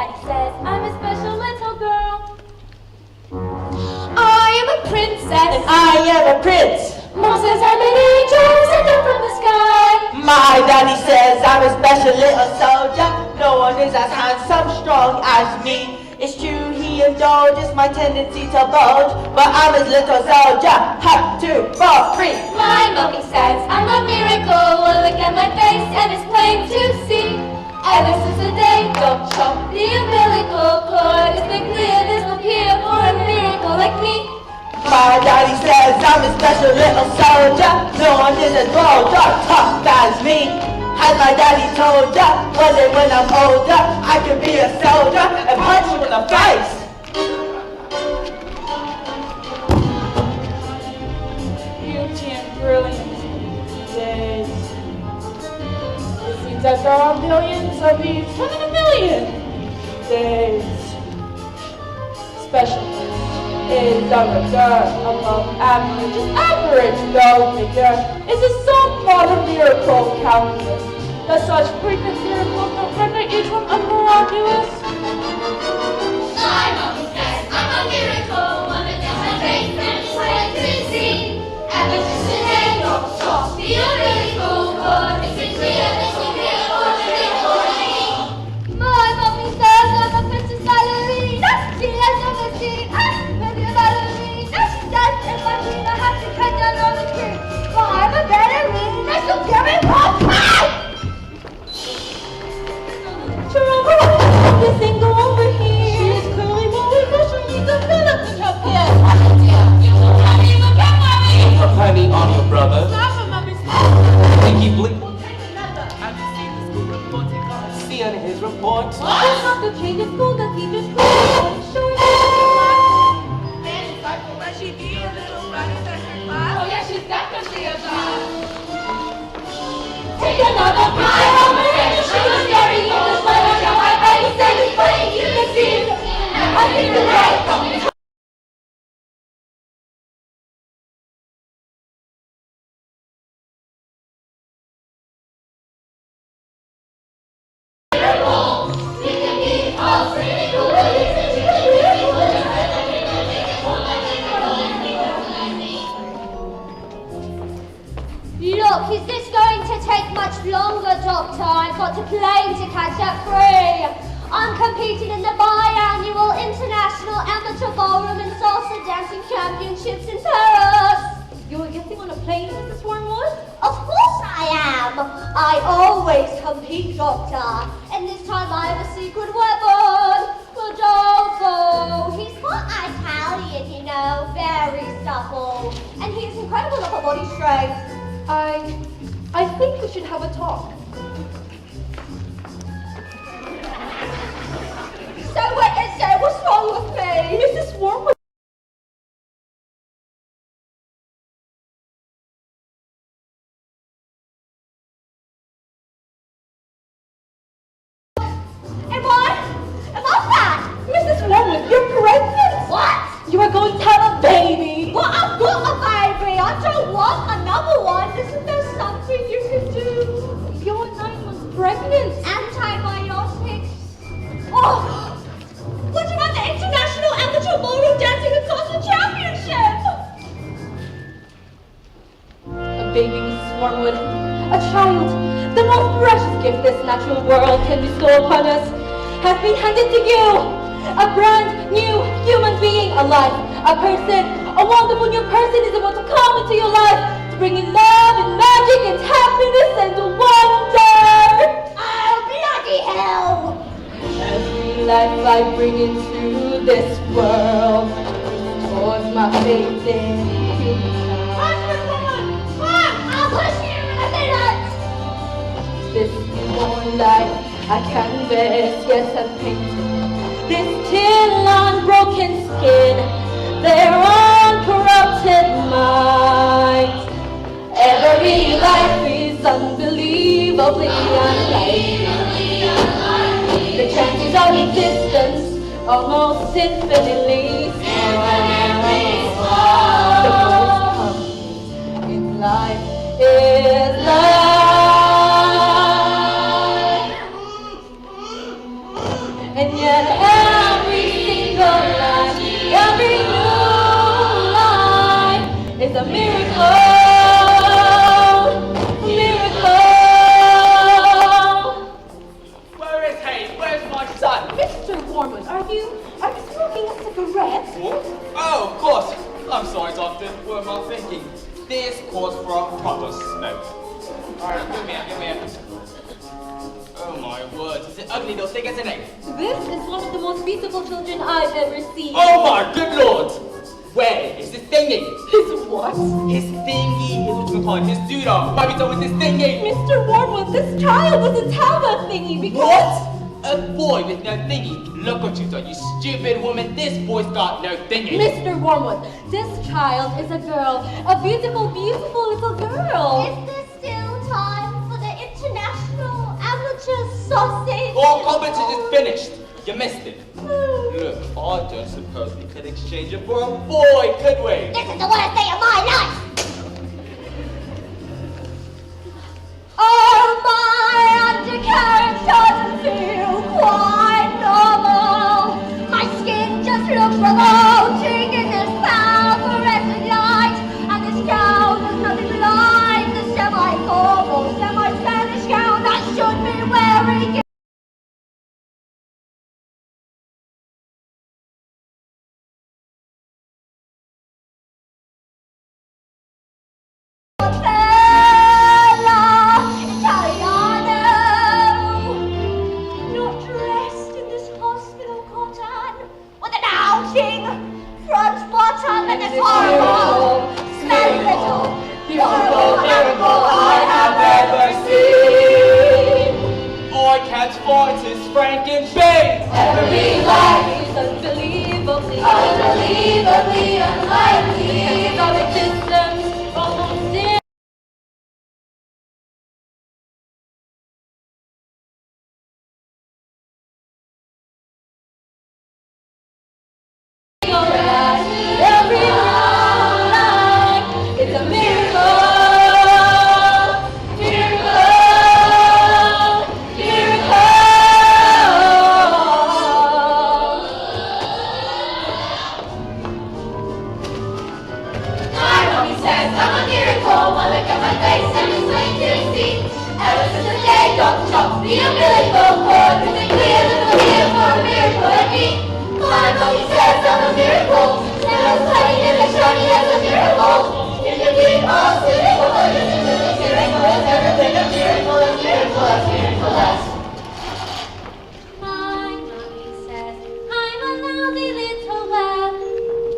Daddy says I'm a special little girl. I am a princess. And I am a prince. Mom says I'm an angel sent down from the sky. My daddy says I'm a special little soldier. No one is as handsome, strong as me. It's true he indulges my tendency to bulge, but I'm his little soldier. 1, 2, 4, 3. My mommy says I'm a miracle. Look at my face and it's plain to see. Ever since the day don't chop the umbilical cord, it's been clear there's no cure for a miracle like me. My daddy says I'm a special little soldier. No one is as bold or tough as me. Has my daddy told ya? One day when I'm older, I can be a soldier and punch you in the face. Beauty and brilliance days. It seems that there are millions of these, 1 million days. Special is a regard above average. Average, no figure. Is a somewhat a miracle calculus that such frequent miracles don't render each one miraculous? My mommy says I'm a miracle. One of them my face and it's plain to see. Ever since the day don't chop the umbilical cord, it's been clear there's no cure for a miracle like me. My mommy says I'm a princess ballerina. She has never seen us. Maybe a ballerina. That's if I mean I have to cut down on the tree. Well, I'm a ballerina, so give me more time! This thing go over here. She is clearly more emotional. She needs a development help here. A penny on your brother. Think you blink. Have you seen the school report he got? Seeing his report. Does not the change of school, does he just sure Oh yeah, she's definitely a bad. Take another pie. She was very English, but I know my face and it's plain you can see. I think the right. Look, is this going to take much longer, Doctor? I've got a plane to catch at 3. I'm competing in the biannual International Amateur Ballroom and Salsa Dancing Championships in Paris. You're getting on a plane, Mrs. Wormwood? Of course I am. I always compete, Doctor. And this time I have a secret weapon. Rodolfo. He's not Italian, you know, very supple. And he has incredible upper body strength. I think we should have a talk. So what is it? What's wrong with me? Mrs. Wormwood. Am I fat? Mrs. Wormwood, you're pregnant. What? You are going to have a baby. Well, I've got a baby. I don't want another one. Isn't there something you can do? You're 9 months pregnant. Antibiotics. Oh, what about the International Amateur Ballroom Dancing and Salsa Championship? A baby, Mrs. Wormwood. A child. The most precious gift this natural world can bestow upon us has been handed to you. A brand new human being, a life, a person, a wonderful new person is about to come into your life to bring you love and magic and happiness and wonder. Oh, bloody hell! Every life I bring into this world towards my faith in you. I'll push you in a minute! This newborn life I canvas, yes I've painted. This till unbroken skin, their uncorrupted mind. Every life is unbelievably unlikely. The chances of existence almost infinitely small. The most comes in life is life. And yet a miracle. Miracle. Where is he? Where's my son? Mr. Wormwood, are you smoking a cigarette? What? Oh, of course. I'm sorry, Doctor. What am I thinking? This calls for a proper smoke. Alright, give me a. Oh my word, is it ugly little thing, isn't it? This is one of the most beautiful children I've ever seen. Oh my good lord! Where is this thingy? His what? His thingy, his what you call it, his doodah. Why be done with this thingy? Mr. Wormwood, this child doesn't have a thingy because... What? A boy with no thingy? Look what you've done, you stupid woman. This boy's got no thingy. Mr. Wormwood, this child is a girl. A beautiful, beautiful little girl. Is there still time for the international amateur sausage? All competition is finished. You missed it. Look, I don't suppose we could exchange it for a boy, could we? This is the worst day of my life! Oh, my undercarriage doesn't feel quite normal. My skin just looks revolting in this phosphorescent light. And this gown is nothing like the semi-formal, semi-Spanish gown I should be wearing. Unbelievably unlikely. Of existence, almost in. Every life is a miracle. The umbilical cord is a clear little here for a miracle at me. My mommy says I'm a miracle. And I'm playing in the shiny as a miracle. If you keep on sitting, well, this is a miracle. It's everything a miracle, a miracle, a miracle. My mommy says I'm a lousy little whelp.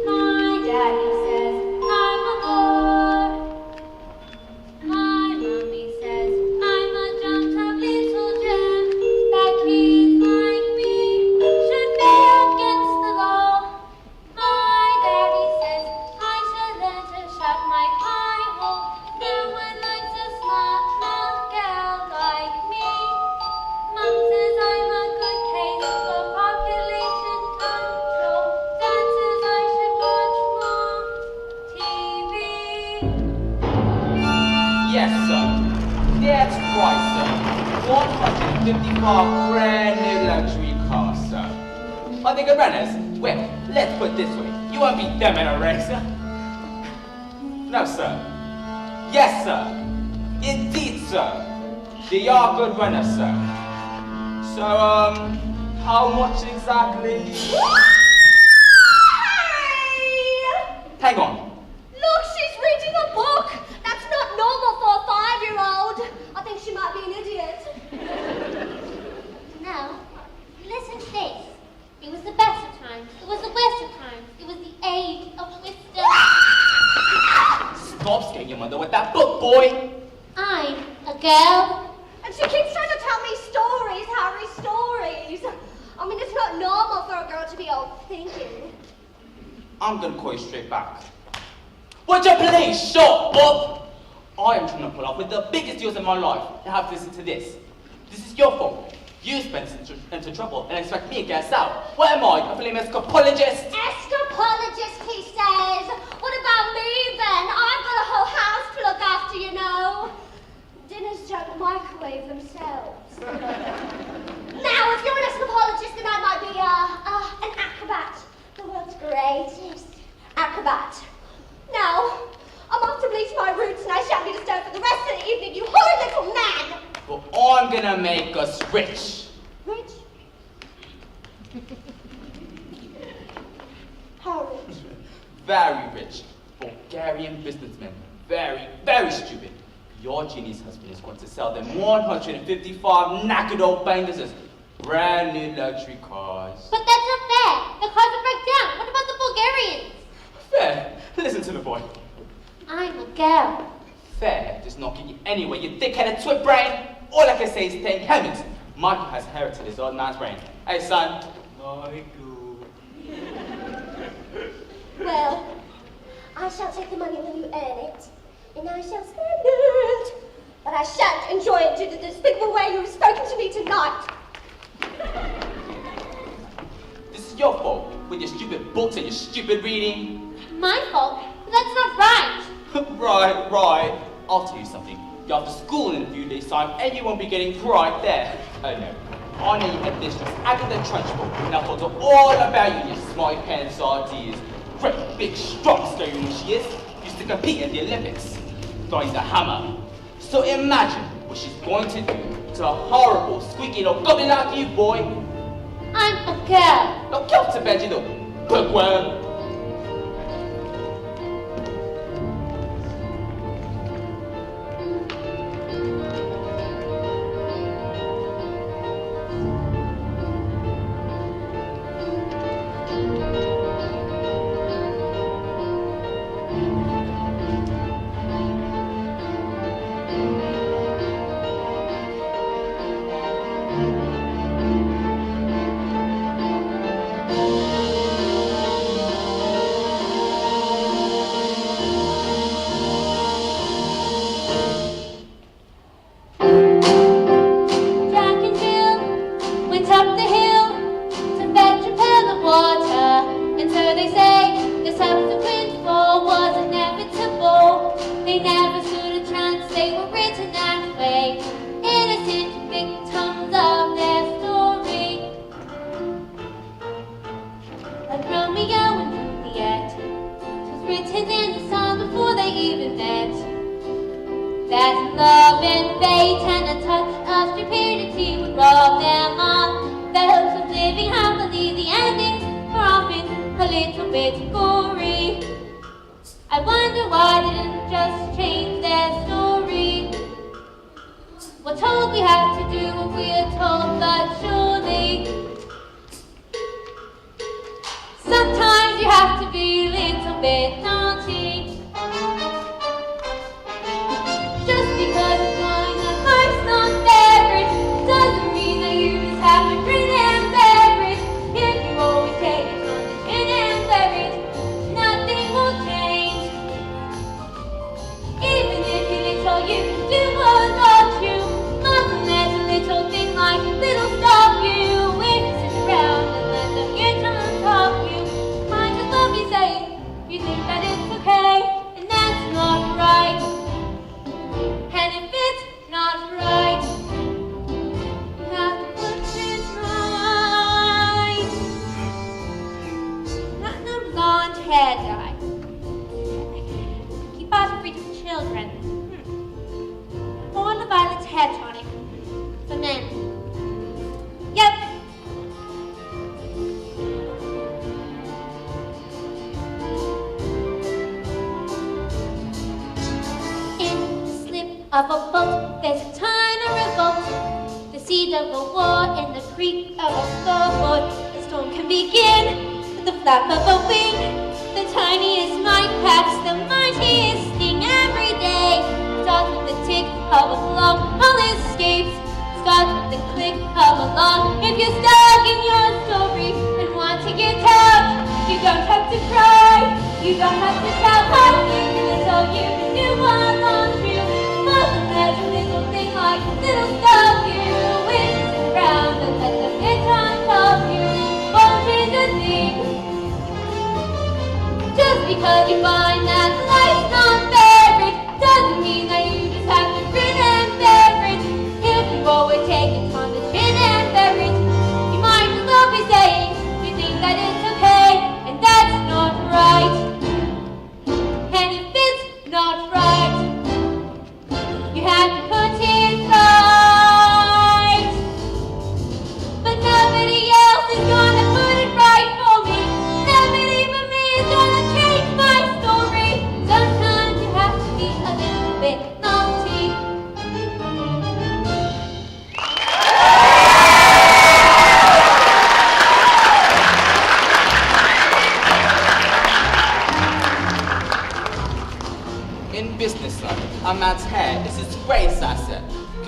My daddy says I'm a bore. My mommy says I'm a jumped-up little gem. That kids like me should be against the law. My daddy says I should learn to shut my pie hole. No one likes a smart mouth girl like me. Mum says I'm a good case for population control. Dad says I should watch more TV. Yes, sir. That's right, sir. 155 brand new luxury cars, sir. Are they good runners? Well, let's put it this way. You won't beat them in a race, sir. No, sir. Yes, sir. Indeed, sir. They are good runners, sir. So, how much exactly? Hang on. Look, she's reading a book. That's not normal for a 5-year-old. I think she might be an idiot. No. Listen to this. It was the best of times. It was the worst of times. It was the age of wisdom. Stop scaring your mother with that book, boy. I'm a girl. And she keeps trying to tell me stories, Harry, stories. I mean, it's not normal for a girl to be old thinking. I'm gonna call you straight back. Would you please shut up? I am trying to pull up with the biggest deals in my life and have to listen to this. This is your fault. You spent into trouble and expect me to get us out. What am I, a film escapologist? Escapologist, he says. What about me then? I've got a whole house to look after, you know. Dinners don't microwave themselves. Now, if you're an escapologist, then I might be an acrobat. The world's greatest acrobat. Now, I'm there for the rest of the evening, you horrid little man! But I'm gonna make us rich. Rich? How rich? Very rich. Bulgarian businessmen. Very, very stupid. Your genius husband is going to sell them 155 knackered old bangers as brand new luxury cars. But that's not fair. The cars will break down. What about the Bulgarians? Fair. Listen to the boy. I'm a girl. Fair does not get you anywhere, you thick-headed twit brain. All I can say is thank heavens. Michael has inherited his old man's brain. Hey, son. Michael. Well, I shall take the money when you earn it, and I shall spend it. But I shan't enjoy it in the despicable way you have spoken to me tonight. This is your fault, with your stupid books and your stupid reading. My fault? But that's not right. Right. I'll tell you something. You're after school in a few days' time, and you won't be getting right there. Oh no. I know you had this just Agatha Trunchbull, and I've told her all about you, you smarty pants ideas. Great, big, strong, scary woman she is. Used to compete in the Olympics. Throwing the hammer. So imagine what she's going to do to a horrible, squeaky little goblin like you, boy. I'm a girl. Now get off to bed, you little bookworm. Of a boat, there's a tiny revolt. The seed of a war in the creak of a floorboard. The storm can begin with the flap of a wing. The tiniest might catch the mightiest sting every day. Starts with the tick of a clock, all escapes. Starts with the click of a lock. If you're stuck in your story and want to get out, you don't have to cry. You don't have to shout. I think it's all you can do one on you. There's a little thing like a little stuff you whisk around and let them get on top you. Won't change a thing. Just because you find that life's not fair, it doesn't mean that you just have to grin and bear it. If you've always taken on the chin and bear it, you might as well be saying you think that it's okay, and that's not right. And if it's not right,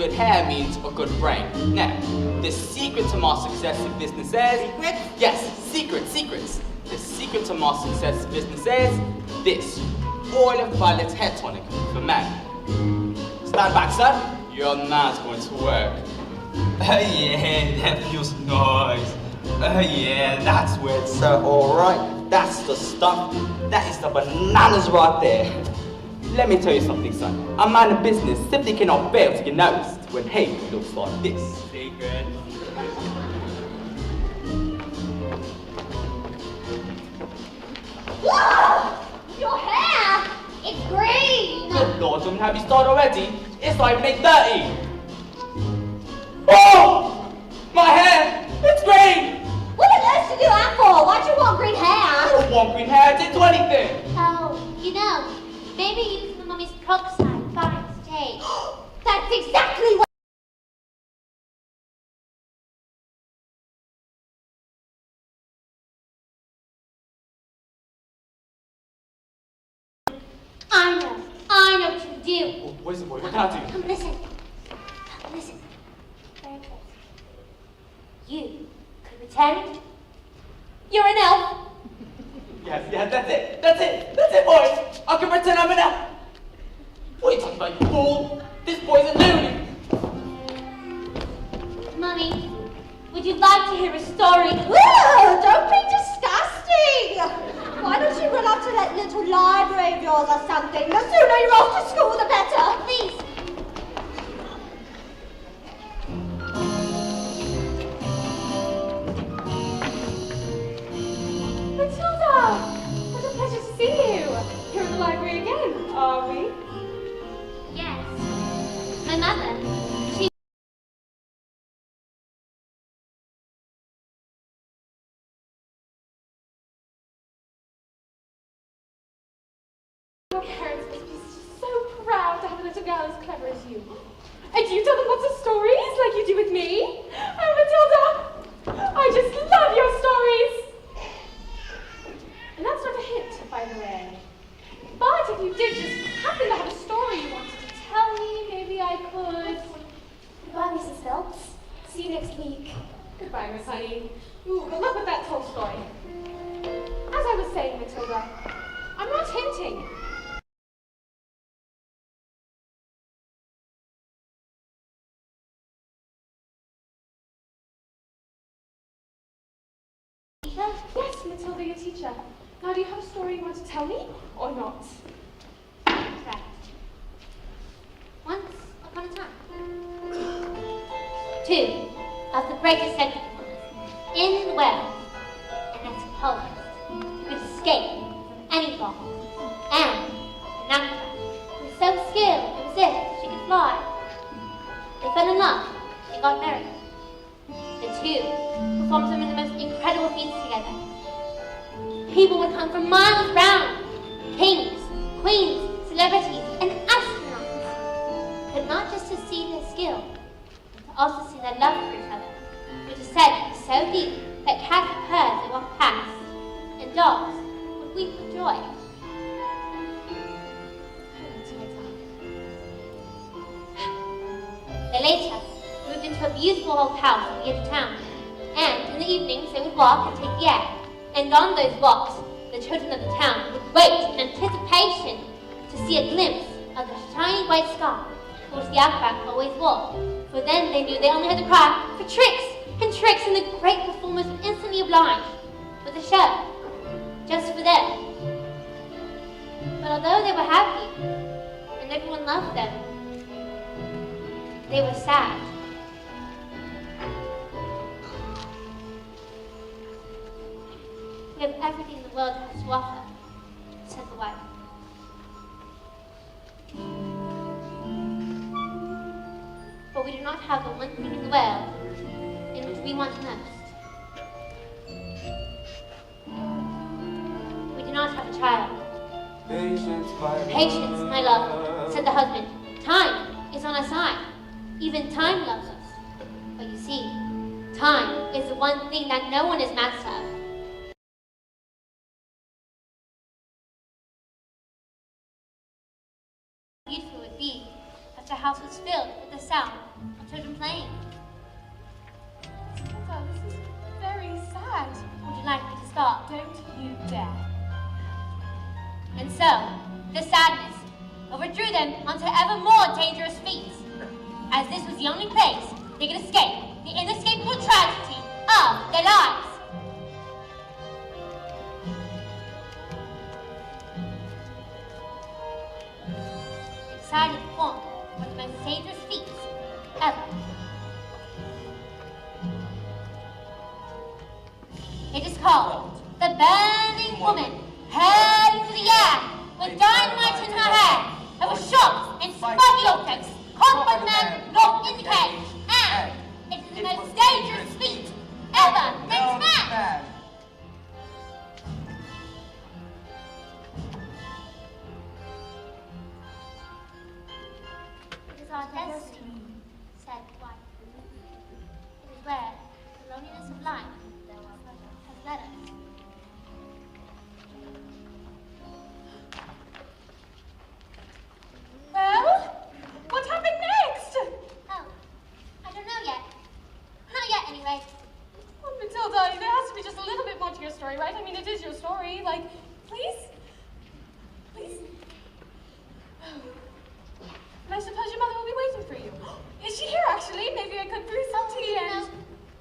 good hair means a good brain. Now, the secret to my success in business is... Secret? Yes, secrets. The secret to my success in business is this. Oil of violet hair tonic for men. Stand back, sir. Your man's going to work. Oh yeah, that feels nice. Oh yeah, that's where it's so alright. That's the stuff. That is the bananas right there. Let me tell you something, son. A man of business simply cannot fail to get noticed when he looks like this. Secret. Whoa! Your hair! It's green! Good Lord, don't have you started already? It's not even 8:30. Oh! My hair! It's green! What on earth did you do that for? Why'd you want green I hair? don't want green hair, I didn't do anything! Oh, you know, maybe using the mummy's peroxide binds tape. That's exactly what... I know what you do. Oh, where's the boy? What can I do? Come listen. Very close. You could pretend you're an elf. Yes, that's it, boys! I can pretend I'm an elf! What are you talking about, you fool? This boy's a lunatic! Mummy, would you like to hear a story? Whoa, don't be disgusting! Why don't you run off to that little library of yours or something? The sooner you're off to school, the better. Please. Matilda! What a pleasure to see you. Here in the library again, are we? Yes. My mother. She... Your parents must be so proud to have a little girl as clever as you. And you tell them lots of stories like you do with me? Oh, Matilda! I just love your stories! And that's not a hint, by the way. But if you did just happen to have a story you wanted to tell me, maybe I could... Goodbye, Mrs. Phelps. See you next week. Goodbye, Miss Honey. Ooh, good luck with that Tolstoy. As I was saying, Matilda, I'm not hinting. Yes, Matilda, your teacher. Now, do you have a story you want to tell me, or not? Right. Once upon a time, two of the greatest entertainers in the world, an escapologist who could escape from any bomb, and an actor who was so skilled it was as if she could fly. They fell in love and got married. The two performed some of the most incredible feats together. People would come from miles round. Kings, queens, celebrities, and astronauts. But not just to see their skill, but to also see their love for each other, which is said to be so deep that cats would purr as they walk past, and dogs would weep with joy. They later moved into a beautiful old house at the edge of town, and in the evenings they would walk and take the air. And on those walks, the children of the town would wait in anticipation to see a glimpse of the shiny white sky which the acrobat always wore. For then they knew they only had to cry for tricks, and the great performers would instantly oblige with a show, just for them. But although they were happy, and everyone loved them, they were sad. We have everything the world has to offer, said the wife. But we do not have the one thing in the world in which we want most. We do not have a child. Patience, my love, said the husband. Time is on our side. Even time loves us. But you see, time is the one thing that no one is master of. Beautiful it would be after how house was filled with the sound of children playing. Matilda, this is very sad. Would you like me to start? Don't you dare. And so, the sadness overdrew them onto ever more dangerous feats, as this was the only place they could escape the inescapable tragedy of their lives. They decided to perform one of the most dangerous feats ever. It is called the Burning Woman, held into the air with dynamite in her hair. There were sharp and spiky objects caught by the man locked in the cage, and it is the most dangerous feat ever known to man. It is our destiny, said the wife. It is where the loneliness of life has led us. Well, what happened next? Oh, I don't know yet. Not yet, anyway. Oh, Matilda, there has to be just a little bit more to your story, right? I mean, it is your story. Like, please? Please? And I suppose your mother will be waiting for you. Is she here, actually? Maybe I could brew some tea and... No.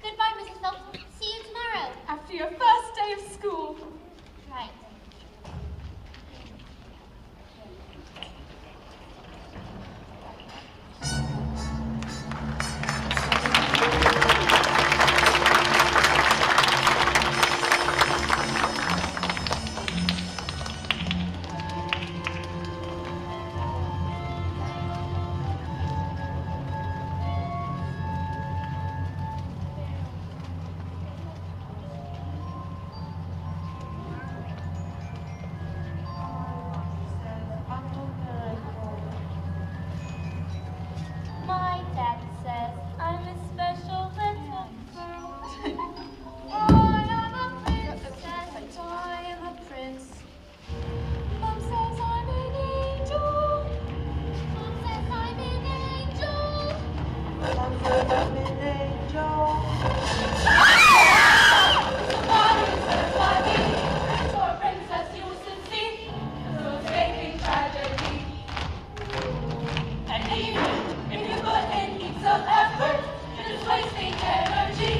Goodbye, Mrs. Phelps. See you tomorrow. After your first day of school. Right. My dad says I'm a special little girl. I am a princess. I am a prince. Mom says I'm an angel. Mom says I'm an angel. Mom says I'm an angel. Prince or princess, you succeed. So escaping tragedy. And even if you put in heaps of effort, you're just wasting energy.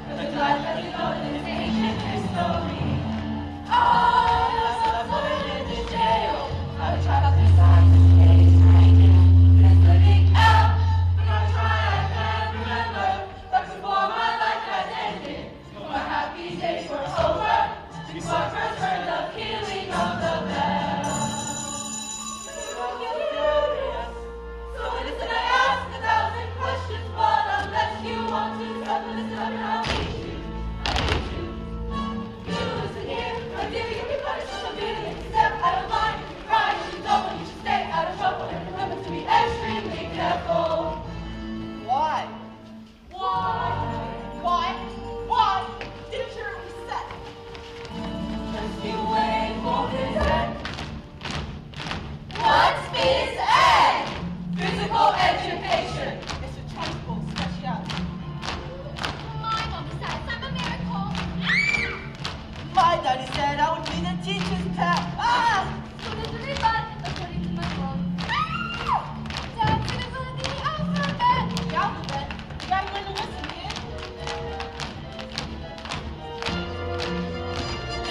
Because life as you know it is ancient history. I am suffering in this jail. I would try to decide this case right now. It's living out, but I try I can't remember. But before my life has ended, before my happy days were over, before I first heard the pealing of the bell. So listen, I ask 1,000 questions, but unless you want to stop and listen, I'll teach you. You listen here, my dear, you'll be punished severely. Step out of line, cry, you should double, you should stay out of trouble, and remember to be extremely careful. Why? Why? Didn't you hear what we said? Just you wait for his end. What's his end? Physical education. It's a Trunchbull speciality. My mom says I'm a miracle. My daddy said I would be the teacher's pet. Ah! So this will be fun, according to my mom. Dad's gonna learn the alphabet. The alphabet. You gotta learn to listen, kid.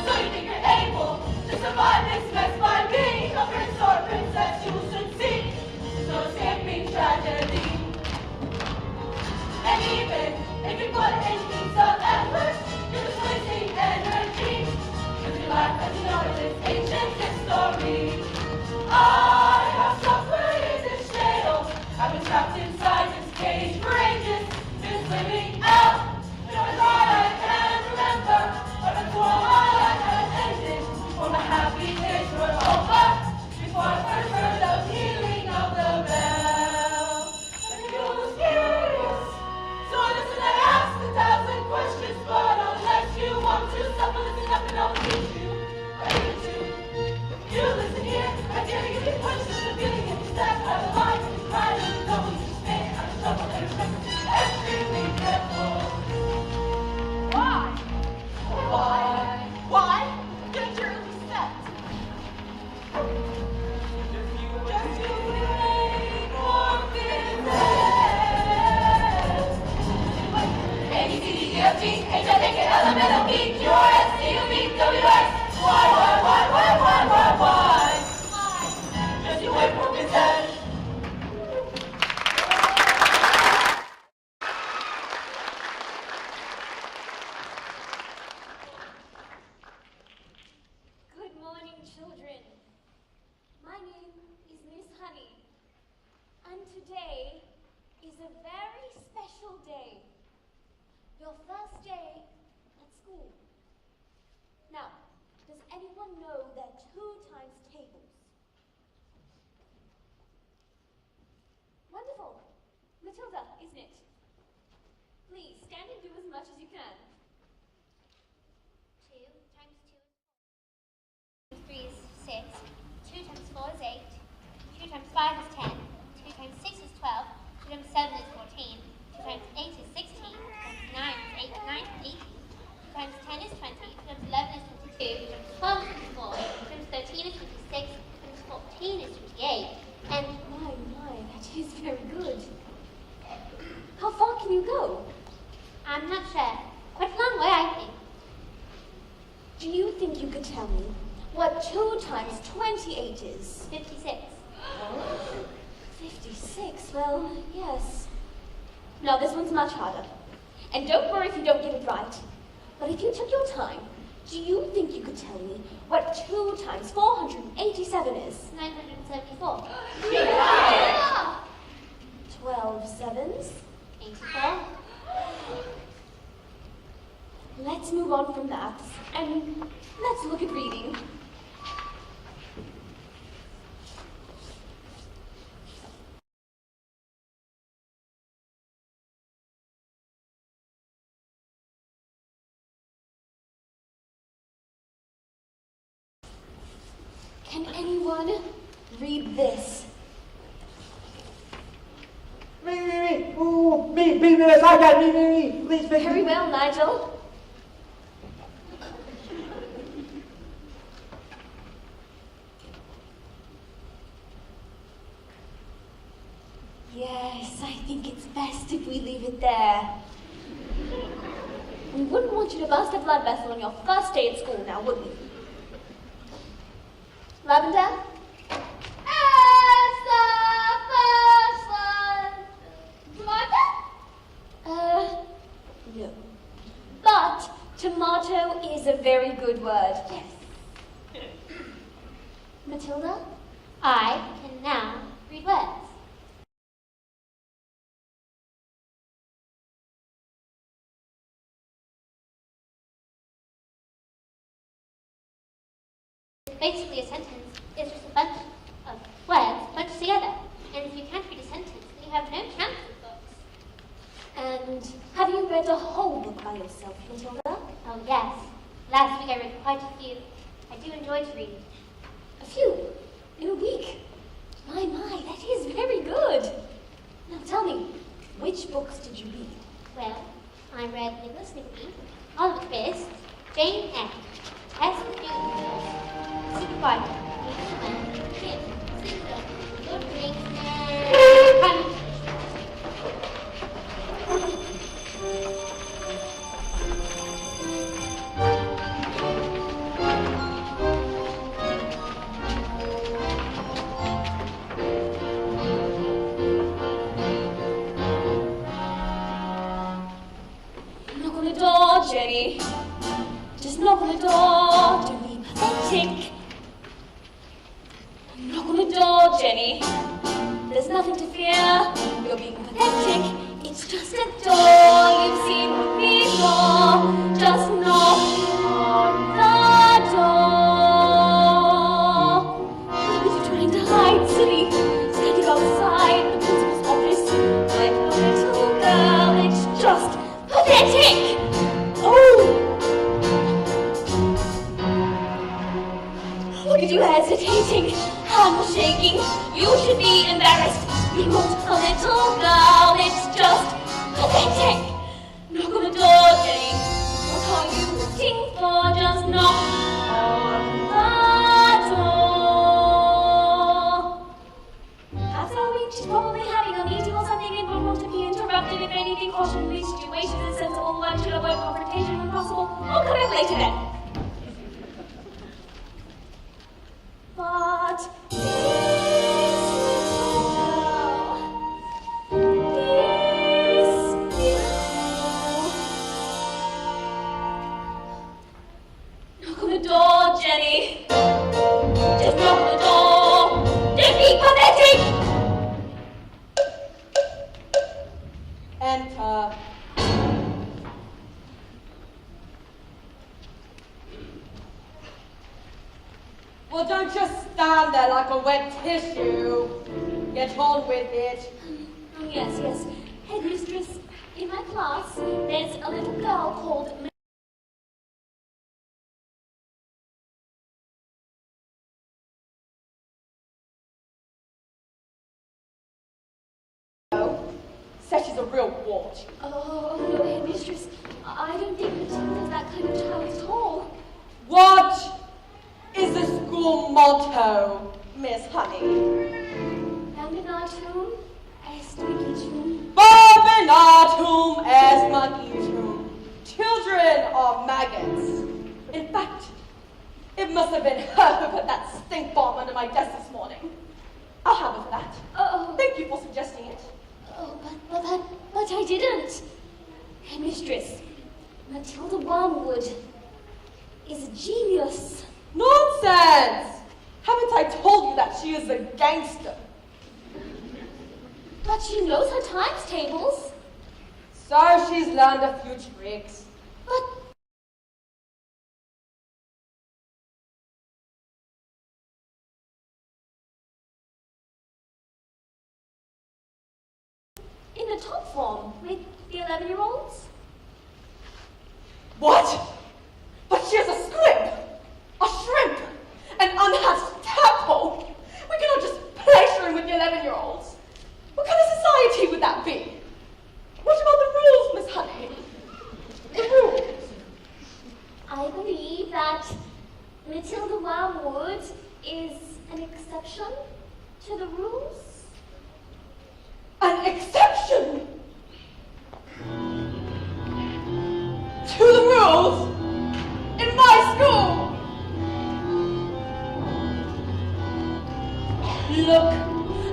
So you think you're able to survive this mess by being a prince or princess? You should see. There's no escaping tragedy. And even if you put in heaps of effort, you're just wasting energy. Because H-I-K-L-M-N-O-P-Q-R-S-T-U-V-W-X. Why? Just you wait for consent. Good morning, children. My name is Miss Honey, and today is a very special day. Your first day at school. Now, does anyone know their 2 times tables? Wonderful. Matilda, isn't it? Please, stand and do as much as you can. 2 times 2 is 3 is 6. 2 times 4 is 8. 2 times 5 is 10. 2 times 6 is 12. 2 times 7 is 14. 2 times 8 is 16. 2 times 9 is 9 is 18. 2 times 10 is 20. 2 times 11 is 22. 2 times 12 is 24. 2 times 13 is 26. 2 times 14 is 28. And my, that is very good. How far can you go? I'm not sure. Quite a long way, I think. Do you think you could tell me what 2 times 28 is? 56. 56? Well, yes. Now this one's much harder. And don't worry if you don't get it right. But if you took your time, do you think you could tell me what 2 times 487 is? 974. Yeah. 12 sevens? 84. Let's move on from maths and let's look at reading. Can anyone read this? Me. Ooh, me, this. I got me. Please, Very well, Nigel. Yes, I think it's best if we leave it there. We wouldn't want you to burst a blood vessel on your first day at school now, would we? Lavender? As the first one. Tomato? No. But tomato is a very good word. Yes. Matilda? I can now read words. Basically, a sentence is just a bunch of words bunched together. And if you can't read a sentence, then you have no chance with books. And have you read a whole book by yourself, Matilda? Oh, yes. Last week I read quite a few. I do enjoy to read. A few? In a week? My, that is very good. Now tell me, which books did you read? Well, I read Nicholas Nickleby, Oliver Twist, Jane Eyre, Tess Newton, Supervisor, Jim, Caesar, Lord of the Rings, and knock on the door, Jenny. Just knock on the door, don't be pathetic. Knock on the door, Jenny. There's nothing to fear, you're being pathetic. It's just a door you've seen before. Just knock on the door. What was you trying to hide, silly? Standing outside the principal's office like a little girl. It's just pathetic. Oh! Look at you hesitating, hands shaking. You should be embarrassed. You won't a little girl. It's just pathetic. Knock on the door, Jenny. What are you waiting for? Just knock on the door. That's our week. She's probably having a meeting or something and won't want to be interrupted. If anything, caution in these situations is sensible. One should avoid confrontation. later then. But this knock on the door, Jenny. Just knock on the door. Don't be pathetic. Enter. Well, don't just stand there like a wet tissue. Get on with it. Oh, yes, yes. Headmistress, in my class, there's a little girl called Says she's a real wart. Oh, no, Headmistress. I don't think Matilda's that kind of child at all. What is the school motto, Miss Honey? Bambinatum est magitum. Bambinatum est magitum. Children are maggots. In fact, it must have been her who put that stink bomb under my desk this morning. I'll have her for that. Oh, Thank you for suggesting it. oh, but I didn't. Headmistress, Matilda Wormwood is a genius. Nonsense! Haven't I told you that she is a gangster? But she knows her times tables. So she's learned a few tricks. But in the top form with the 11-year-olds? What? But she is a squib, a shrimp, an unhatched tadpole. We cannot just pleasure him with the 11-year-olds. What kind of society would that be? What about the rules, Miss Honey? The rules. I believe that Matilda Wormwood is an exception to the rules. An exception to the rules in my school. Look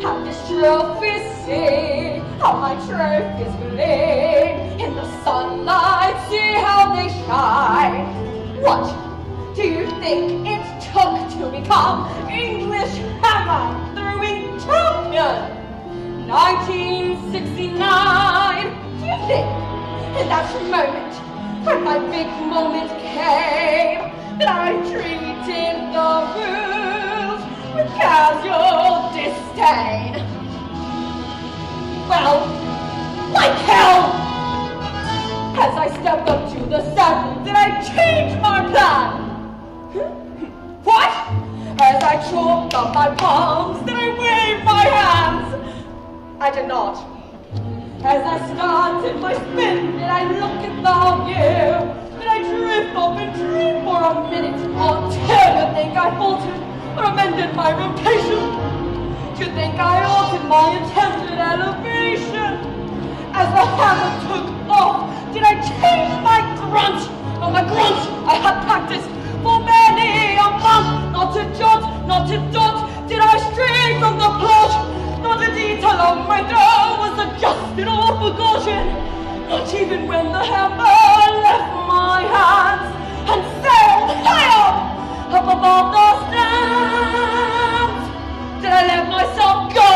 how this trophy see, how my trophies gleam in the sunlight. See how they shine. What do you think it took to become English hammer throwing champion? 1969. Do you think in that moment, when my big moment came, that I treated the rules with casual disdain? Well, like hell! As I stepped up to the circle, did I change my plan? What? As I chalked up my palms, did I wave my hands? I did not. As I started my spin, did I look at the view? Did I drift off and dream for a minute or two? You think I faltered or amended my rotation? You think I altered my attempted elevation? As the hammer took off, did I change my grunt? Oh, my grunt I had practiced for many a month. Not a jot, not a dot, did I stray from the plot. Not a detail of my throw was adjusted or forgotten. Not even when the hammer left my hands and sailed high up above the stands. Did I let myself go?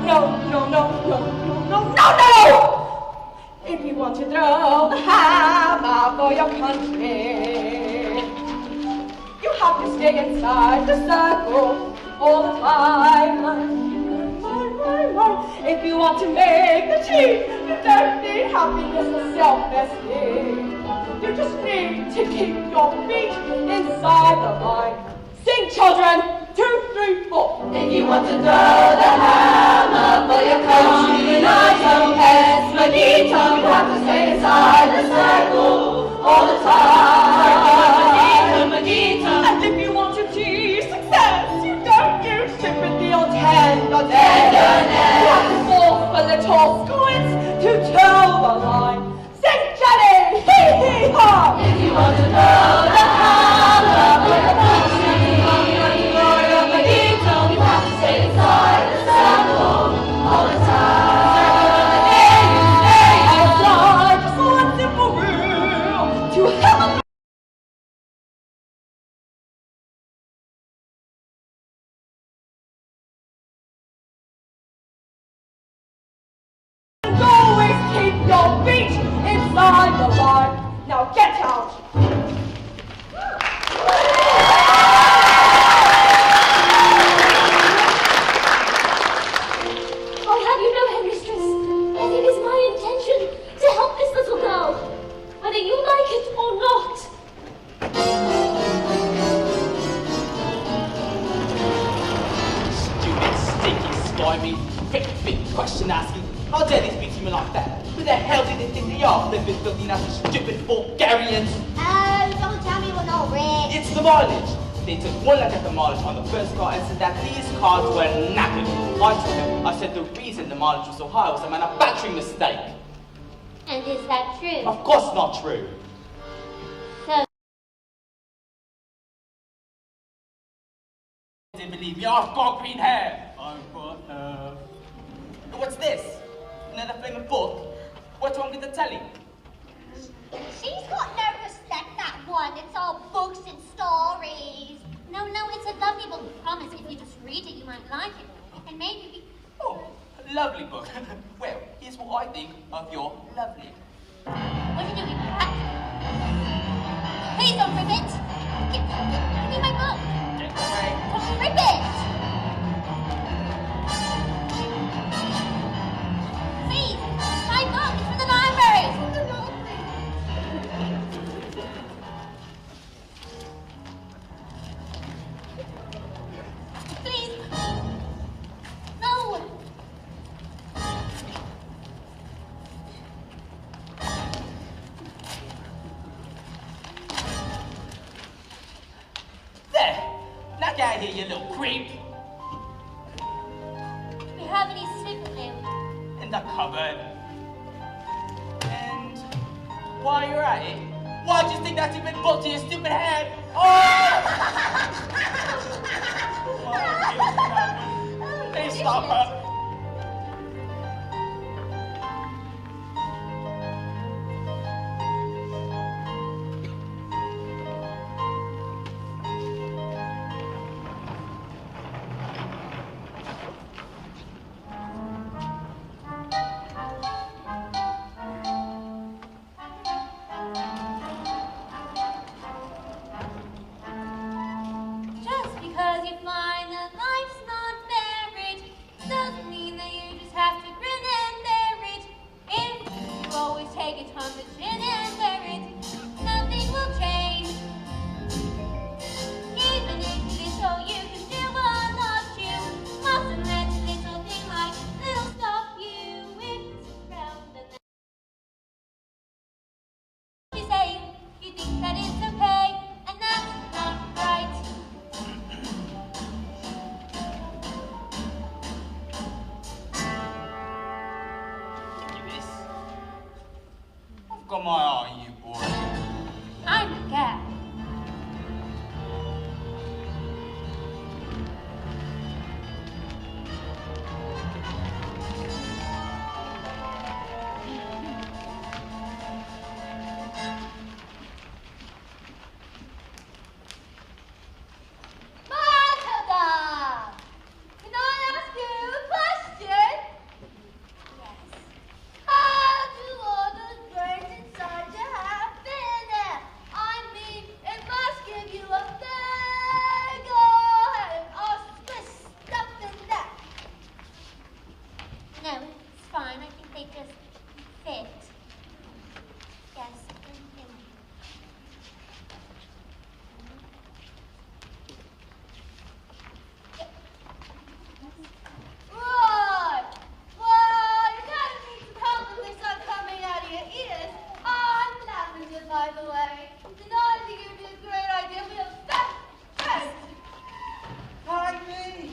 No, no, no, no, no, no, no, no! If you want to throw the hammer for your country, you have to stay inside the circle all the time. If you want to make the chief, you don't need happiness or self-esteem. You just need to keep your feet inside the line. Sing, children! 2, 3, 4. If you want to throw the hammer for your country, it's magneto. You have to stay inside the circle all the time. Magneto. And if you want to achieve success, you don't use sympathy or tenderness. You have to fall for little squints to toe the line. Sing, Jenny! Hee hee ha! If you want to You haven't. Always keep your feet inside the line. Now get out. I'll have you know, headmistress, that it is my intention to help this little girl, whether you like it or not. Stupid, stinky, slimy, big question asking. How dare they speak to me like that? Who the hell do they think they are? They've been filthy, nasty, stupid Bulgarians. Oh, don't tell me we're not rich. It's the mileage. They took one look at the mileage on the first car and said that these cars were knackered. I told them, I said the reason the mileage was so high was a manufacturing mistake. And is that true? Of course not true. So, They believe me, I've got green hair. I've got hair. What's this? Another flaming book? What's wrong with the telly? she's got no respect, that one. It's all books and stories. No, it's a lovely book. Promise, if you just read it, you might like it. And maybe be... Oh, a lovely book. Well, here's what I think of your lovely. What are you doing, Pat? Please don't rip it. Give me my book. Get away. Don't rip it. Please, my book. It's from the library. Please. No. There. Now get out of here, you little creep. Do we have any soup glue? In the cupboard. And while you're at it, why'd you stick that stupid book to your stupid head? Oh! Please stop her. Just because you find that life's not varied doesn't mean that you just have to grin and bear it. If you always take it on the chin and bear it, nothing will change. Even if it is so you can do or not you, mustn't let a little thing like little stop you. If it's around and then you say you think that it's okay, and that's not right. Give me this. I've got my eye on you, boy. I'm the cat. Matilda! Can I ask you a question? Yes. How do all those brains inside your head fit in? I mean, it must give you a big old head and all Swiss stuff in there. No, it's fine. I think they just fit. Yes. Right. Well, you gotta need some help with this not coming out of your ears. I'm lavender, by the way. And I think it would be a great idea if we have best friends. Hide me!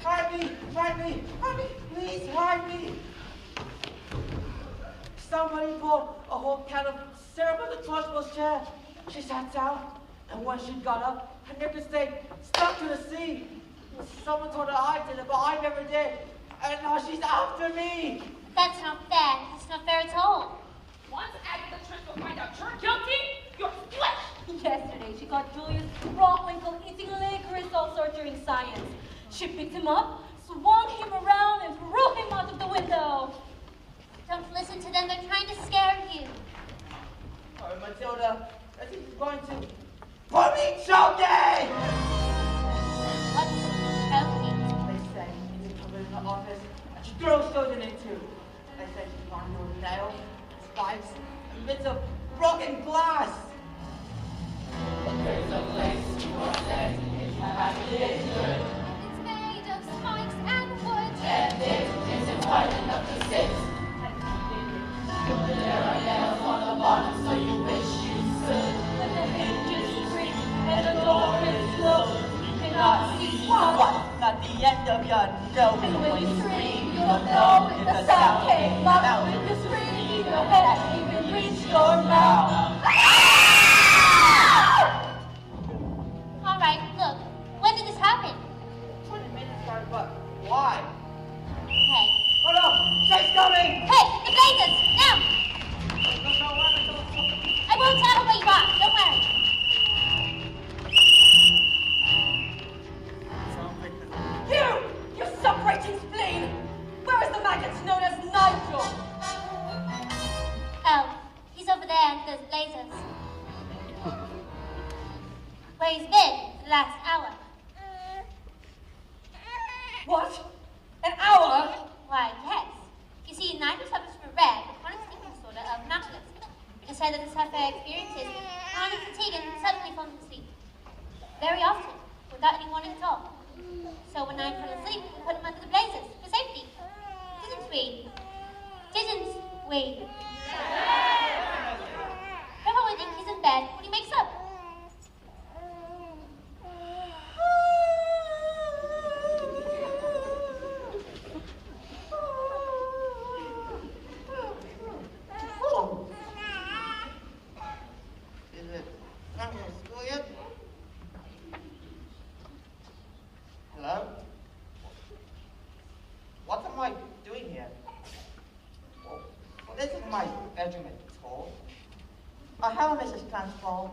Hide me! Hide me! Hide me! Please hide me! Somebody poured a whole can of syrup on the Trunchbull's chair. She sat down, and when she got up, her knickers stayed stuck to the seat. Someone told her I did it, but I never did. And now she's after me! That's not fair. That's not fair at all. Once Agatha Trunchbull finds out you're guilty, your day, she caught Julius Rotwinkle eating licorice ulcer during science. She picked him up, swung him around, and threw him out of the window. Don't listen to them, they're trying to scare you. Oh, Matilda, as he's going to put me choking! What's choking? They say he's covered in the office, and she throws soda in it too. They say she's gone through nails, spikes, and bits of broken glass. There's a place you are set if you have it good. It's made of spikes and wood. And it isn't wide enough to sit. There are nails on the bottom, so you wish you stood. And the hinges creak, and the door is closed. You cannot see what. Not the end of your nose. And when you scream, you'll know if the sound came up. When you scream, your head even reached your mouth. All right, look. When did this happen? 20 minutes ago, but why? Okay. Oh no, Jake's coming! Hey, the blazers! Now! I won't tell her where you are. Don't worry. You sup-raging spleen! Where is the maggot known as Nigel? Oh, he's over there under those blazers. Where he's been for the last hour. What? An hour? Why, yes. You see, Nigel suffers from a rare but chronic sleeping disorder of Matilda. It is said that the sufferer experiences chronic fatigue and suddenly falls asleep. Very often, without any warning at all. So when I fell asleep, we put him under the blazers for safety. Didn't we? Didn't we? He'll probably think he's in bed when he wakes up. Is it time for school yet? Hello? What am I doing here? Well, this is my bedroom at all. Oh, hello, Mrs. Trunchbull.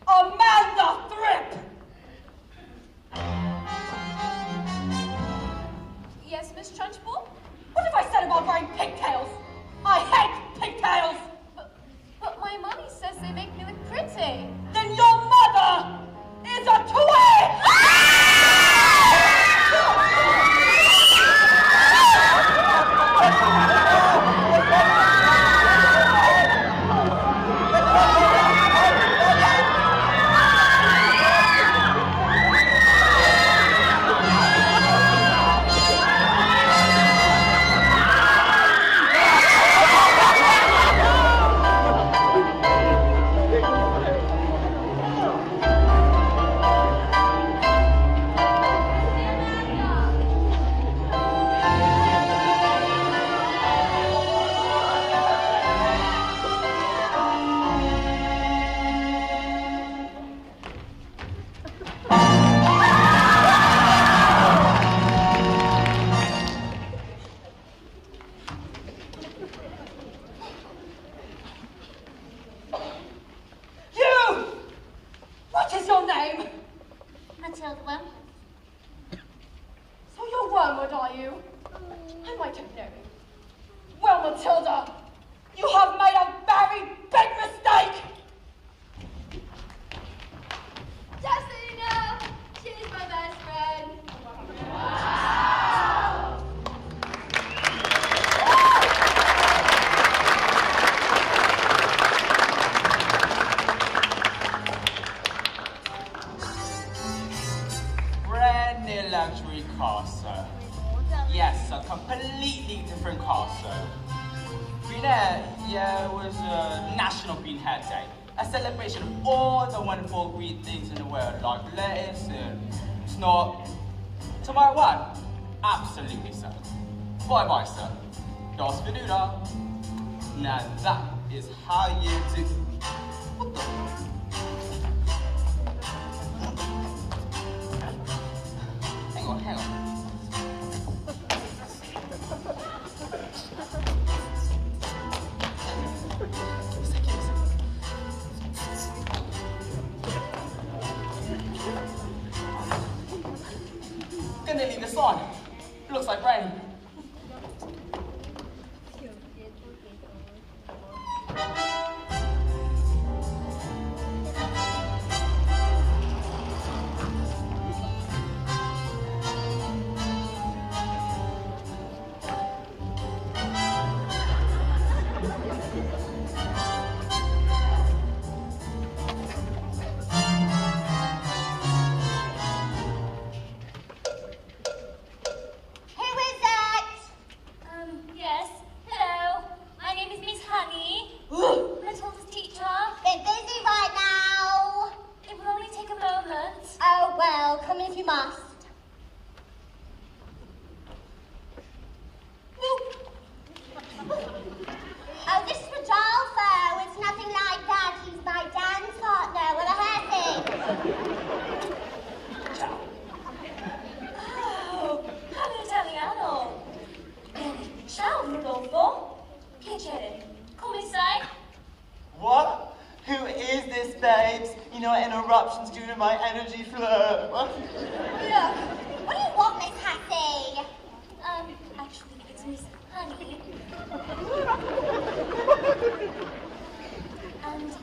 Amanda Thripp! Yes, Miss Trunchbull? What have I said about wearing pigtails? I hate pigtails! But my mommy says they make me look pretty. Then your mother is a twig! What is your name? Matilda, well, So you're Wormwood, are you? I might have known. Well, Matilda, you have made a very big mistake! Just so you know, she's my best friend. Brand new luxury car, sir. Yes, a completely different car, sir. Greenhead, yeah, it was National Greenhead Day. A celebration of all the wonderful green things in the world, like lettuce and snot. Tomorrow what? Absolutely, sir. Bye-bye, sir. Dos Venuda. Now that is how you do... What the... hang on. Gonna leave this on. Looks like rain. Yes. Hello. My name is Miss Honey. Matilda's teacher. Bit busy right now. It will only take a moment. Oh well, come in if you must. Oh, this is Rodolfo. It's nothing like that. He's my dance partner. What a happy. Oh, parlo italiano. Ciao, Rodolfo. Piacere. Come stai? What? Who is this, babes? You know, interruptions due to my energy flow. Look, what do you want, Miss Hattie? Actually, it's Miss Honey. And as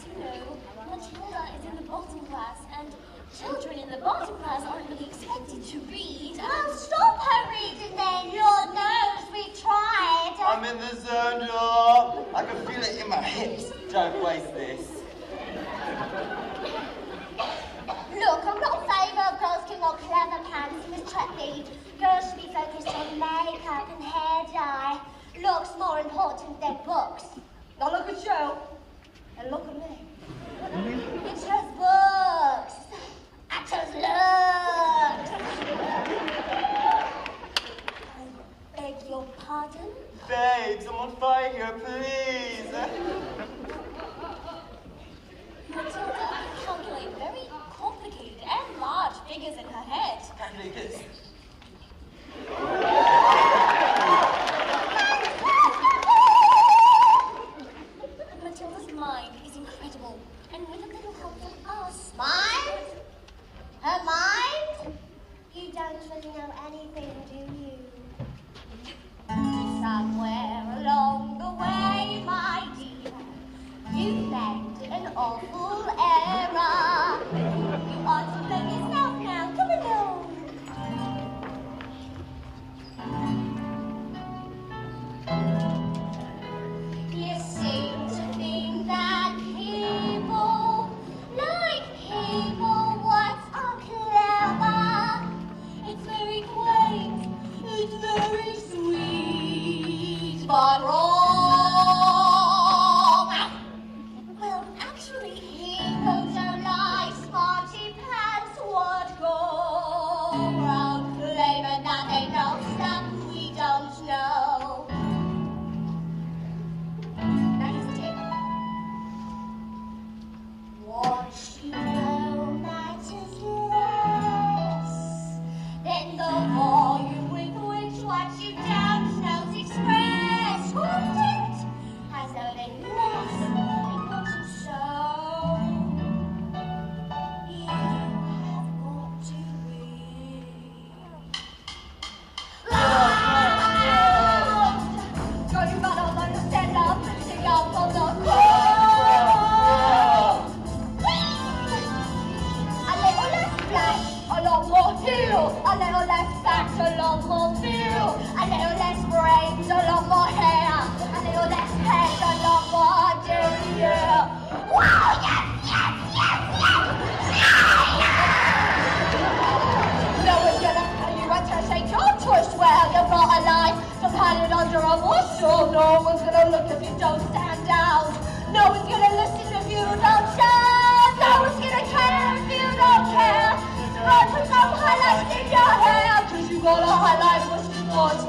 you know, Matilda is in the bottom class, and children in the bottom class aren't really expected to read. Oh, stop her reading then. Lord knows we've tried. I'm in the zone, y'all. I can feel it in my hips. Don't waste this. Look, I'm not in favour of girls giving on clever pants in this track lead. Girls should be focused on makeup and hair dye. Looks more important than books. Now look at you. And look at me. It's just books. I just look. Beg your pardon? Babes, I'm on fire here, please. Matilda can calculate very complicated and large figures in her head. Calculate this. Matilda's mind is incredible, and with a little help from us. Mind? Her mind? You don't really know anything, do you? Somewhere along the way, my dear, you made an awful error. You ought to blame yourself now. Come along. You seem to think that people like people what are clever. It's very quaint, it's very sweet, But wrong. well, actually, People don't like smarty pants what go around claiming that they know stuff we don't know. That is it. What you know matters less than the volume with which what you don't know is expressed. Content has only less important so you have got to read. Loud! Don't you run on the stand up and sing out on the call. A little less flash, a lot more heel. A little less fat, a lot more feel. A little less brains, a lot more hair. A little less head, a lot more derriere. Wow, yes, yes, yes, yes! No one's gonna tell you what to say, don't twist where you've got a line. Just hide it under a bushel. No one's gonna look if you don't stand out. No one's gonna listen if you don't shout. No one's gonna care if you don't care. But put some highlights in your hair, cause you gotta highlight what you want.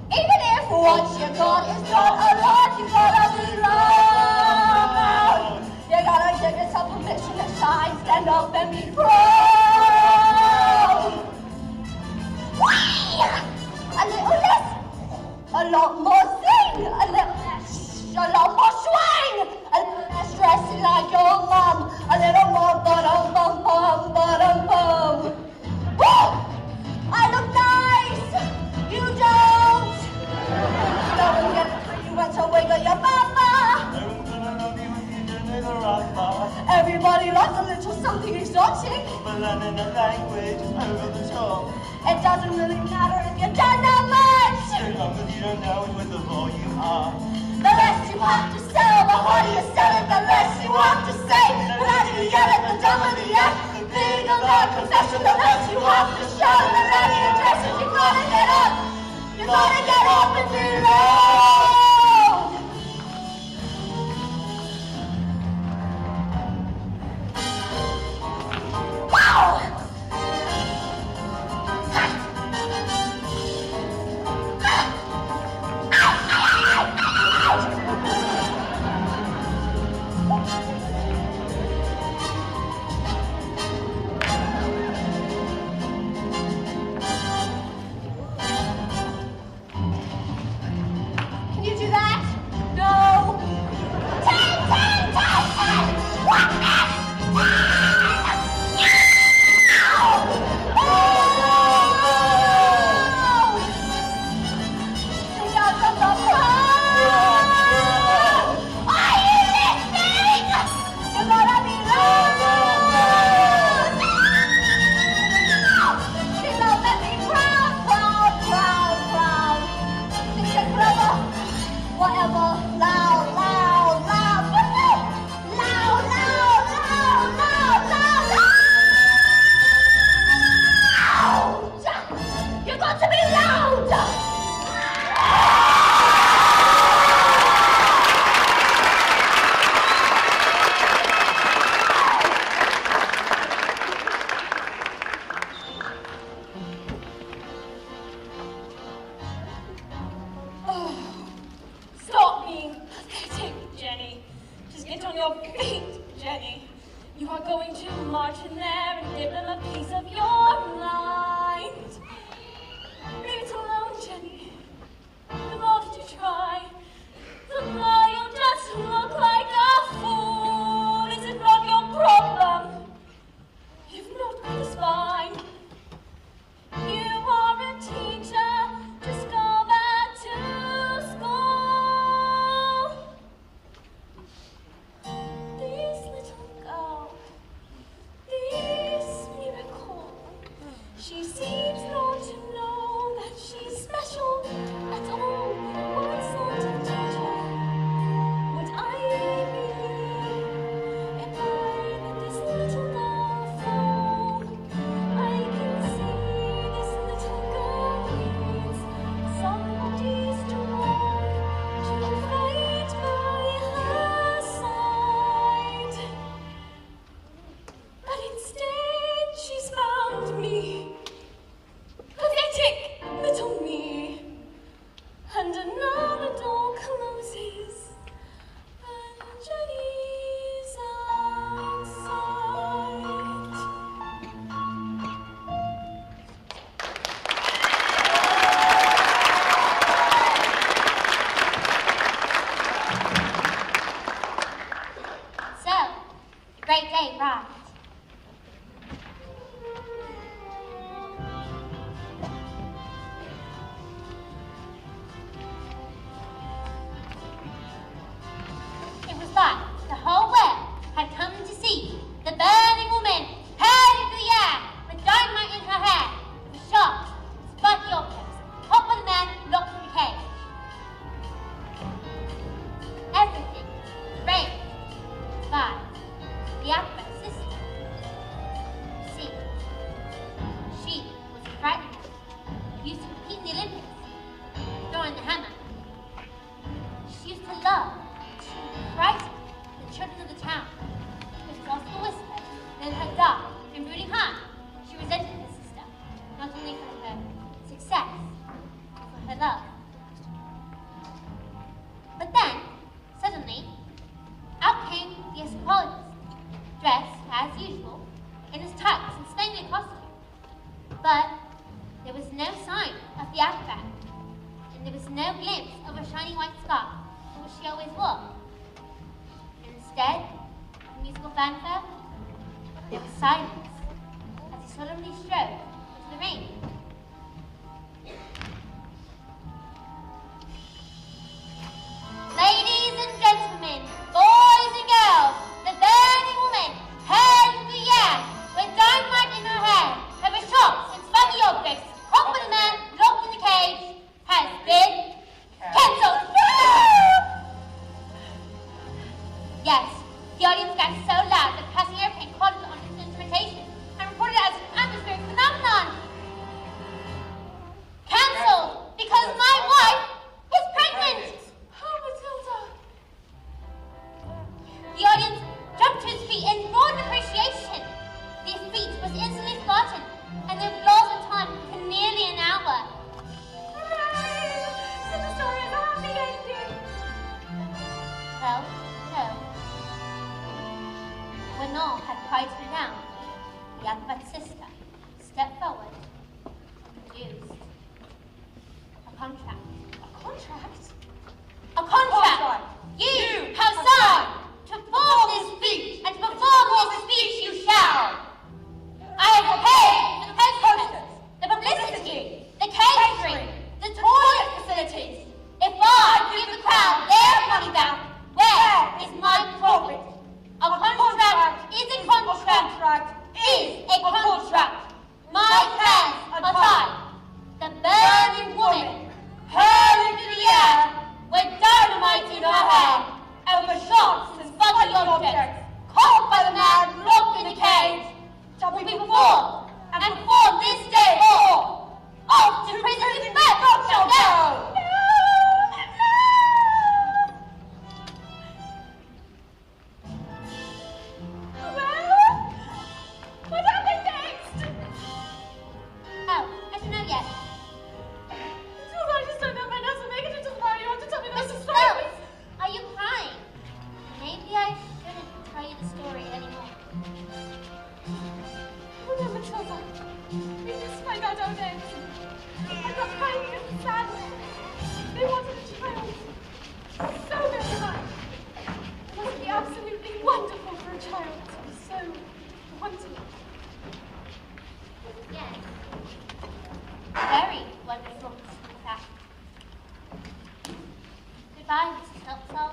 Even if what you got is not a lot, you gotta be loud. You gotta give yourself permission to shine, stand up and be proud. logic. But learning a language is over the top. It doesn't really matter if you don't know much. So long as you don't know what the more you are. The less you have to sell, the harder you sell it, the less you have to say. The louder you yell it, the dumber the act. The bigger the confession, the less you have to show. The louder you dress it, you gotta get up. You gotta get up and be loud. Wow! Can you do that? No. 10, 10, 10, 10! What the? Whatever, loud, loud, loud, loud, loud, loud, loud, loud, loud. You got to be loud. Stop being pathetic, Jenny. Just get on your feet, Jenny. You are going to march in there and give them a piece of your mind. Leave it alone, Jenny. The more that you try, the more you just look like a fool. Is it not your problem? You've not got a spine. You are a teacher. Just go back to school. This little girl, this miracle, she seems not to know that she's special at all. What sort of teacher would I be if I let this little girl fall? I can see this little girl needs somebody strong to fight by her side. But instead she's found me, pathetic little me. And another door closes, and Jenny's outside. So, the great day arrived. It was like the whole world had come to see the burning woman hurling through the air with dynamite in her hair, with sharp, spiky objects, hot by the man locked in the cage. Everything rained by the Acrobat sister. See, she was a frightening one. Used to compete in the Olympics, throwing the hammer. She used to love to frighten the children of the town with gospel whispers, and in her dark and brooding heart, she resented her sister, not only for her success, but for her love. But then, suddenly, out came the escapologist, dressed, as usual, in his tights and spangled costume. But there was no sign of the acrobat, and there was no glimpse of a shiny white scarf, which she always wore. Instead, the musical fanfare, there was silence as he solemnly strode into the rain. Ladies and gentlemen, boys and girls, the burning woman hurled through the air with dead. I'm not crying because it's sad. They wanted a child. So very much. It must be absolutely wonderful for a child to be so wanted. Yes. Very wonderful, in fact. Goodbye, Mrs. Helpful.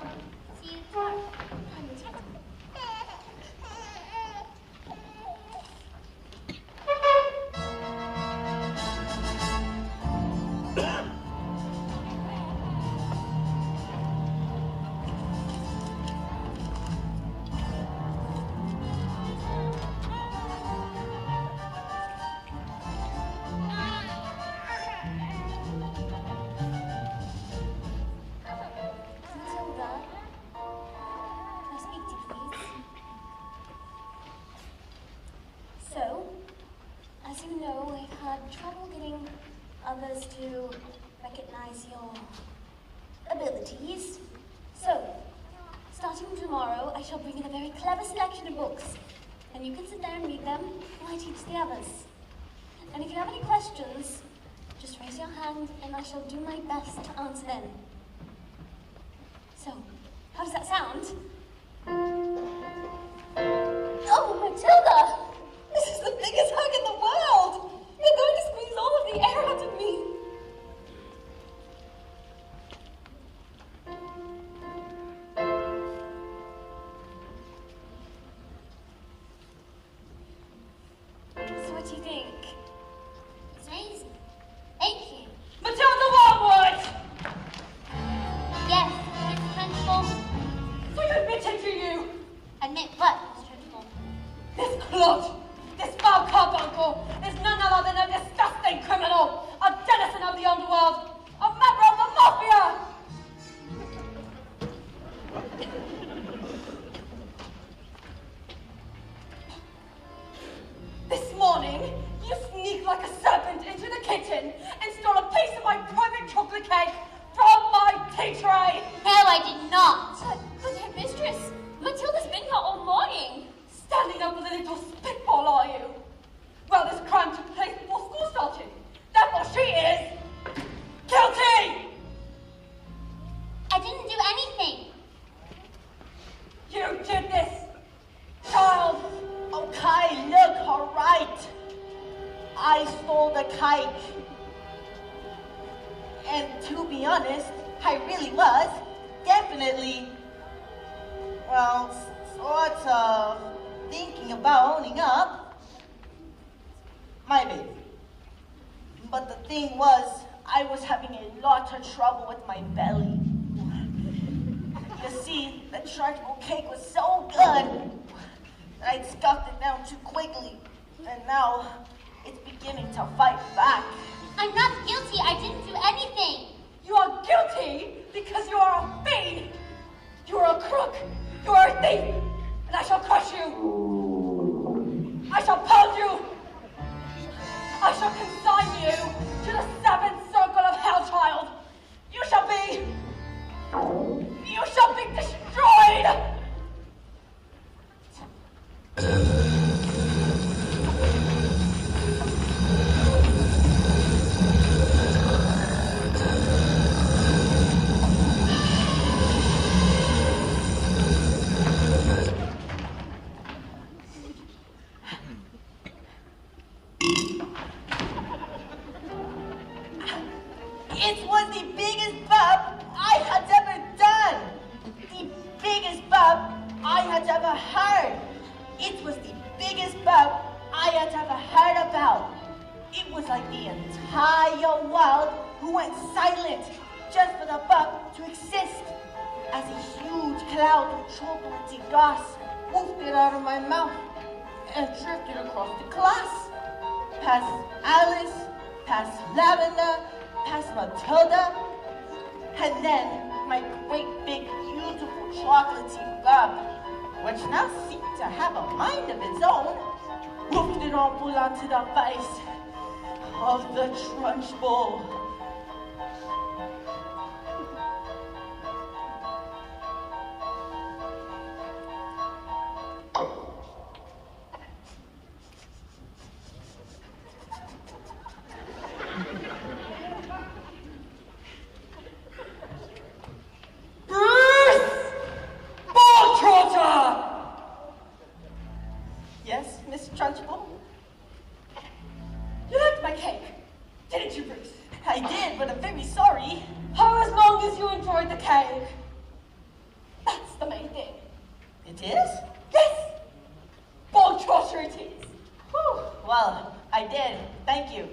See you tomorrow. Bye, Matilda. Matilda, can I speak to you, please? So, as you know, I've had trouble getting others to recognize your abilities. So, starting tomorrow, I shall bring in a very clever selection of books, and you can sit there and read them while I teach the others. And if you have any questions, just raise your hand and I shall do my best to answer them. So, how does that sound? Oh, Matilda! This is the biggest hug in the world! You're going to squeeze all of the air out of me! So what do you think? It's amazing. Thank you. Matilda Wormwood! Yes, Miss Trunchbull. So you admitted to you! Admit what, Miss Trunchbull? This clod, this foul carbuncle, is none other than a disgusting criminal, a denizen of the underworld, a member of the mafia! This morning, you sneaked like a serpent into the kitchen and stole a piece of my private chocolate cake from my tea tray! No, I did not. But her mistress, Matilda's been here all morning. Standing up with a little spitball, are you? Well, this crime took place before school started. Therefore, she is guilty! I didn't do anything. You did this, child. Okay, look, alright. I stole the cake. And to be honest, I really was definitely, well, sort of thinking about owning up. My baby. But the thing was, I was having a lot of trouble with my belly. You see, the Trunchbull cake was so good that I'd scuffed it down too quickly. And now, it's beginning to fight back. I'm not guilty. I didn't do anything. You are guilty because you are a fiend. You are a crook. You are a thief. And I shall crush you. I shall pound you. I shall consign you to the seventh circle of hell, child. You shall be destroyed. It was the biggest bub I had ever done. The biggest bub I had ever heard. It was the biggest bub I had ever heard about. It was like the entire world who went silent just for the bub to exist. As a huge cloud of chocolatey gas wafted out of my mouth and drifted across the class. Past Alice, past Lavender, past Matilda, and then my great big beautiful chocolatey bub, which now seemed to have a mind of its own, woofed it on full onto the face of the Trunchbull. Didn't you, Bruce? I did, but I'm very sorry. Oh, as long as you enjoyed the cake. That's the main thing. It is? Yes! Bog trotter it is. Whew. Well, I did. Thank you.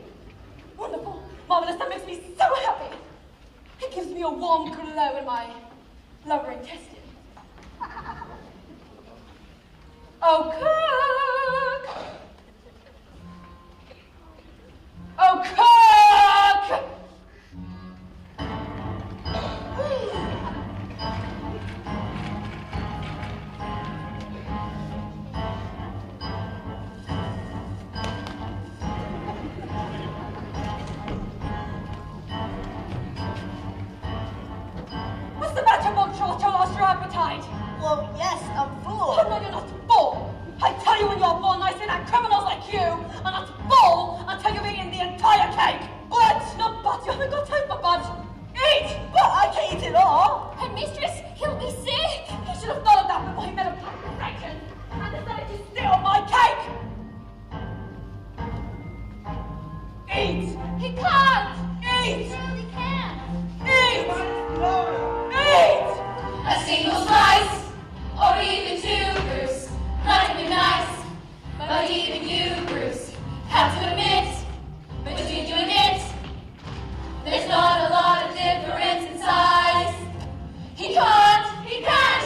Wonderful. Marvelous. That makes me so happy. It gives me a warm glow in my lower intestine. Oh, cook! Oh, cook! What's the matter, Bogshorter? Lost your appetite? Well, yes, I'm full. Oh, no, you're not full. I tell you when you're full, and I say that criminals like you are not full until you've eaten the entire cake. But, no, but, you haven't got time for but. Eat! But I can't eat it all. And mistress, he'll be sick. He should have thought of that before he made a preparation and decided to steal my cake. Eat! He can't! Eat! He really can. Eat! Eat! A single slice, or even two, Bruce. Not even nice, but even you, Bruce, have to admit, between you and it, there's not a lot of difference in size. He can't,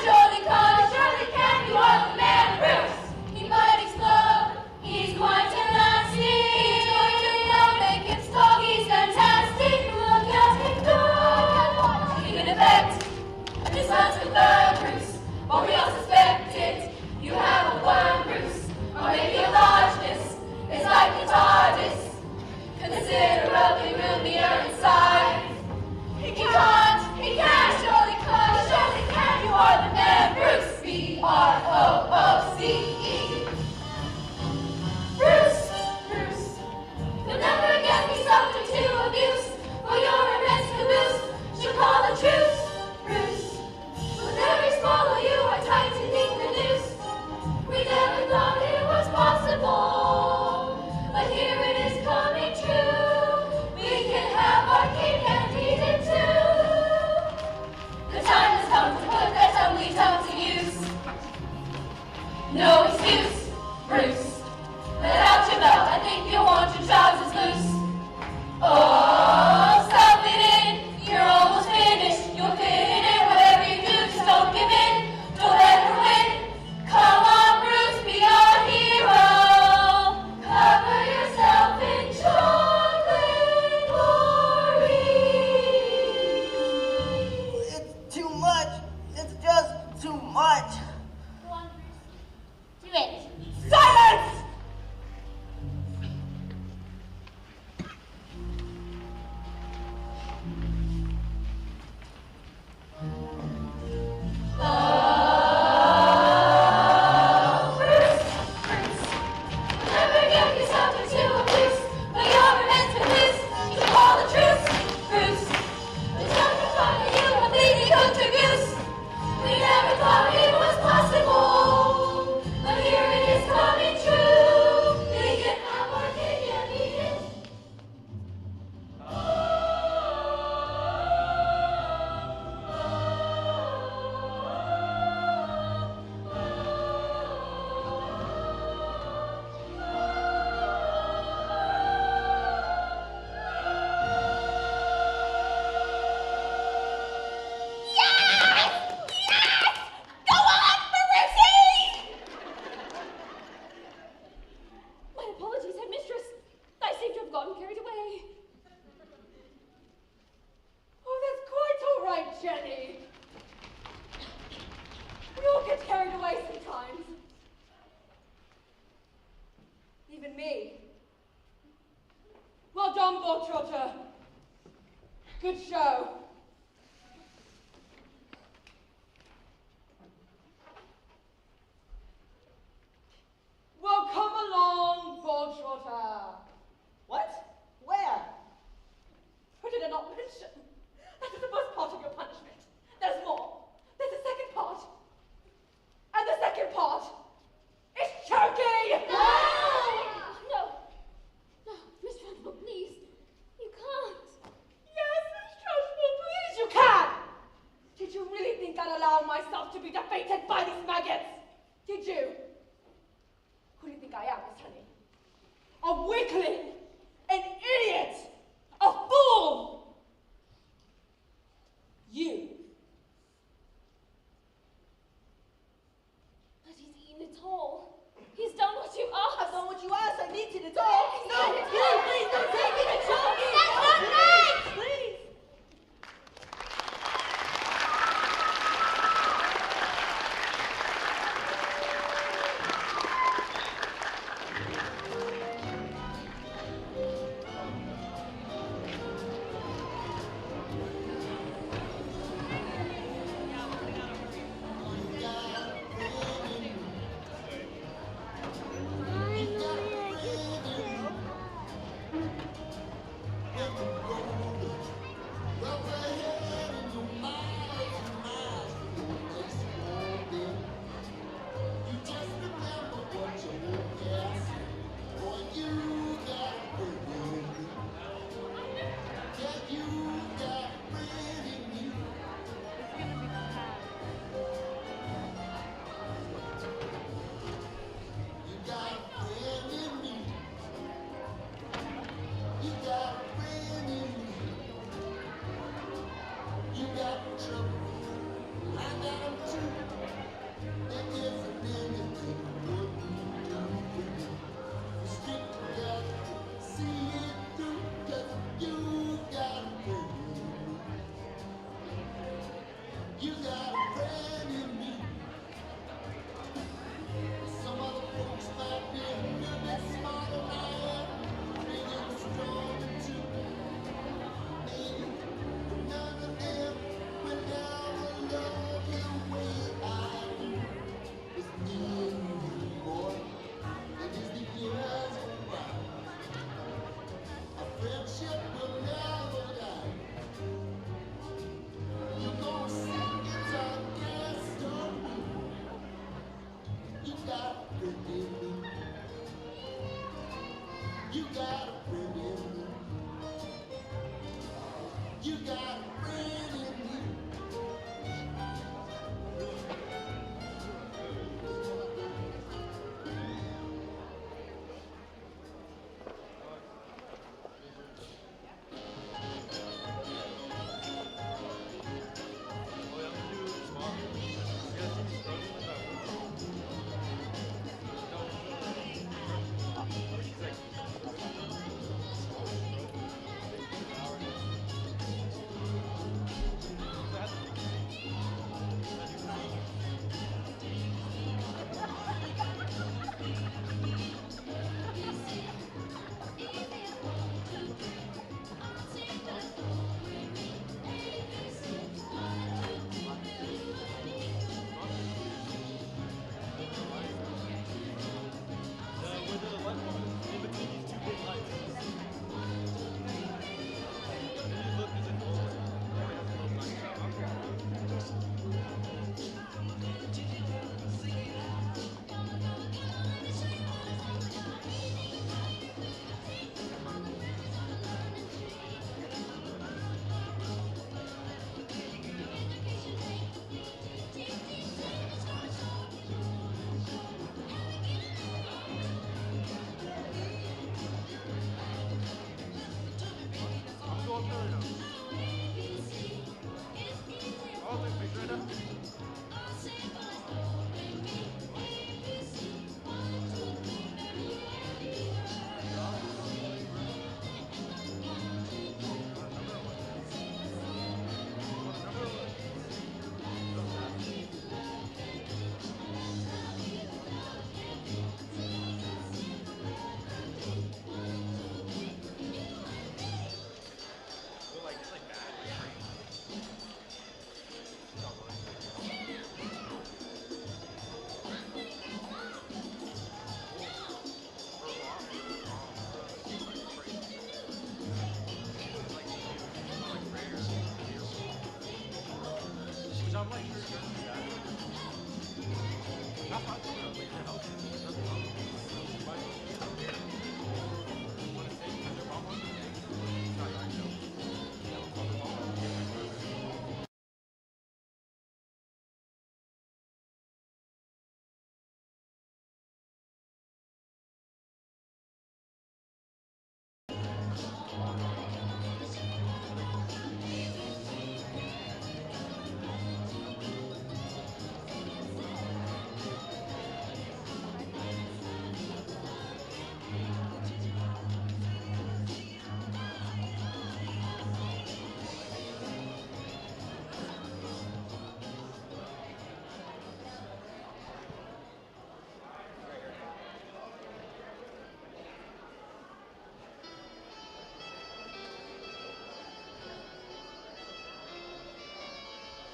surely can, you are the man, Bruce. He might explode, he's going to nasty, he's going to blow, make him stop, he's fantastic, look at him go. He in effect, this one's confirmed, Bruce, but we all suspect it. You have a worm, Bruce, or maybe a largeness. It's like the TARDIS, considerably roomier inside. He can't, surely can, you are the man, Bruce, B-R-O-O-C-E. Bruce, you'll never again be subject to abuse, for your immense caboose should call a truce, Bruce. With every swallow you are tightening the noose. We never thought it was possible, but here it is coming true. We can have our cake and eat it too. The time has come to put that ugly tongue to use. No excuse, Bruce. Let out your belt, I think you want your trousers loose. Oh, stuff it in, you're almost finished. You'll fit it in, whatever you do, just don't give in. Don't let her win. Come on, Bruce, be our hero. Cover yourself in chocolate glory. It's too much. It's just too much. Go on, Bruce. Do it. Silence! Never give yourself into abuse, but you're meant to lose. You should call the truce, Bruce. There's nothing fun that you completely cooked a goose. We never thought it was possible, but here it is coming true. We can have our cake and eat it. My apologies, headmistress. I seem to have gotten carried away. Oh, that's quite all right, Jenny. We all get carried away sometimes. Even me. Well done, Bogtrotter. Good show. Well, come along, Bogtrotter. What? Where? Who did I not mention? That is the first part of your punishment. There's more. There's a second part. And the second part is choking! No, Miss Trunchbull, please. You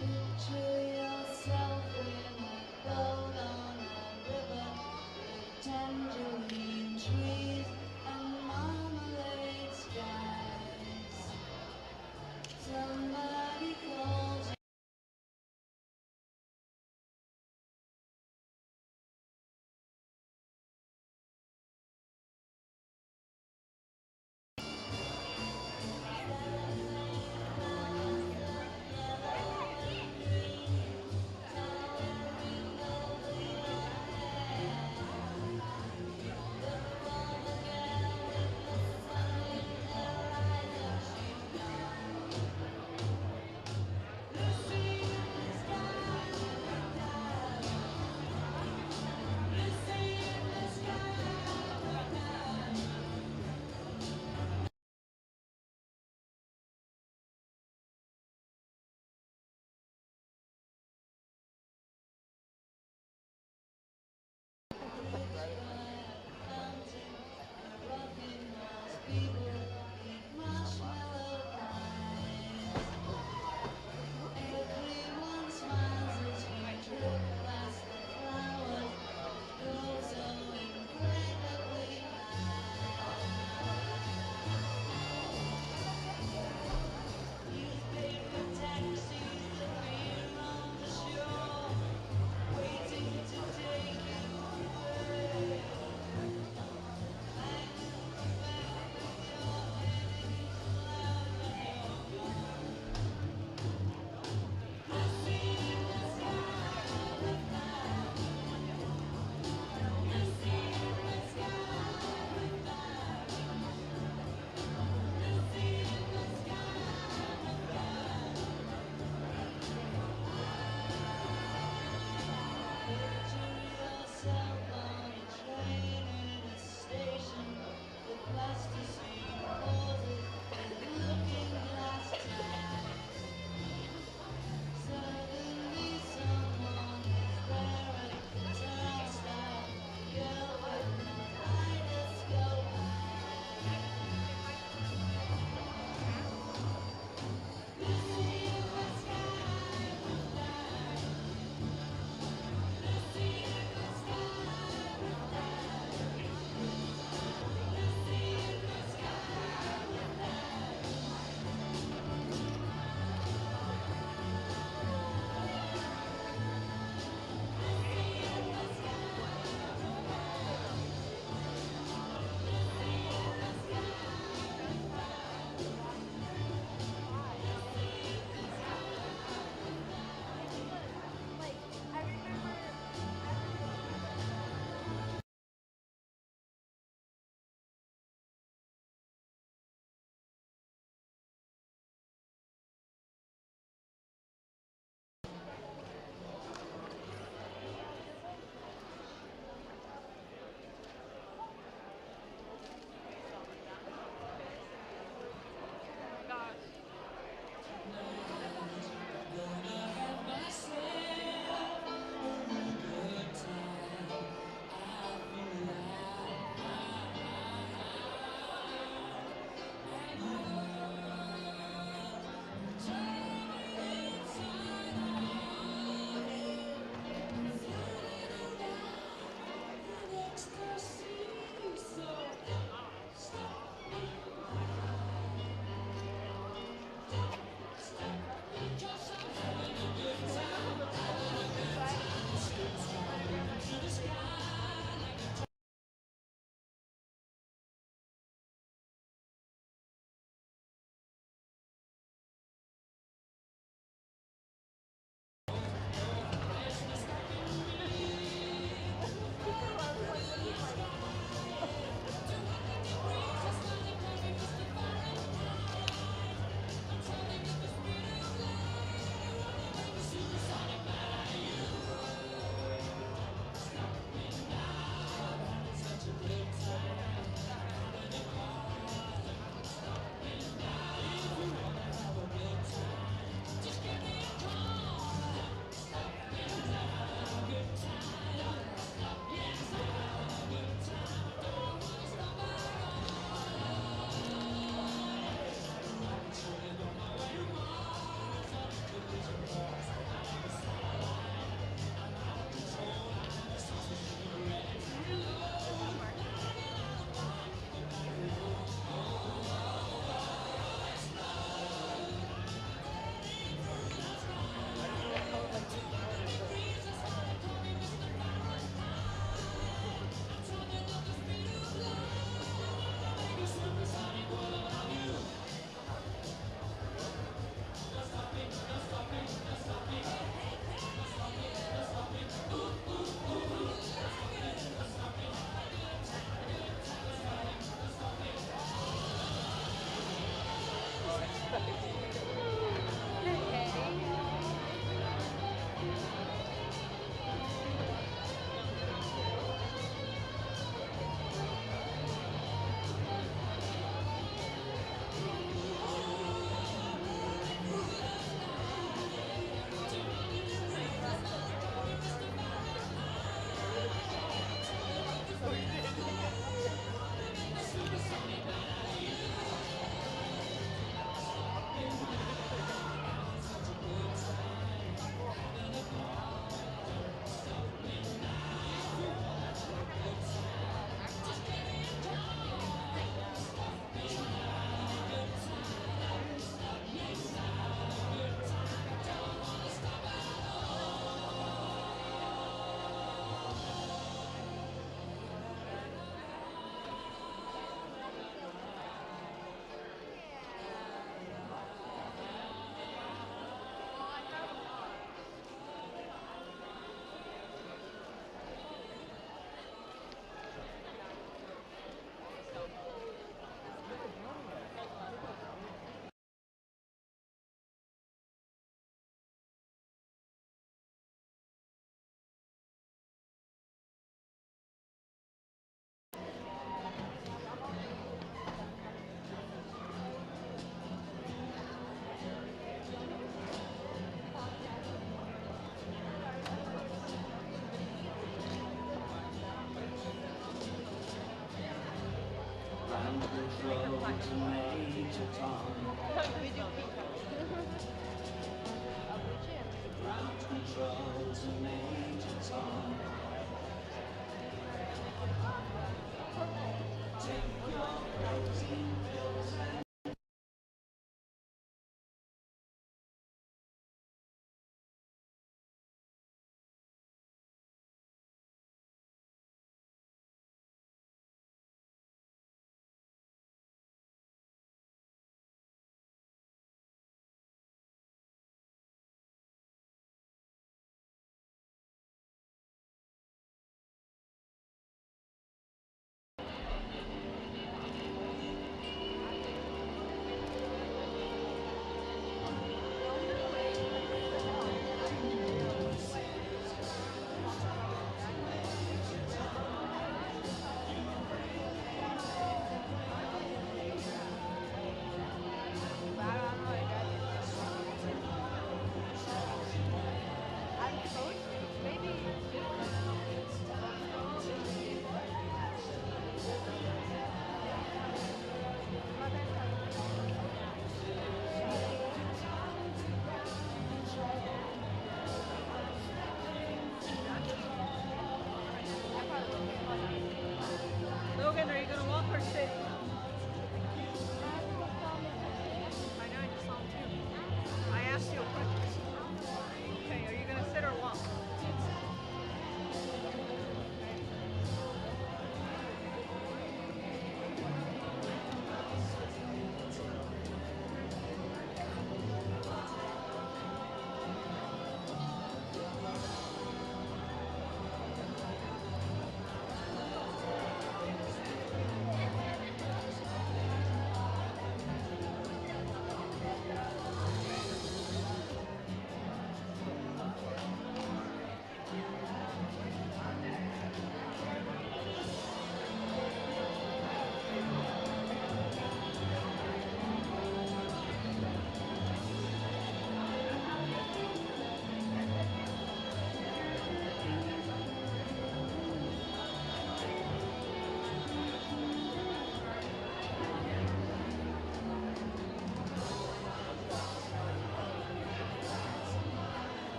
Picture yourself in a boat on a river with tangerine trees and marmalade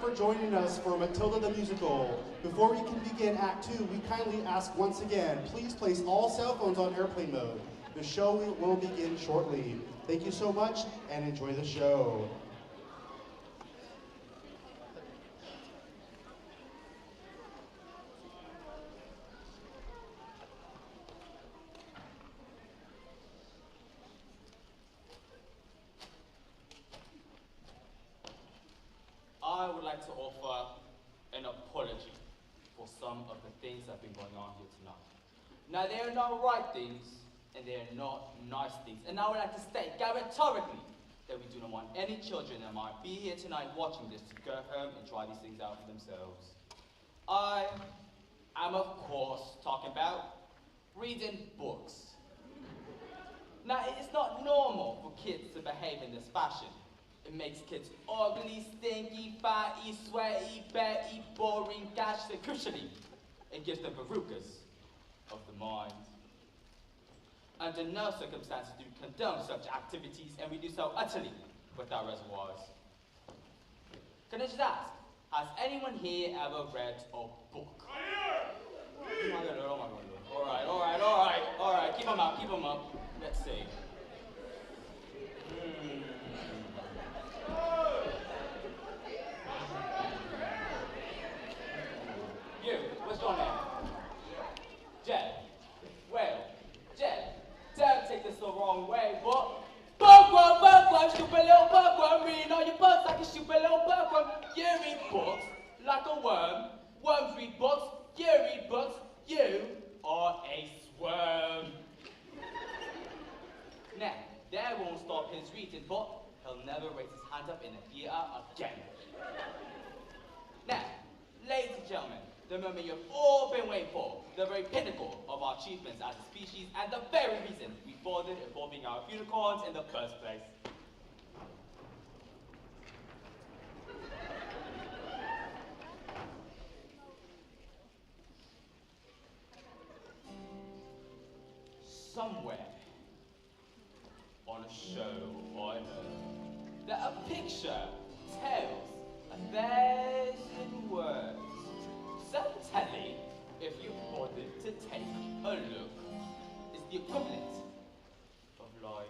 for joining us for Matilda the Musical. Before we can begin Act 2, we kindly ask once again, please place all cell phones on airplane mode. The show will begin shortly. Thank you so much and enjoy the show. I would like to offer an apology for some of the things that have been going on here tonight. Now, they are not right things, and they are not nice things. And I would like to state categorically that we do not want any children that might be here tonight watching this to go home and try these things out for themselves. I am, of course, talking about reading books. Now, it is not normal for kids to behave in this fashion. It makes kids ugly, stinky, fatty, sweaty, betty, boring, gashed, and crucially, it gives them verrucas of the mind. Under no circumstances do we condone such activities, and we do so utterly without reservoirs. Can I just ask, has anyone here ever read a book? Oh my God, oh my God. All right, keep them up. Let's see. You, what's your name? Jed. Well, Jed, don't take this the wrong way, but bookworm, stupid little bookworm, reading all your books like a stupid little bookworm. You read books like a worm. Worms read books. You read books. You are a sworm. Now, that won't stop his reading, but he'll never raise his hand up in the theater again. Now, ladies and gentlemen, the moment you've all been waiting for, the very pinnacle of our achievements as a species, and the very reason we bothered evolving our unicorns in the first place. Somewhere on a show I heard that a picture tells 1,000 words. So telling, if you bothered to take a look, is the equivalent of like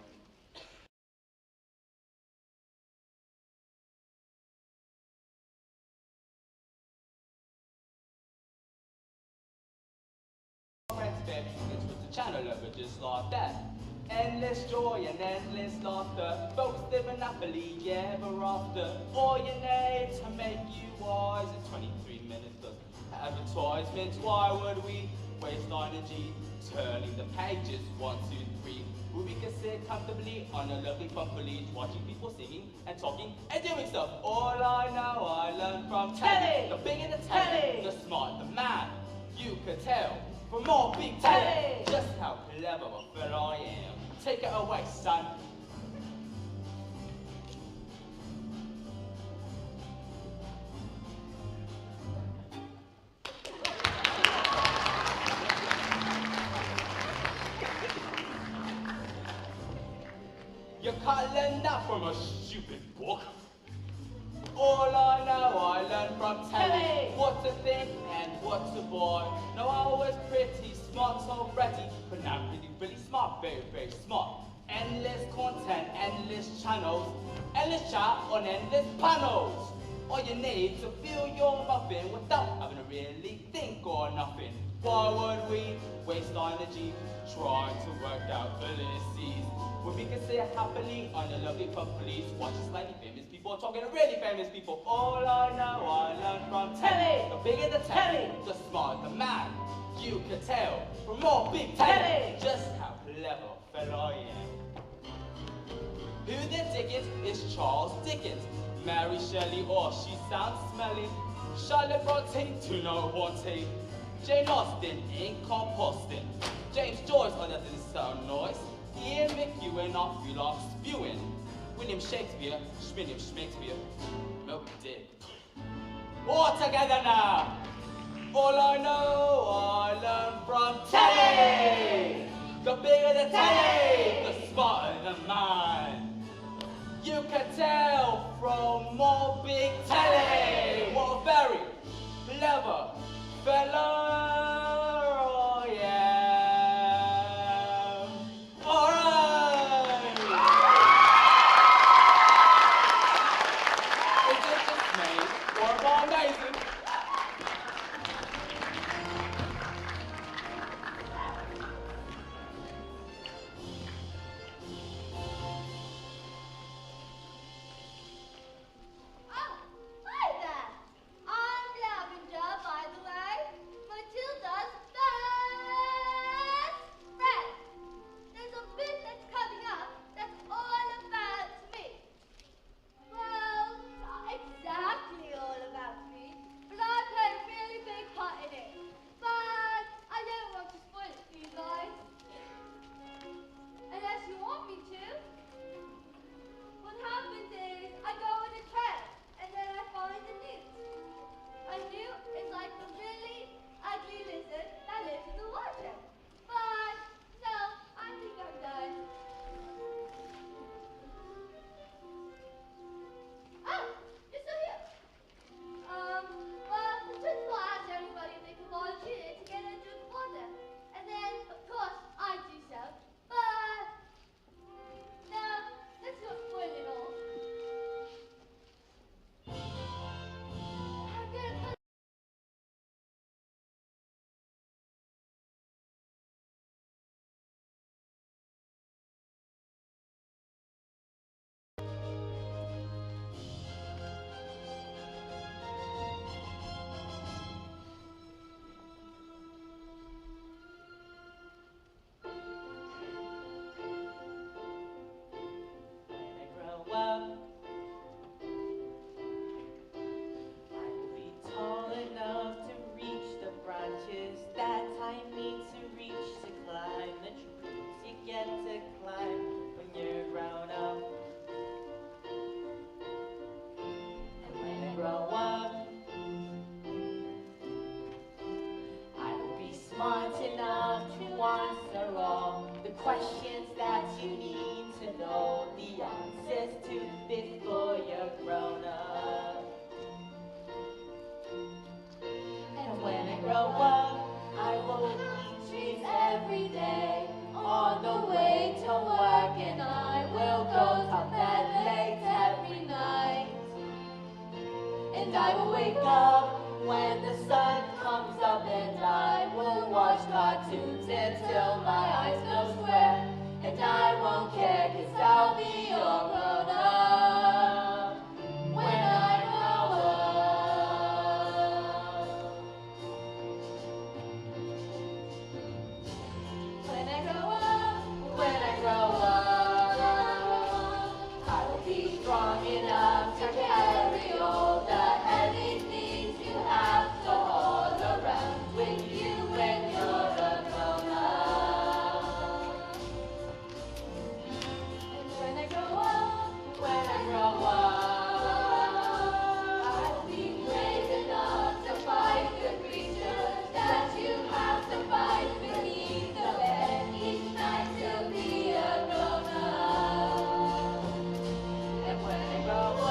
friends, baby, it's with the channel over just like that. Endless joy and endless laughter, folks living happily ever after. All you need to make you wise in 23 minutes. Advertisements, why would we waste energy turning the pages 1, 2, 3, where we can sit comfortably on a lovely front village watching people singing and talking and doing stuff. All I know I learned from telly. The bigger the telly, the smart the man. You could tell from all big telly just how clever a fellow I am. Take it away, son. You can't learn that from a stupid book. All I know I learned from telly. What to think and what to buy. No, I was pretty smart already, but now I'm really smart, very, very smart. Endless content, endless channels, endless chat on endless panels. All you need to fill your muffin without having to really think or nothing. Why would we waste energy trying to work out fallacies when we can sit happily on a lovely pub police watching slightly famous people talking to really famous people? All I know I learned from telly. The bigger the telly, the smarter the man. You can tell from all big telly just how clever a fellow I am. Who the Dickens is Charles Dickens? Mary Shelley, or she sounds smelly. Charlotte Bronte, to no wanting. Jane Austen, ain't composting. James Joyce, oh that doesn't sound nice. Ian McEwan, I feel like spewing. William Shakespeare, William Shakespeare, Moby Dick. All together now. All I know I learned from telly. The bigger the telly, the smarter the man. You can tell from more big telly fella, oh yeah. All right. Is it just me, or am I amazing? Oh, hi there. I'm Lavender, by the way. Matilda's best friend. There's a bit that's coming up that's all about me. Well, not exactly all about me, but I play a really big part in it. But I don't want to spoil it for you guys. Unless you want me to. What happens is I go on a trail and then I find a newt. A newt is like a really ugly lizard that lives in the water. But no, I think I'm done. Oh, you're still here. Well, the principal asked everybody if they could volunteer to get into the water. And then, of course, I do so. But no, let's not spoil it all. I'm gonna put When I grow up, I will be tall enough to reach the branches that I need to reach to climb the trees you get to climb when you're grown up. And when I grow up, I will be smart enough to answer all the questions that you need to know the answers to before you're grown up. And when I grow up, I will eat trees every day on the way to work, and I will go to bed late every night. And I will wake up when the sun comes up, and I will watch cartoons until my eyes go square. And I won't care, 'cause I'll be all grown up when I grow up. When I grow up, when I grow up, I will be strong enough to carry all the heavy things you have to haul around with you when you're a grown up. And when I grow up, when I grow up, I will be brave enough to fight the creatures that you have to fight beneath the bed each night to be a grown up. And when I grow up,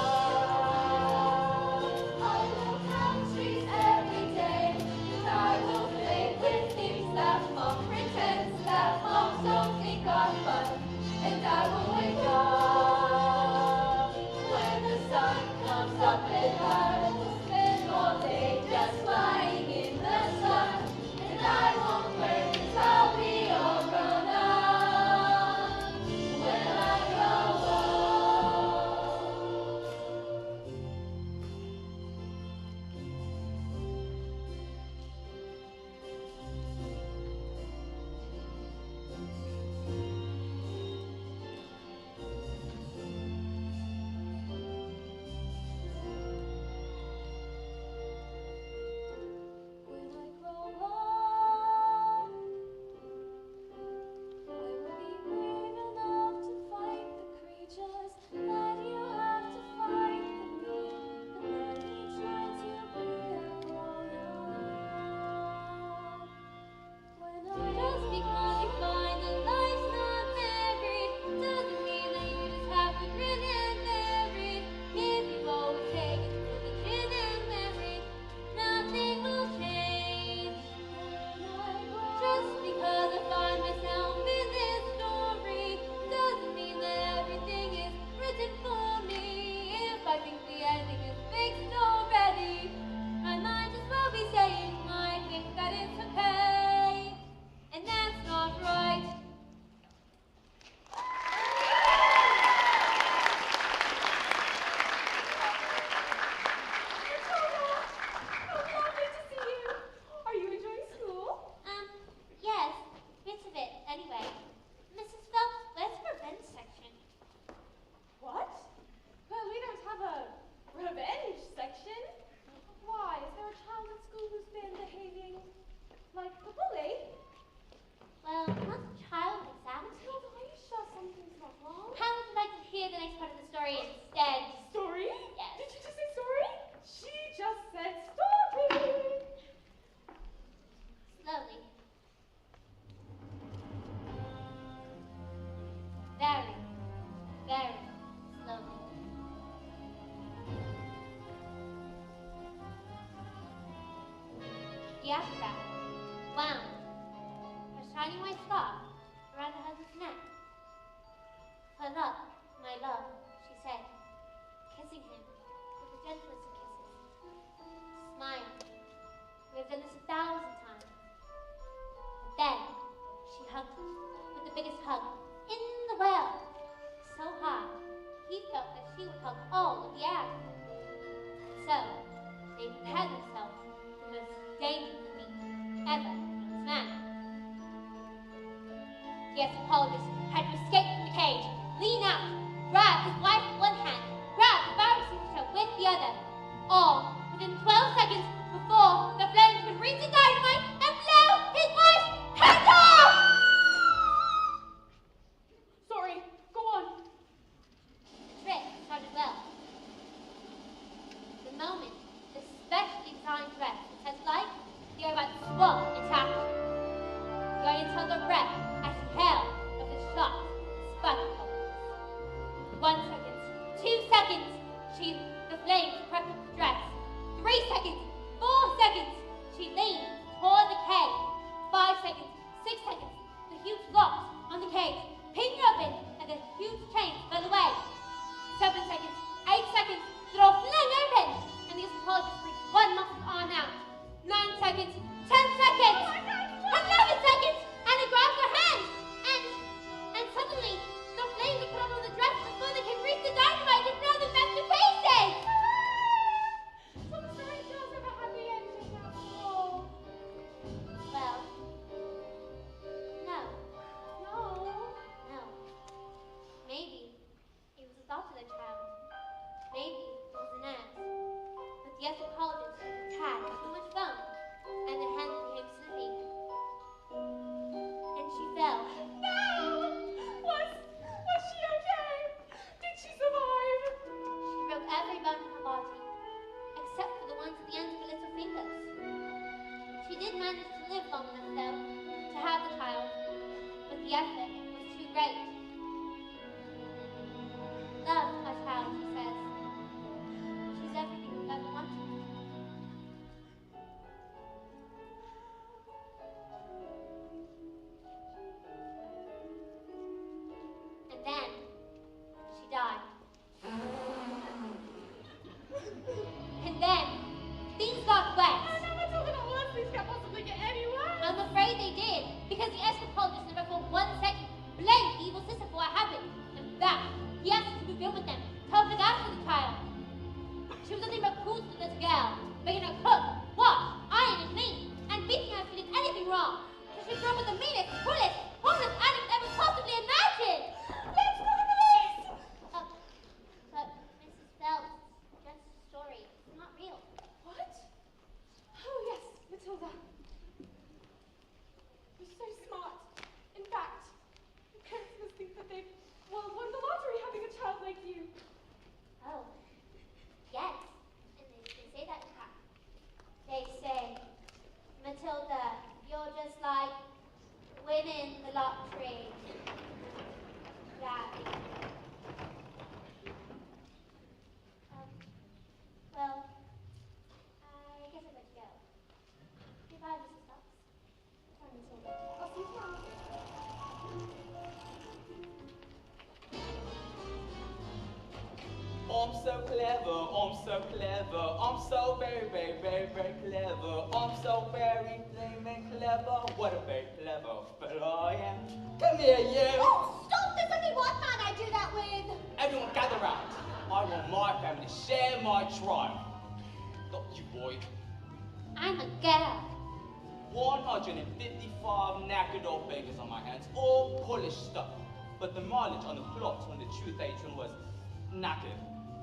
the acrobat wound her shining white scarf around her husband's neck. "For love, my love," she said, kissing him with the gentlest of kisses. "Smile. We have done this 1,000 times." But then she hugged him with the biggest hug in the world, so hard he felt that she would hug all of the air. So they prepared themselves for the most dangerous feat ever from this man. The escapologist had to escape from the cage, lean out, grab his wife with one hand, grab the barrel extinguisher with the other, all within 12 seconds before the flames could reach the dynamite and blow his wife's head off! Sorry, go on. The trick started well. The moment the specially designed dress was light, the robot swung into action. The audience held their breath as he held of the shot spectacle. 1 second, 2 seconds, the flames crept up the dress. 3 seconds, 4 seconds, she leaned toward the cage. 5 seconds, 6 seconds, the huge locks on the cage pinned open and the huge chains fell away. 7 seconds, 8 seconds, the door flung open and the escapologist reached one muscled arm out. 9 seconds, 10 seconds, 11 seconds, and it grabbed her hand. And suddenly, the flames were put on the dress before they could reach the dynamite and blow them back to pieces. Some story does have a happy ending after all. Well, no. No. Maybe it was the thought of the child. Maybe it was the nurse. But the escapologist had too much foam, and the hand became slippy. And she fell. No! Was she okay? Did she survive? She broke every bone in her body, except for the ones at the ends of her little fingers. She did manage to live long enough, though, to have the child, but the effort was too great. Love, my child, she says. She's everything you've ever wanted. And then she died. And then things got wet. No, Matilda, not once. These can't possibly get any worse. I'm afraid they did, because the escapologist never for 1 second blamed the evil sister for what happened. In fact, he asked her to move in with them, to help look after the child. She was nothing but cruel to the little girl, making her cook, wash, iron, and clean, and beating her if she did anything wrong. So she grew up with the meanest, cruelest, homeless addict ever possibly imagined. Let's call the police! But Mrs. Phelps, that's a story. It's not real. What? Oh, yes, Matilda. You're so smart. In fact, your parents must think that they've won the lottery having a child like you. Oh, yes. And they say that in fact. They say, Matilda, you're just like winning the lottery. That. Well, I guess I better go. Goodbye, Mrs. Fox. Bye, Matilda. I'll see you tomorrow. I'm so clever, I'm so clever, I'm so very, very, very, very clever. I'm so very flaming clever. What a very clever fellow I am. Come here, you. Oh, stop! There's only one man I do that with. Everyone gather round. I want my family to share my triumph. Not you, boy. I'm a girl. 155 knackered old beggars on my hands, all polished stuff. But the mileage on the plot when the truth agent was knackered.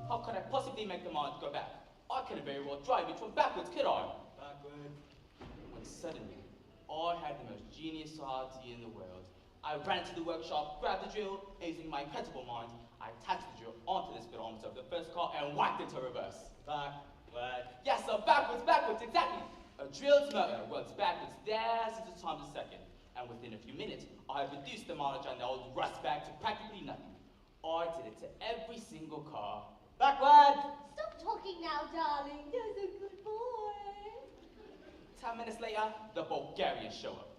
How could I possibly make the mileage go back? I couldn't very well drive it from backwards, could I? Backward. When suddenly, I had the most genius idea in the world. I ran to the workshop, grabbed the drill, and using my incredible mind, I attached the drill onto the speedometer of the first car and whacked it to reverse. Backward. Yes, sir, backwards, exactly. A drilled motor works backwards, there's the time to second. And within a few minutes, I reduced the mileage on the old rust bag to practically nothing. I did it to every single car. Backward! Stop talking now, darling. You're a good boy. 10 minutes later, the Bulgarians show up.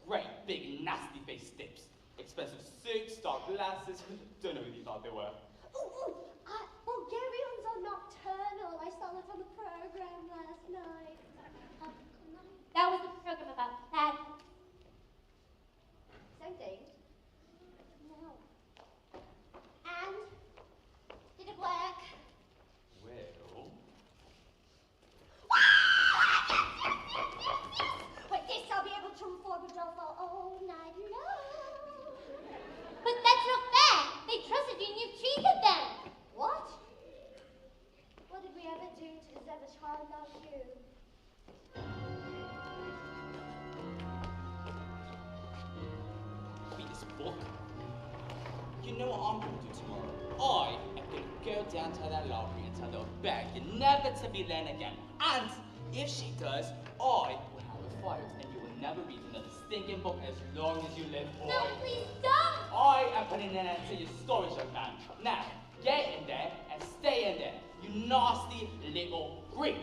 Great, big, nasty-faced stips. Expensive suits, dark glasses. Don't know who they thought they were. Bulgarians are nocturnal. I saw it on the program last night. That was the program about that. Same thing. No. And did it work? Well... With this, I'll be able to inform Rodolfo all night long. But that's not fair. They trusted you and you cheated them. What? What did we ever do to deserve a child like you? Read this book. You know what I'm going to do tomorrow? I am going to go down to that library and tell her beg never to be Len again. And if she does, I will have her fired and you will never read another stinking book as long as you live, boy. No, please don't! I am putting an end to your stories, young man. Now, get in there and stay in there, you nasty little creep.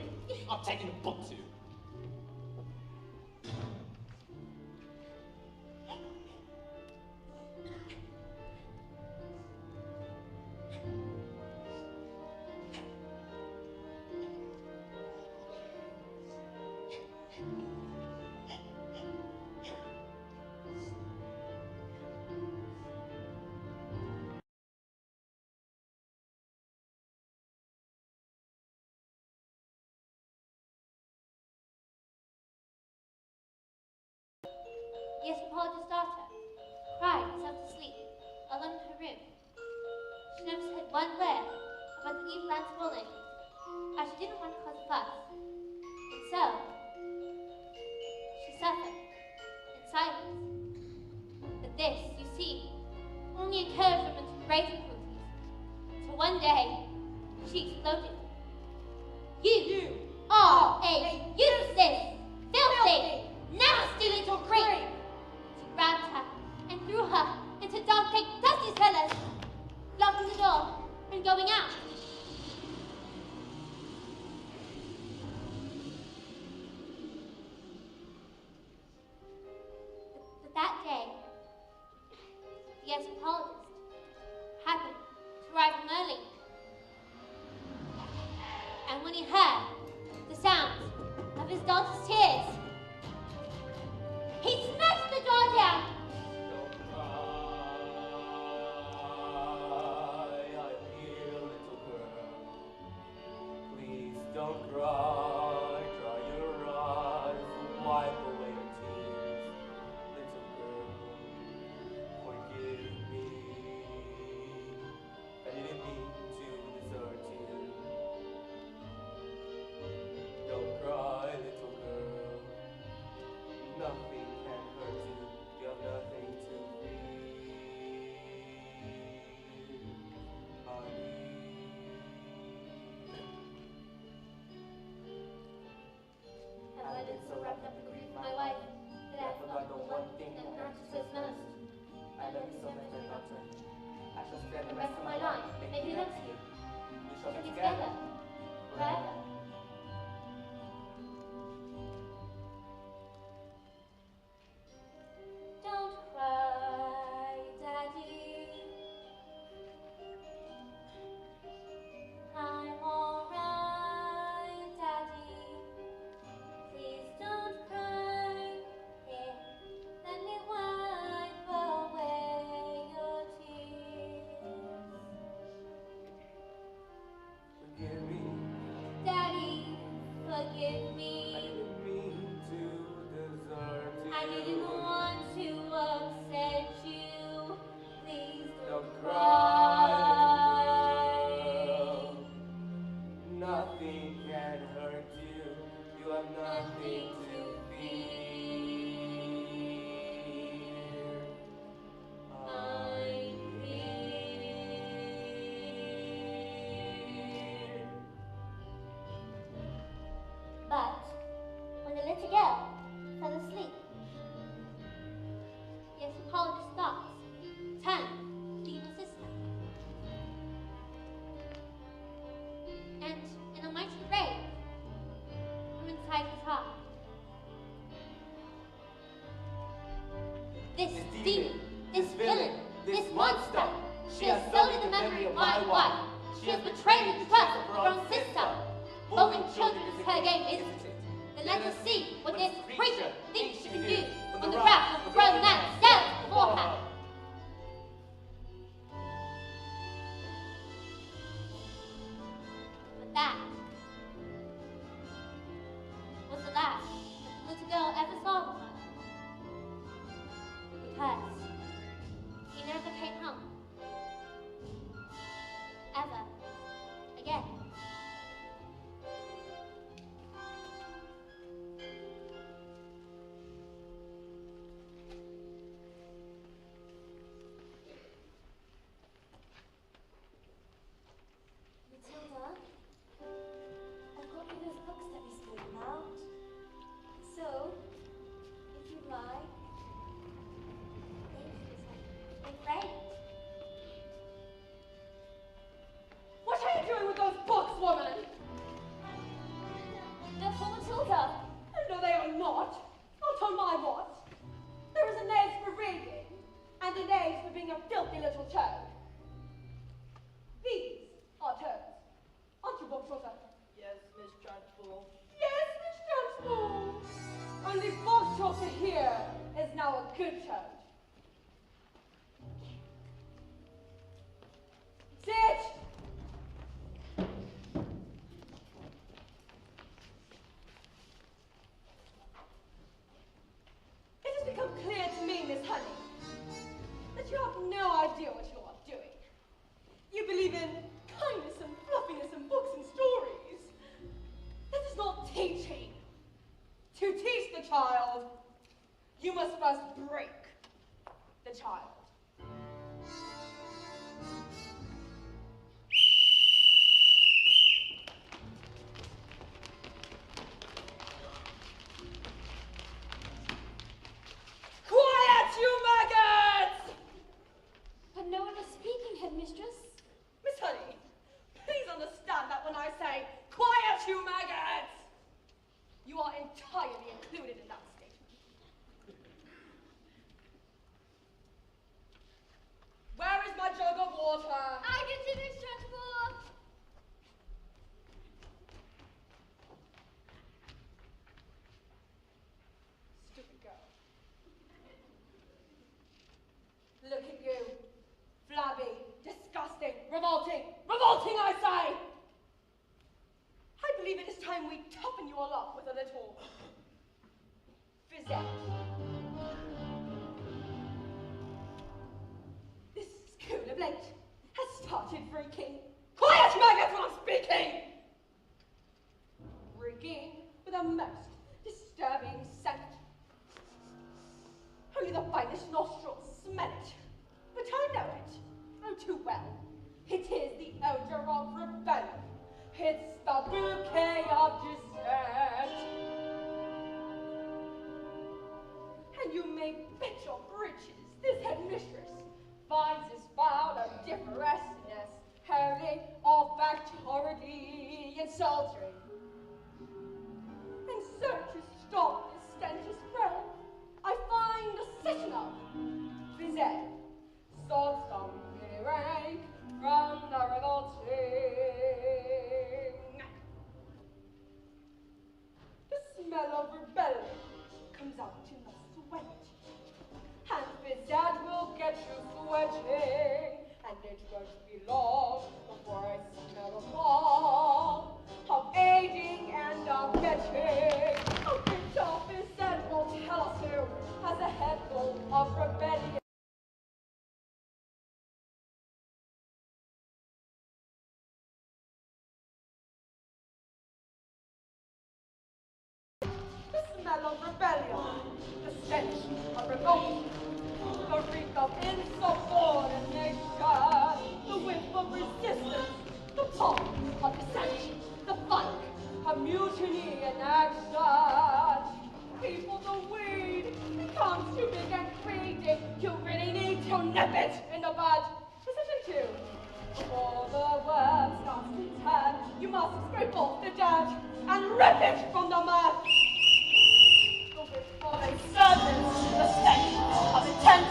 I'm taking the book too. The escapologist's daughter cried herself to sleep, alone in her room. She never said one word about the evil ants falling, as she didn't want to cause a fuss. And so, she suffered in silence. But this, you see, only occurred from its great difficulties, until one day, she exploded. You are a useless, filthy, nasty little creep! She grabbed her and threw her into dark, dusty cellars, locking the door and going out. But that day, the anthropologist happened to arrive home early. And when he heard the sounds of his daughter's tears, he smashed the door down. Don't cry, I'm here, little girl. Please don't cry, dry your eyes, wipe away your tears. Little girl, forgive me. I didn't mean to desert you. Don't cry, little girl. Nothing can hurt you. You have nothing to fear, honey. demon, this villain, this monster. She has sullied the memory of my wife. She has betrayed the trust of her own sister. Bowling children is her game, isn't it? Then let us see what this creature thinks she can do when the wrath of a grown man stands before her. But that was the last the little girl ever saw of her. Because he never came home. Ever again. Matilda, I've got you those books that we spoke about. So, if you like, They're great. What are you doing with those books, woman? they're for Matilda. No, they are not. Not on my watch. There is an age for reading, and an age for being a filthy little toad. These are toads. Aren't you, bookshorter? Yes, Miss Trunchbull. Yes, Miss Trunchbull. Only bookshorter here is now a good toad. Sit! It has become clear to me, Miss Honey, that you have no idea what you are doing. You believe in kindness and fluffiness and books and stories. That is not teaching. To teach the child, you must first break the child. Quiet, you maggots! But no one is speaking, headmistress. Miss Honey, please understand that when I say, quiet, you maggots, you are entirely included in that statement. Where is my jug of water? I get to Miss Trunchbull. Stupid girl. Look at you. Flabby, disgusting, revolting, revolting, I say! I believe it is time we toughen you all up with a little physette. This school of late has started freaking. Quiet, maggots, when I'm speaking! Reeking with a most disturbing scent. Only the finest nostrils smell it. But I know it, oh too well. It is the odor of rebellion. It's the bouquet of dissent. And you may bet your breeches this headmistress finds this foul odoriferousness wholly olfactorily insulting. And so to stop this stench spread, I find a session of Bizet, sourced on mini rank from the revolting. The smell of rebellion comes out in the sweat, and Bizet will get you sweating, and it won't be long before I smell a fall of aiding and abetting. A bit of Bizet will tell us who has a head full of rebellion. The smell of rebellion, the stench of revolt, the reek of insubordination, the whiff of resistance, the pulse of dissent, the funk of mutiny and action. People, the weed becomes too big and greedy. You really need to nip it in the bud. Position 2. Before the worm starts to turn, you must scrape off the dirt and rip it from the mud. The whiff of a serpent, the stench of intent,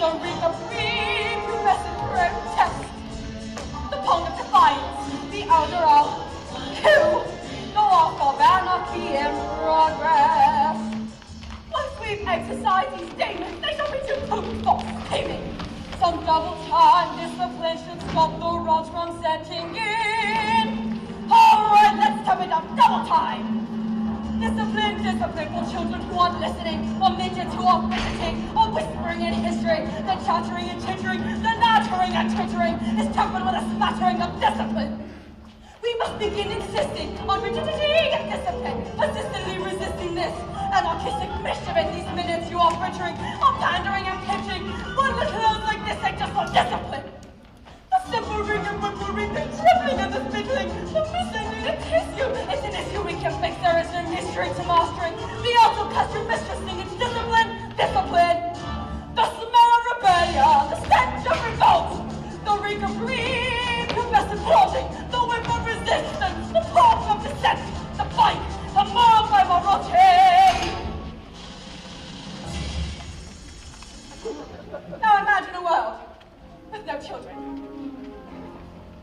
the reprieve, pubescent protest, the pong of defiance, the elder of coup, the walk of anarchy in progress. Once we've exercised these demons, they shall be too potent for taming. Some double-time discipline should stop the rods from setting in. All right, let's tap it up double time. Discipline, discipline for children who aren't listening, or midgets who are fidgeting, or whispering in history. The chattering and tittering, the nattering and twittering is tempered with a smattering of discipline. We must begin insisting on rigidity and discipline, persistently resisting this anarchistic mischief in these minutes you are frittering, or pandering and pitching. One little else like this ain't just for discipline. The simpering and whimpering, the trembling and the fiddling, the missing need a tissue. It's an issue we can fix, there is no mystery to mastering. The also custom mistress sing its discipline, discipline. The smell of rebellion, the stench of revolt, the reek of greed, pubescent plotting, the whip of resistance, the pulse of dissent, the fight, the moral vitality. Now imagine a world with no children.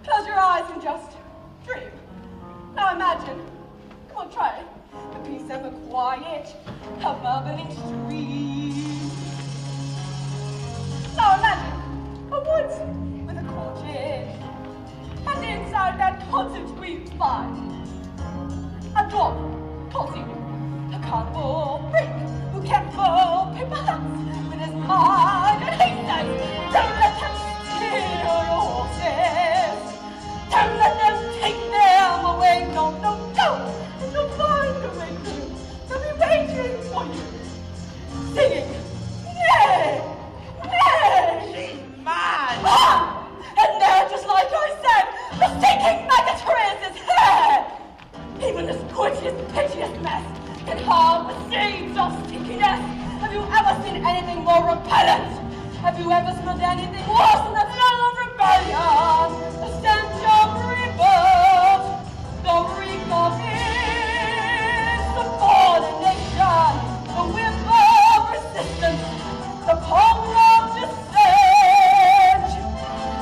Close your eyes and just dream. Now imagine, come on, try it, the peace of a quiet, a bubbling stream. Now imagine a woods with a courtyard, and inside that cottage we find a dog called Zeno, a carnival freak who can fold paper hats with his mind, and he says, don't let them steal your horses. Don't let them take them away. No, no, no. And you'll find a way through. They'll be waiting for you. Singing, nay, nay. She's mad. Ah! And there, just like I said, the stinking maggot rears his head. Even the squishiest, pitchiest mess can harm the seeds of stinkiness. Have you ever seen anything more repellent? Have you ever smelled anything worse than the smell of rebellion? The stench of revolt, the reek of insubordination, the whip of resistance, the pulse of dissent.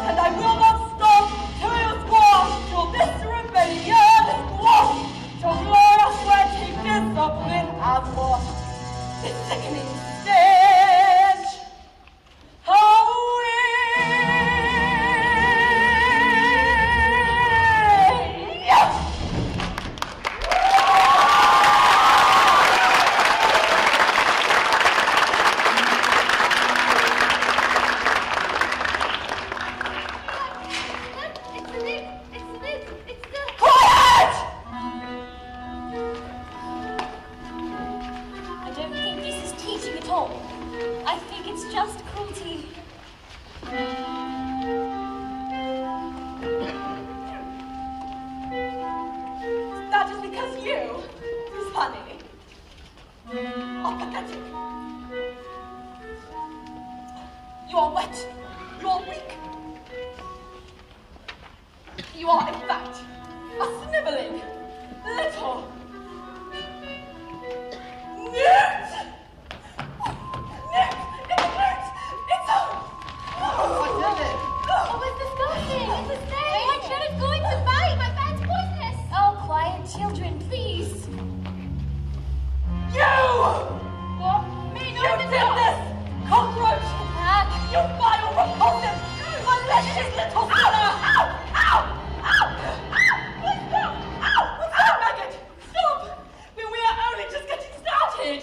And I will not stop till you squash, till this rebellion is quashed, till glorious sweating discipline has washed this sickening stench. You are wet. You are weak. You are, in fact, a sniveling little newt. Newt! It's a newt! It's a... What is it? Oh, it's disgusting. It's a snake. My shirt is going to bite. My fan's poisonous. Oh, quiet, children, please. You! What? Me? You did this! Cockroach! You vile, repulsive, malicious little sinner! Ow! Ow! Ow! Ow! Please stop! Ow! What's that, maggot? Stop! We are only just getting started!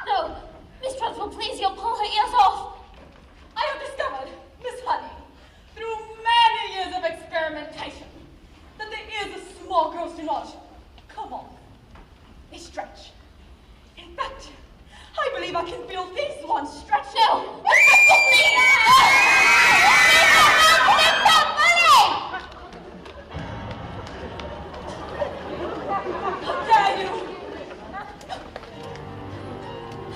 No, Miss Trunchbull, please, you'll pull her ears off. I have discovered, Miss Honey, through many years of experimentation, that the ears of small girls do not come on. They stretch. In fact, I believe I can feel these ones stretch. No! Miss Trunchbull, please! It's not funny! How dare you!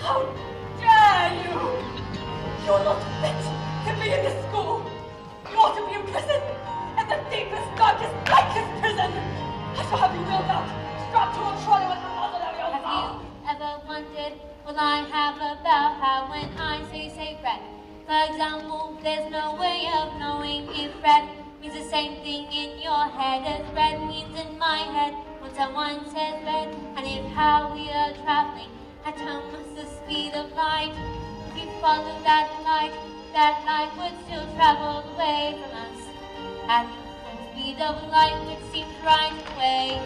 How dare you! You're not fit to be in this school. You ought to be in prison, in the deepest, darkest, blackest prison. I shall have you wheeled out, strapped to a trolley with the muzzle of your Have you ever wondered, will I have a bell how when I say red? For example, there's no way of knowing if red means the same thing in your head as red means in my head when someone says red. And if how we are traveling at almost the speed of light, if we follow that light would still travel away from us at the speed of light, which seems right away.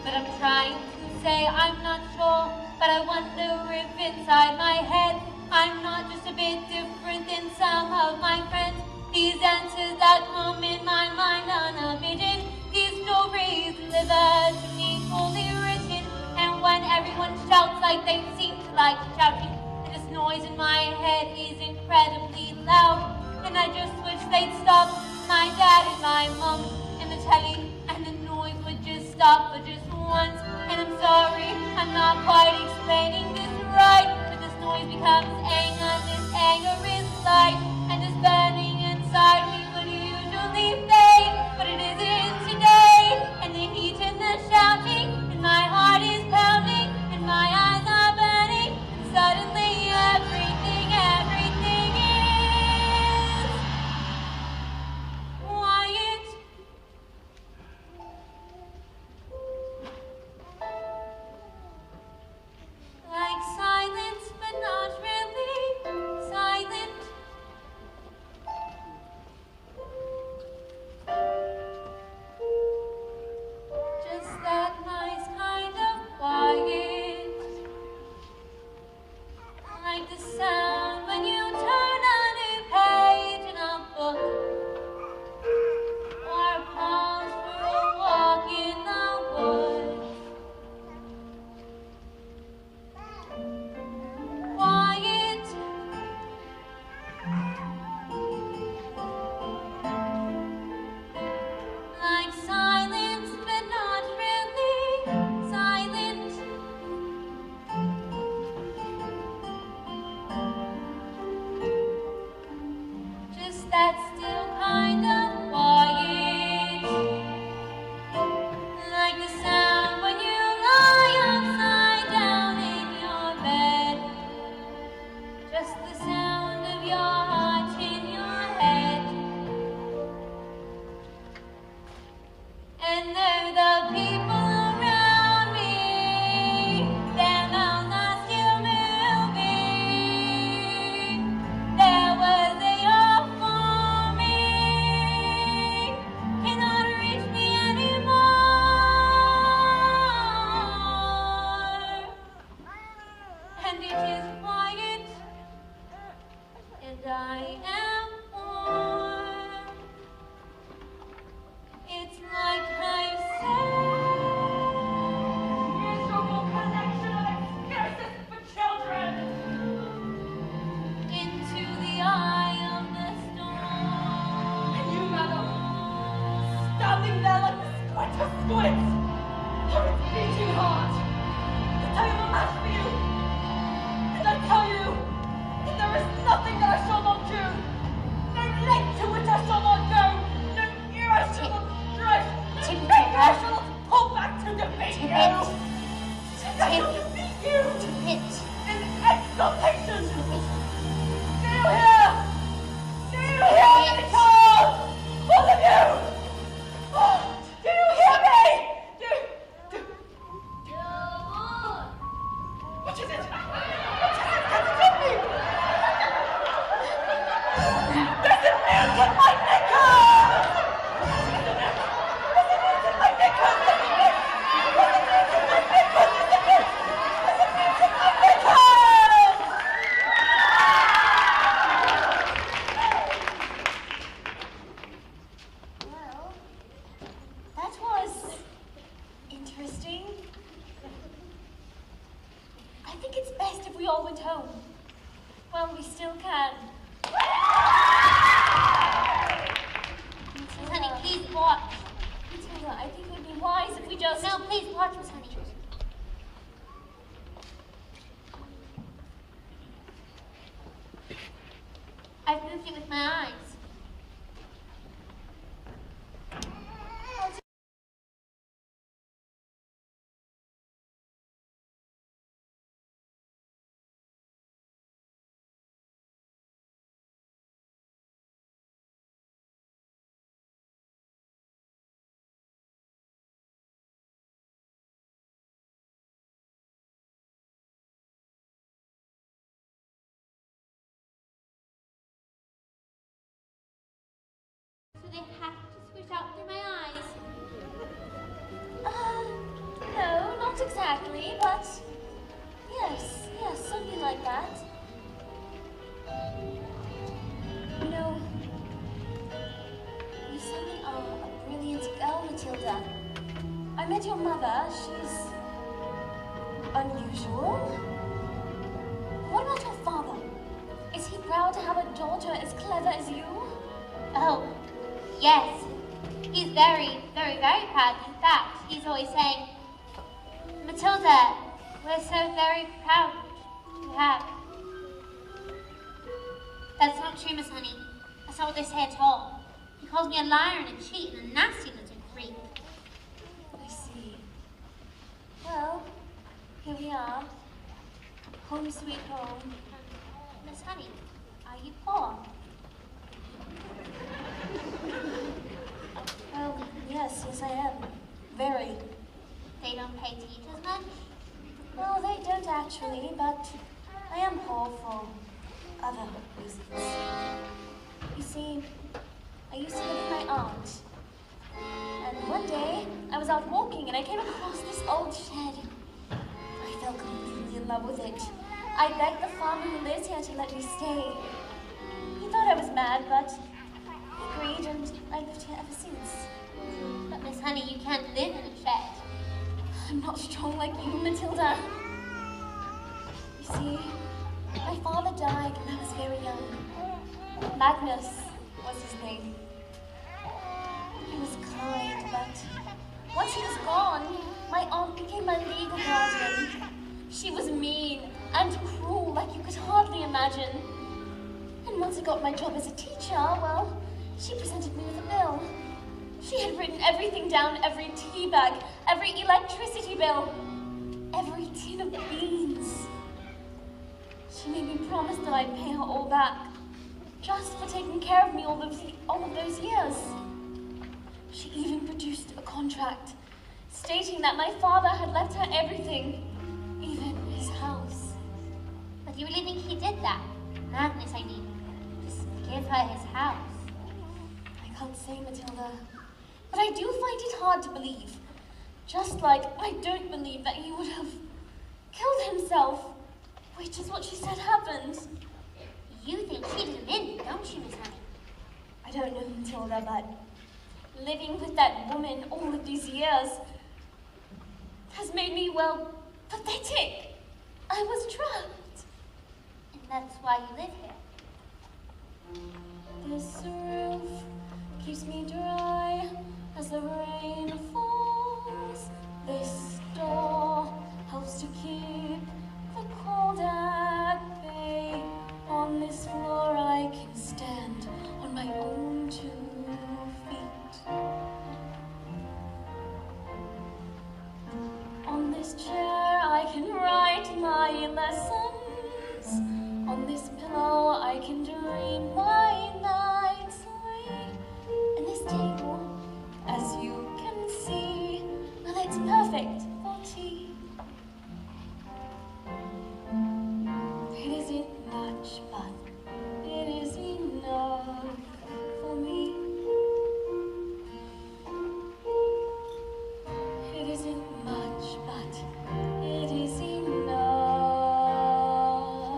But I'm trying to say I'm not sure, but I wonder if inside my head I'm not just a bit different than some of my friends. These answers that come in my mind are not vision. These stories delivered to me fully written. And when everyone shouts like they seem to like shouting, and this noise in my head is incredibly loud. And I just wish they'd stop, my dad and my mom and the telly, and the noise would just stop for just once. And I'm sorry, I'm not quite explaining this right, but this noise becomes anger, this anger is light, and this burning inside me would usually fade, but it isn't today. And the heat and the shouting, and my heart is pounding, and my eyes are burning, and suddenly everything is quiet. Like silence, but not really silent. Just that nice kind of quiet. Like the sound when you turn a new page in a book, or pause for a walk in the woods. Quiet. Like silence, but not really silent. Just that still kind of quiet. Like the sound when you lie upside down in your bed. Just the sound of your heart in your head. And though the people around me, their mouths are still moving, their words they offer me cannot reach me anymore. And it is quiet, and I am warm. It's like I said, Miserable collection of excuses for children. into the eye of the storm. And you, madam, standing there like the squid of squids. How it's beating hard. I tell you I'm match for you. And I tell you that there is nothing that I shall not do. No length to which I shall not go. No ear I shall not stretch. No finger I shall not pull back to defeat you. And I shall defeat you in exultation. Do you hear? Do you hear me, child? All of you! Do you hear me? What is it? What is it? Can you tell me? There's a mute in my knickers! There's a mute in my knickers! There's a mute in my knickers! There's a mute in my knickers! Well, that was interesting. I think it's best if we all went home. Well, we still can. Miss Honey, please watch. Matilda, I think it would be wise if we just... No, please watch, Miss Honey. I've moved it with my eyes. out through my eyes? No, not exactly, but yes, something like that. You know, you certainly are a brilliant girl, Matilda. I met your mother. She's unusual. What about your father? Is he proud to have a daughter as clever as you? Oh, yes. He's very, very, very proud. In fact, he's always saying, Matilda, we're so very proud to have. That's not true, Miss Honey. That's not what they say at all. He calls me a liar and a cheat and a nasty little creep. I see. Well, here we are. Home sweet home. Miss Honey, are you poor? Well, yes, I am. Very. They don't pay to eat as much? Well, they don't actually, but I am poor for other reasons. You see, I used to live with my aunt. And one day, I was out walking and I came across this old shed. I fell completely in love with it. I begged the farmer who lives here to let me stay. He thought I was mad, but he agreed, and I've lived here ever since. But Miss Honey, you can't live in a shed. I'm not strong like you, Matilda. You see, my father died when I was very young. Magnus was his name. He was kind, but once he was gone, my aunt became my legal guardian. She was mean and cruel like you could hardly imagine. And once I got my job as a teacher, well, she presented me with a bill. She had written everything down, every tea bag, every electricity bill, every tin of beans. She made me promise that I'd pay her all back, just for taking care of me all of those years. She even produced a contract, stating that my father had left her everything, even his house. But you really think he did that? Magnus, I mean. Just give her his house. I can't say, Matilda. But I do find it hard to believe. Just like I don't believe that he would have killed himself, which is what she said happened. You think she did him in, don't you, Miss Honey? I don't know, Matilda, but living with that woman all of these years has made me, well, pathetic. I was trapped. And that's why you live here. This roof keeps me dry as the rain falls. This door helps to keep the cold at bay. On this floor I can stand on my own 2 feet. On this chair I can write my lessons. On this pillow I can dream my nights away. And this table, as you can see, well, it's perfect for tea. It isn't much, but it is enough for me. It isn't much, but it is enough.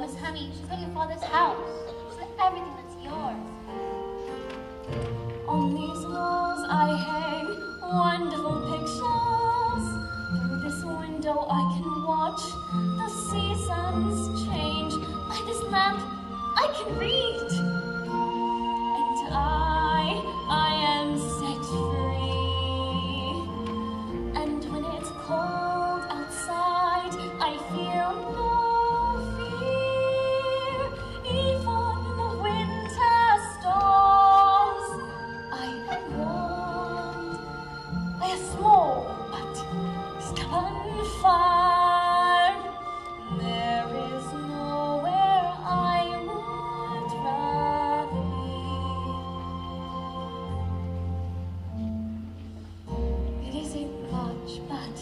Miss Honey, she's at your father's house. She's at everything that's yours. On these walls I hang wonderful pictures. Through this window I can watch the seasons change. By this lamp I can read. And I am set free. And when it's cold outside, I feel no fear. Even in the winter storms, I am warmed by a small but stubborn fire. There is nowhere I would rather be. It isn't much, but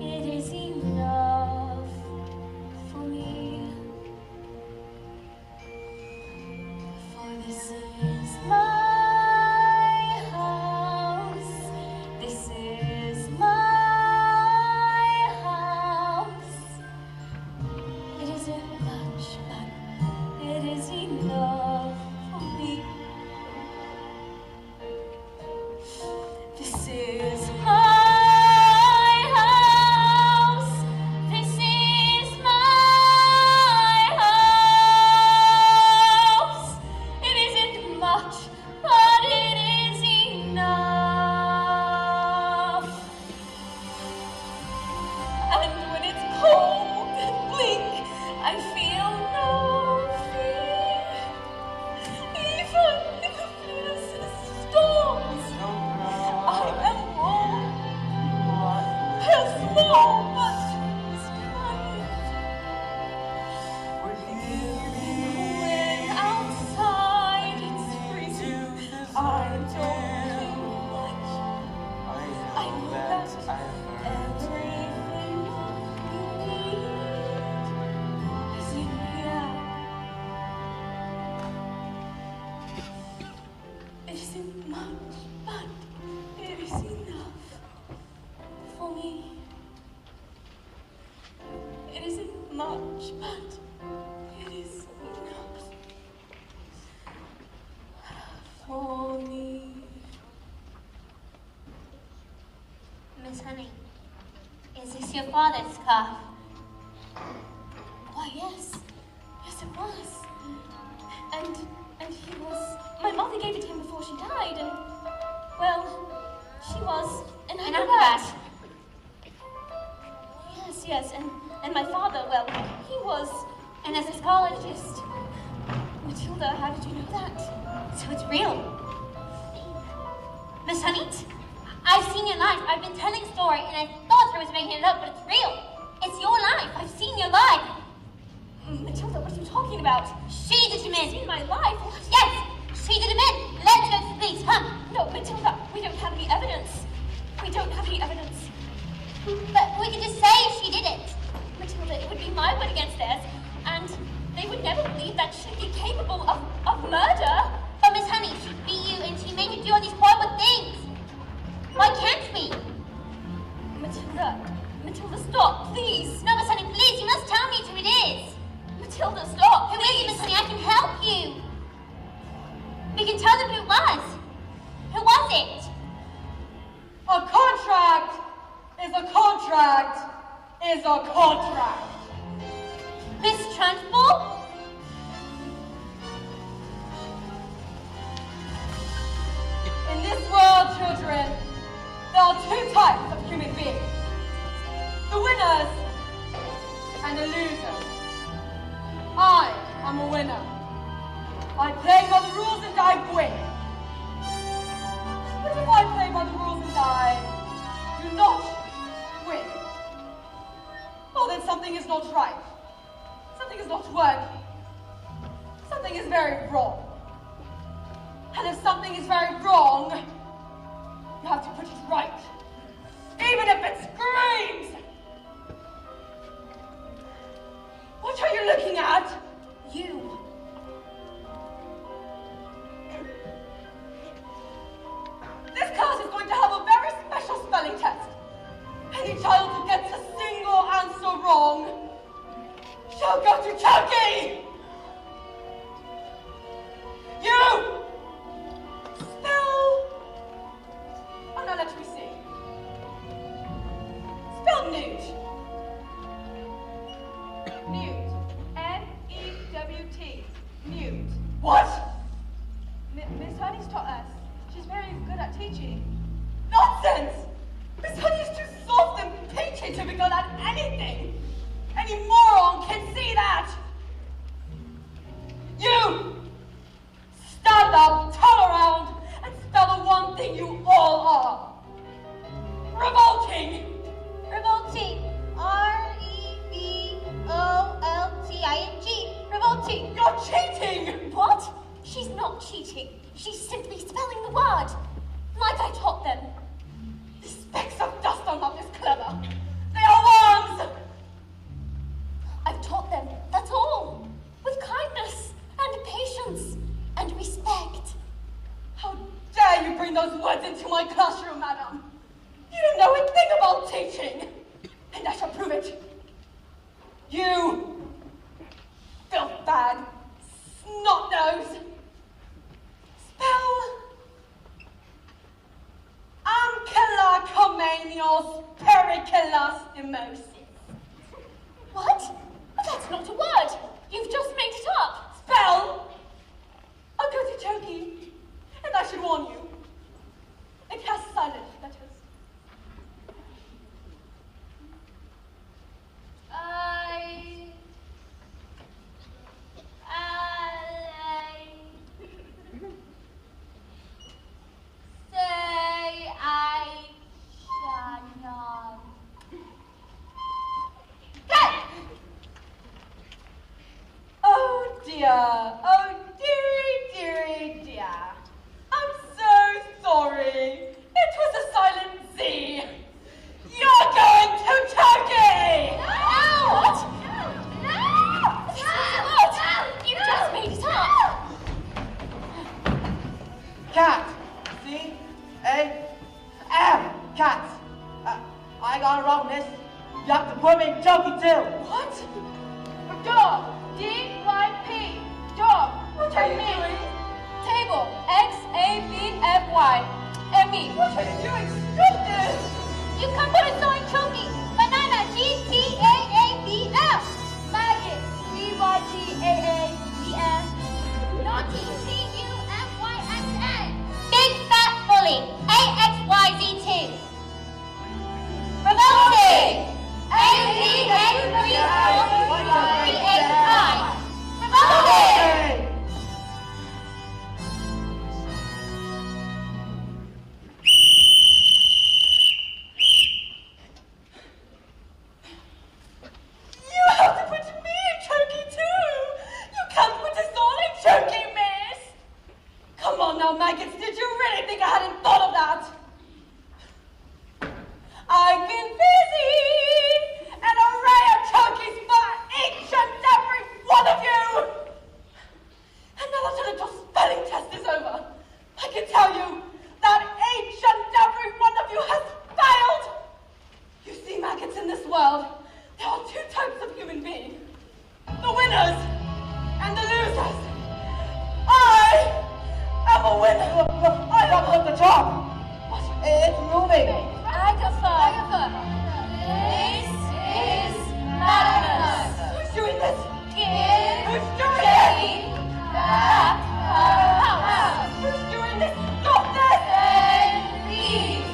it is enough for me. For this is my house. Oh, but it's fine. When outside it's freezing, I don't feel much. I know that everything you need is in here. It isn't much, but it is enough for me. It isn't much, but it is enough for me. Miss Honey, is this your father's scarf? Why, yes. Yes, it was. And he was... My mother gave it to him before she died, and... Well, she was an acrobat. Yes, and my father, well, he was An escapologist. Matilda, how did you know that? So it's real. Miss Honey, I've seen your life. I've been telling a story, and I thought I was making it up, but it's real. It's your life. I've seen your life. Matilda, what are you talking about? She did him in. In my life? Yes, she did him in. Let's go to the police, huh? No, Matilda, we don't have any evidence. We don't have any evidence. But we could just say she did it. Matilda, it would be my word against theirs, and they would never believe that she'd be capable of murder. But Miss Honey, she beat you and she made you do all these horrible things. Why can't we? Matilda, stop, please. No, Miss Honey, please, you must tell me who it is. Matilda, stop, Who is it, Miss Honey? I can help you. We can tell them who it was. Who was it? A contract is a contract is a contract. Miss Trunchbull? In this world, children, there are two types of human beings. The winners and the losers. I am a winner. I play by the rules and I win. But if I play by the rules and I do not win, well then something is not right. Something is not working. Something is very wrong. And if something is very wrong, you have to put it right. Even if it screams! What are you looking at? You. This class is going to have a very special spelling test. Any child who gets a single answer wrong shall go to Turkey! You! Spell... Oh, now let me see. Spell nude. Nude. N-E-W-T. Nude. What? Miss Honey's taught us. She's very good at teaching. Nonsense! Miss Honey is too soft and peachy to be good at anything. Any moron can see that. You! Stand up, turn around, and spell the one thing you all are. Revolting! Revolting. R-E-V-O-L-T-I-N-G. Revolting. You're cheating! What? She's not cheating. She's simply spelling the word. Like I taught them. The specks of dust are not this clever. They are worms! I've taught them, that's all. With kindness and patience and respect. How dare you bring those words into my classroom, madam? You don't know a thing about teaching, and I shall prove it. You, filth bag, snot nose, spell Ankylacomanios periculus demosis. What? But that's not a word. You've just made it up. Spell Okotichoki, and I should warn you, it has silent letters. dear. Oh, dearie, dear. I'm so sorry. It was a silent Z. You're going to Turkey! What? What? You just made it up. Cat. C-A-M. Cat. I got it wrong, miss. You have to put me in Turkey too. What? Dog. D-Y-P. Dog. What are you doing? Table. X-A-B-F-Y. M-E. What are you doing? Stop this! You come to the sewing chunky. Banana, G-T-A-A-B-F. Maggot, C-Y-T-A-A-B-F. Naughty, T-U-F-Y-X-N. Big fat bully, A-X-Y-Z-T. Revolting, A-D-A-3-4-3-8-5. Revolting! You have to put me in Turkey too! You can't put us all in Turkey, miss! Come on now, maggots, did you really think I hadn't thought of that? I've been busy! An array of turkeys for each and every one of you! And now that the little spelling test is over, I can tell you that each and every one of you has failed! You see, maggots, in this world, there are two types of human being. The winners and the losers. I am a winner. I got at the top. It's moving. Agatha. This is madness. Who's doing this? Give Who's doing Jenny it? back her house. Who's doing this? Stop this! Then leave.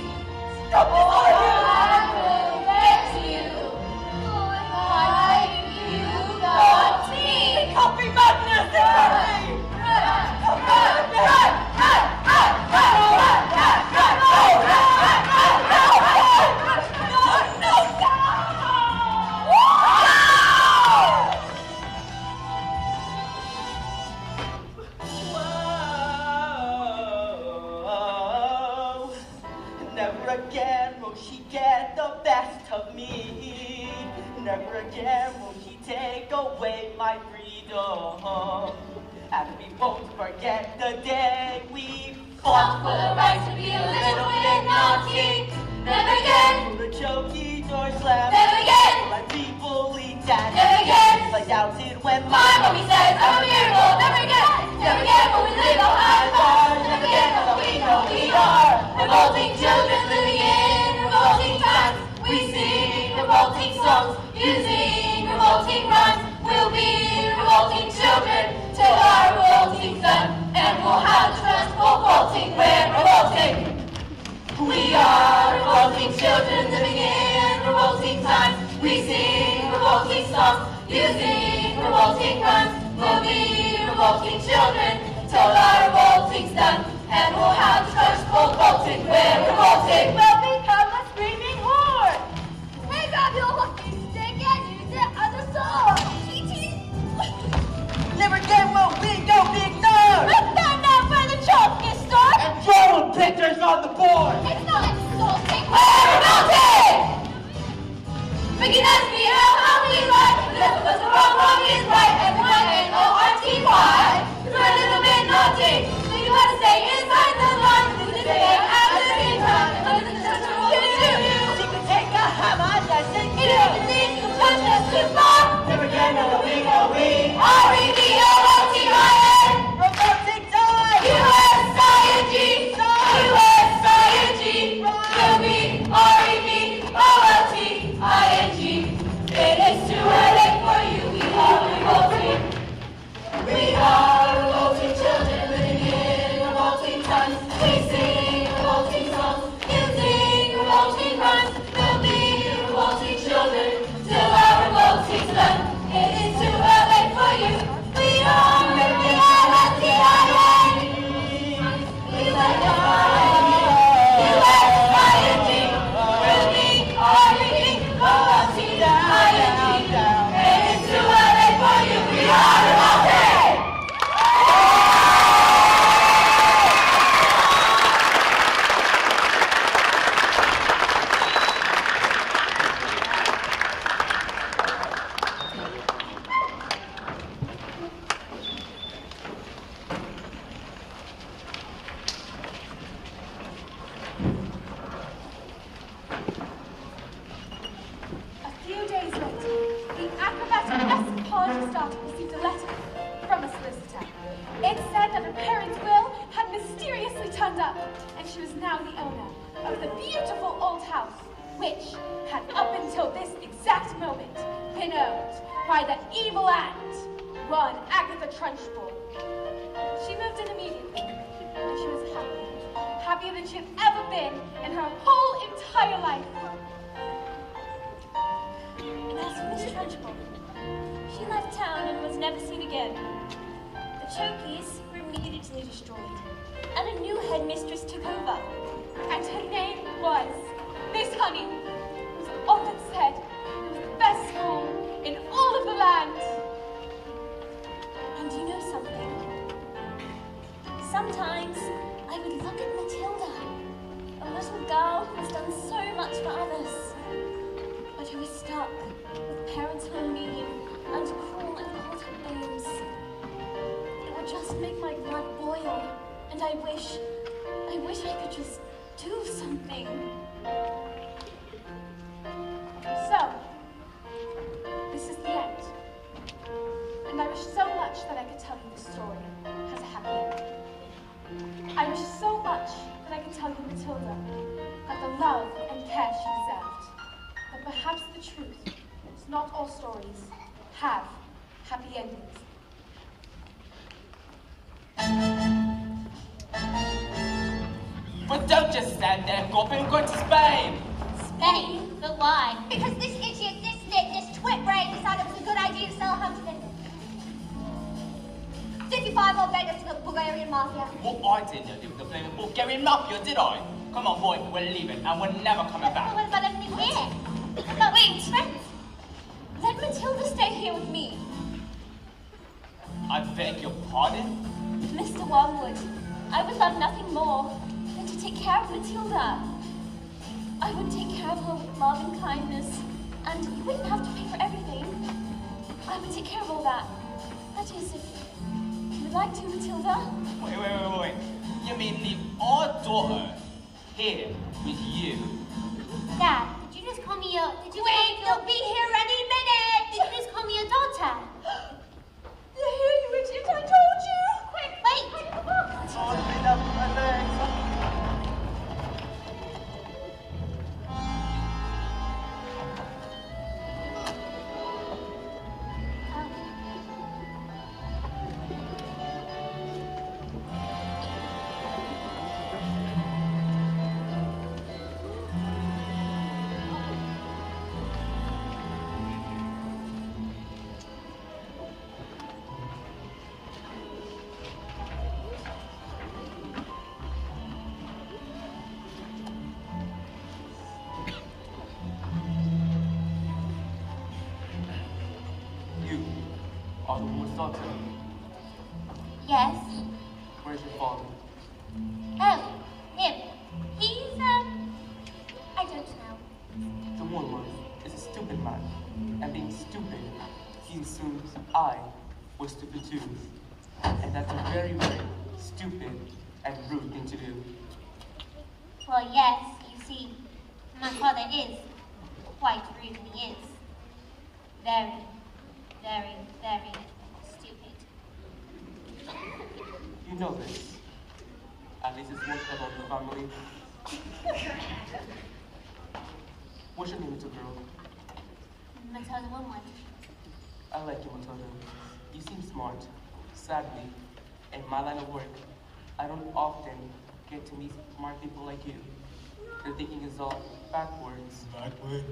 Stop this, all of you! I will let you. Why you got me? It can't be madness! It can't be! Come on! Whoa. Never again will she get the best of me. Never again will she take away my freedom. And we won't forget the day we fought For the right to be a little bit naughty. Never again. Will the chokey door slam? Never again. Will I be bullied and Never again. Will I doubt it when My mommy says I'm a miracle. Never again. Never again will we live behind bars. Never again will we know we are revolting children living in revolting times. We sing revolting songs using revolting rhymes. We'll be revolting children till our revolting's done, and we'll have the Trunchbull vaulting. We're revolting. We are revolting children living in revolting times. We sing revolting songs using revolting rhymes. We'll be revolting children till our revolting's done, and we'll have the Trunchbull vaulting. We're revolting. We'll become a screaming horde! Hey, grab your walking stick and use it as a sword! Never again will we go be ignored. Let's stand out where the chalk is stored! And throwing pictures on the board. It's not insulting! We're revolting! Making us be how we like. Left of us are wrong is right. Everyone N-O-R-T-Y. We're a little bit naughty. So you gotta stay inside the lines. Do the same at the same time. Under the She started to receive a letter from a solicitor. It said that her parents' will had mysteriously turned up, and she was now the owner of the beautiful old house, which had up until this exact moment been owned by the evil aunt, one Agatha Trunchbull. She moved in immediately, and she was happy, happier than she had ever been in her whole entire life. And as for Miss Trunchbull, she left town and was never seen again. The Chokies were immediately destroyed, and a new headmistress took over. And her name was Miss Honey, who's often said it was the best school in all of the land. And you know something? Sometimes I would look at Matilda, a little girl who has done so much for others, but who is stuck with parents who are mean and cruel and called her names. It would just make my blood boil, and I wish I could just do something. So, this is the end. And I wish so much that I could tell you this story has a happy ending. I wish so much that I could tell you, Matilda, that the love and care she deserved. But perhaps the truth is not all stories have happy endings. But don't just stand there gawping, go to Spain! Spain? But why? Because this idiot, this nit, this twit brain decided it was a good idea to sell her to the 55 old beggars to the Bulgarian mafia. Well, I didn't deal with the blaming Bulgarian mafia, did I? Come on, boy, we're leaving and we're never coming back. Well, what about everything here? But wait! Let Matilda stay here with me. I beg your pardon? Mr. Wormwood, I would love nothing more than to take care of Matilda. I would take care of her with love and kindness, and you wouldn't have to pay for everything. I would take care of all that. That is, if you would like to, Matilda. Wait. You mean leave our daughter here with you? Dad, did you just call me your... Wait, they'll be here any minute! Did you just call me your daughter? Here, you idiot, I told you! Quick, wait! You are the woman's daughter. Yes. Where's your father? Oh, him. He's, I don't know. The Wormwood is a stupid man, and being stupid, he assumes I was stupid too. And that's a very, very stupid and rude thing to do. Well, yes, you see, my father is quite rude, and he is very, very, very stupid. You know this. At least it's one about the family. What's your name, little girl? Matilda Wormwood. I like you, Matilda. You seem smart. Sadly, in my line of work, I don't often get to meet smart people like you. Their thinking is all backwards. Backward.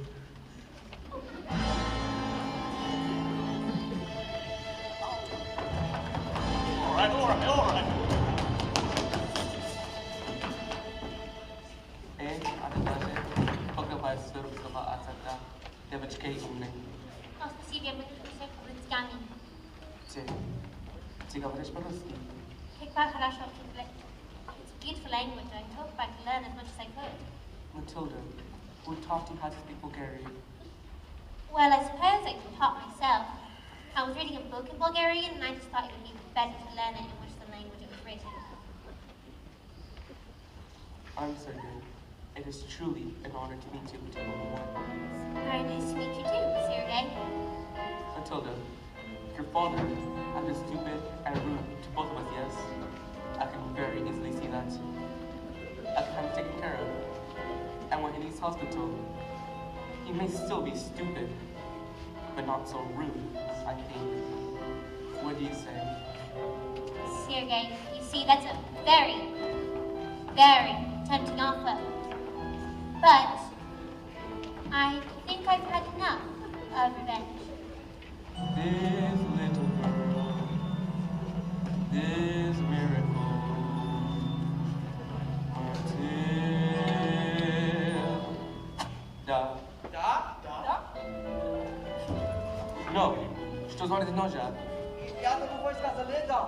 All right. And однажды, пока сверху слова отца, девочка умная. Oh, спасибо, мы все по-русски. Ты говоришь по-русски? Как хорошо. It's a beautiful language. I hope I can learn as much as I could. Matilda, who taught you how to speak Bulgarian? Well, I suppose I can taught myself. I was reading a book in Bulgarian, and I just thought it would be better to learn it in which the language it was written. I'm certain it is truly an honor to meet you, Matilda. Very nice to meet you too, Sergey. Matilda, Your father has been stupid and rude to both of us, yes? I can very easily see that. I can have him taken care of. And when he leaves hospital, he may still be stupid, but not so rude, I think. What do you say? Sergei, you see, that's a very, very tempting offer. But I think I've had enough of revenge. This little girl, this miracle, Matilda. Da? No, что звонит ножа? Я думаю, вы сказали да.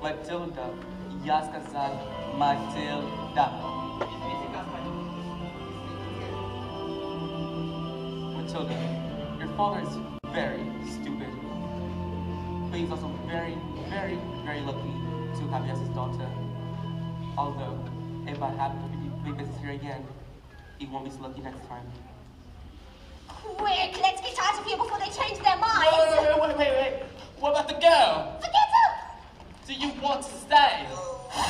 Matilda, я сказал Matilda. Matilda, your father is very stupid, but he's also very, very, very lucky to have you as his daughter. Although, if I happen to be doing business here again, he won't be so lucky next time. Quick, let's get out of here before they change their minds. Wait. What about the girl? Forget her. Do you want to stay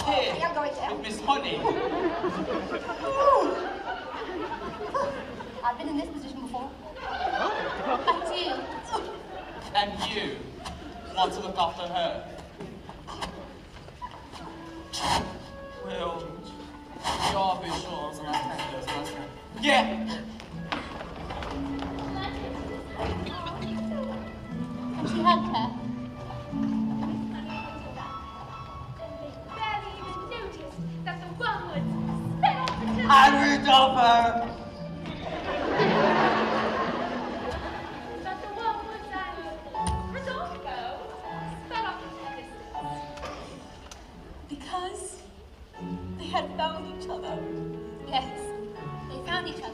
here I'm going to. with Miss Honey? I've been in this position before. I do. And you want to look after her? Well, you are a bit short on some aspects. Yeah. And she hugged her. Barely even noticed that the wormwood sped off the cliff. I reached over. But the wormwoods and also sped off into the distance. Because they had found each other. Yes, they found each other.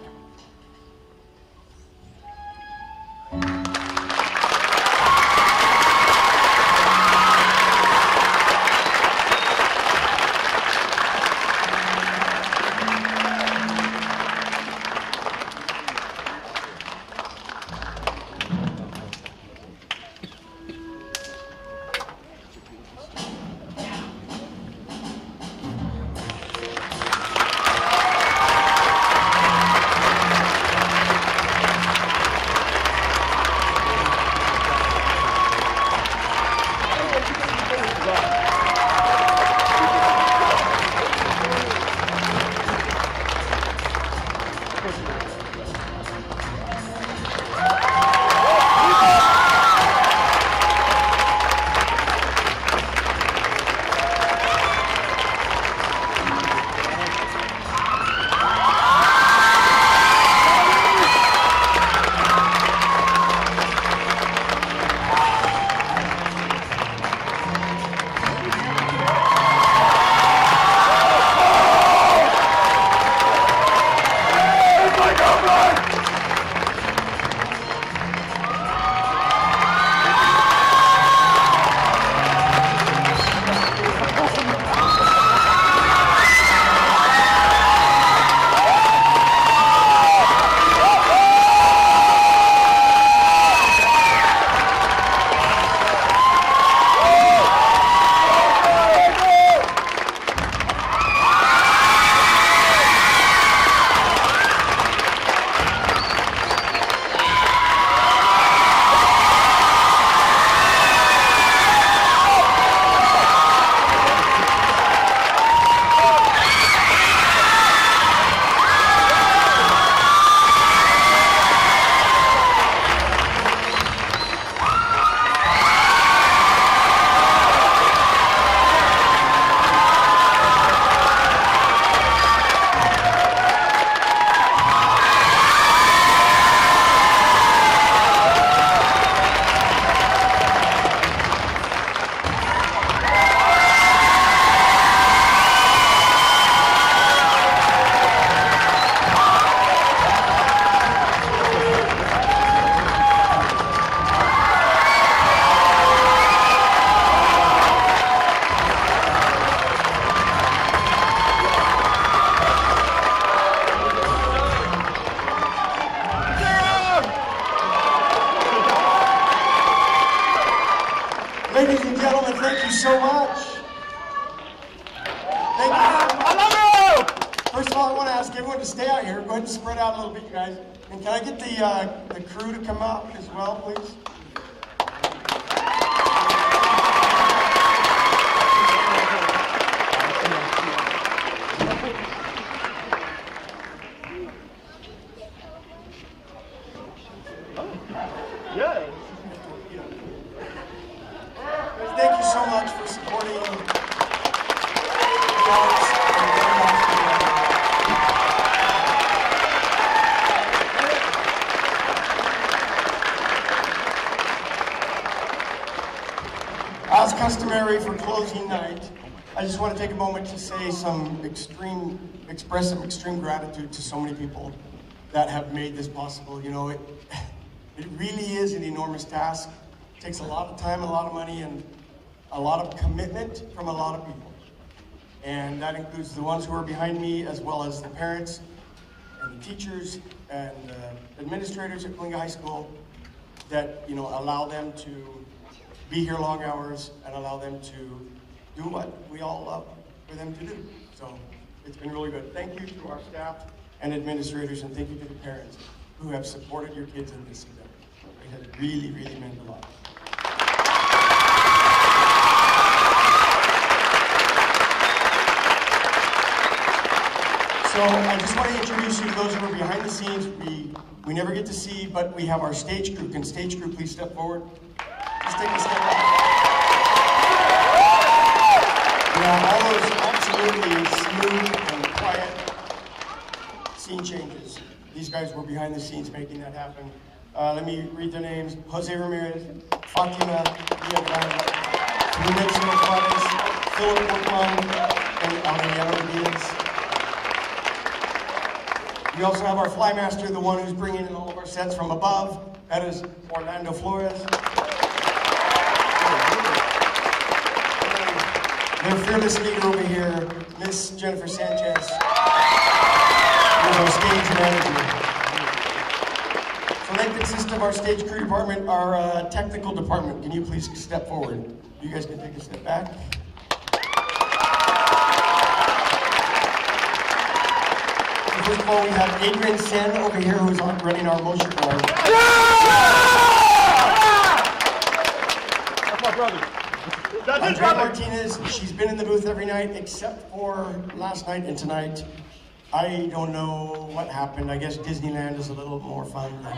Oh my God! stay out here. Go ahead and spread out a little bit, you guys. And can I get the crew to come out as well, please? Thank you so much for supporting the arts and the As customary for closing night, I just want to take a moment to say express some extreme gratitude to so many people that have made this possible. You know, it really is an enormous task. It takes a lot of time, a lot of money, and a lot of commitment from a lot of people. And that includes the ones who are behind me, as well as the parents and the teachers and administrators at Coalinga High School that, you know, allow them to be here long hours and allow them to do what we all love for them to do. So it's been really good. Thank you to our staff and administrators, and thank you to the parents who have supported your kids in this event. It has really, really meant a lot. So I just want to introduce you to those who are behind the scenes. We never get to see, but we have our stage crew. Can stage crew please step forward? Just take a step back. Yeah, all those absolutely smooth and quiet scene changes. These guys were behind the scenes making that happen. Let me read their names. Jose Ramirez, Fatima Villarreal, Lorenzo Juarez, Philip Workman, and Aureliano Diaz. We also have our Flymaster, the one who's bringing in all of our sets from above. That is Orlando Flores. Their fearless leader over here, Miss Jennifer Sanchez, who's our stage manager. So that consists of our stage crew department, our technical department. Can you please step forward? You guys can take a step back. First of all, we have Adrian Sen over here, who's running our motion car. That's my brother. Andrea Martinez, she's been in the booth every night except for last night and tonight. I don't know what happened. I guess Disneyland is a little more fun than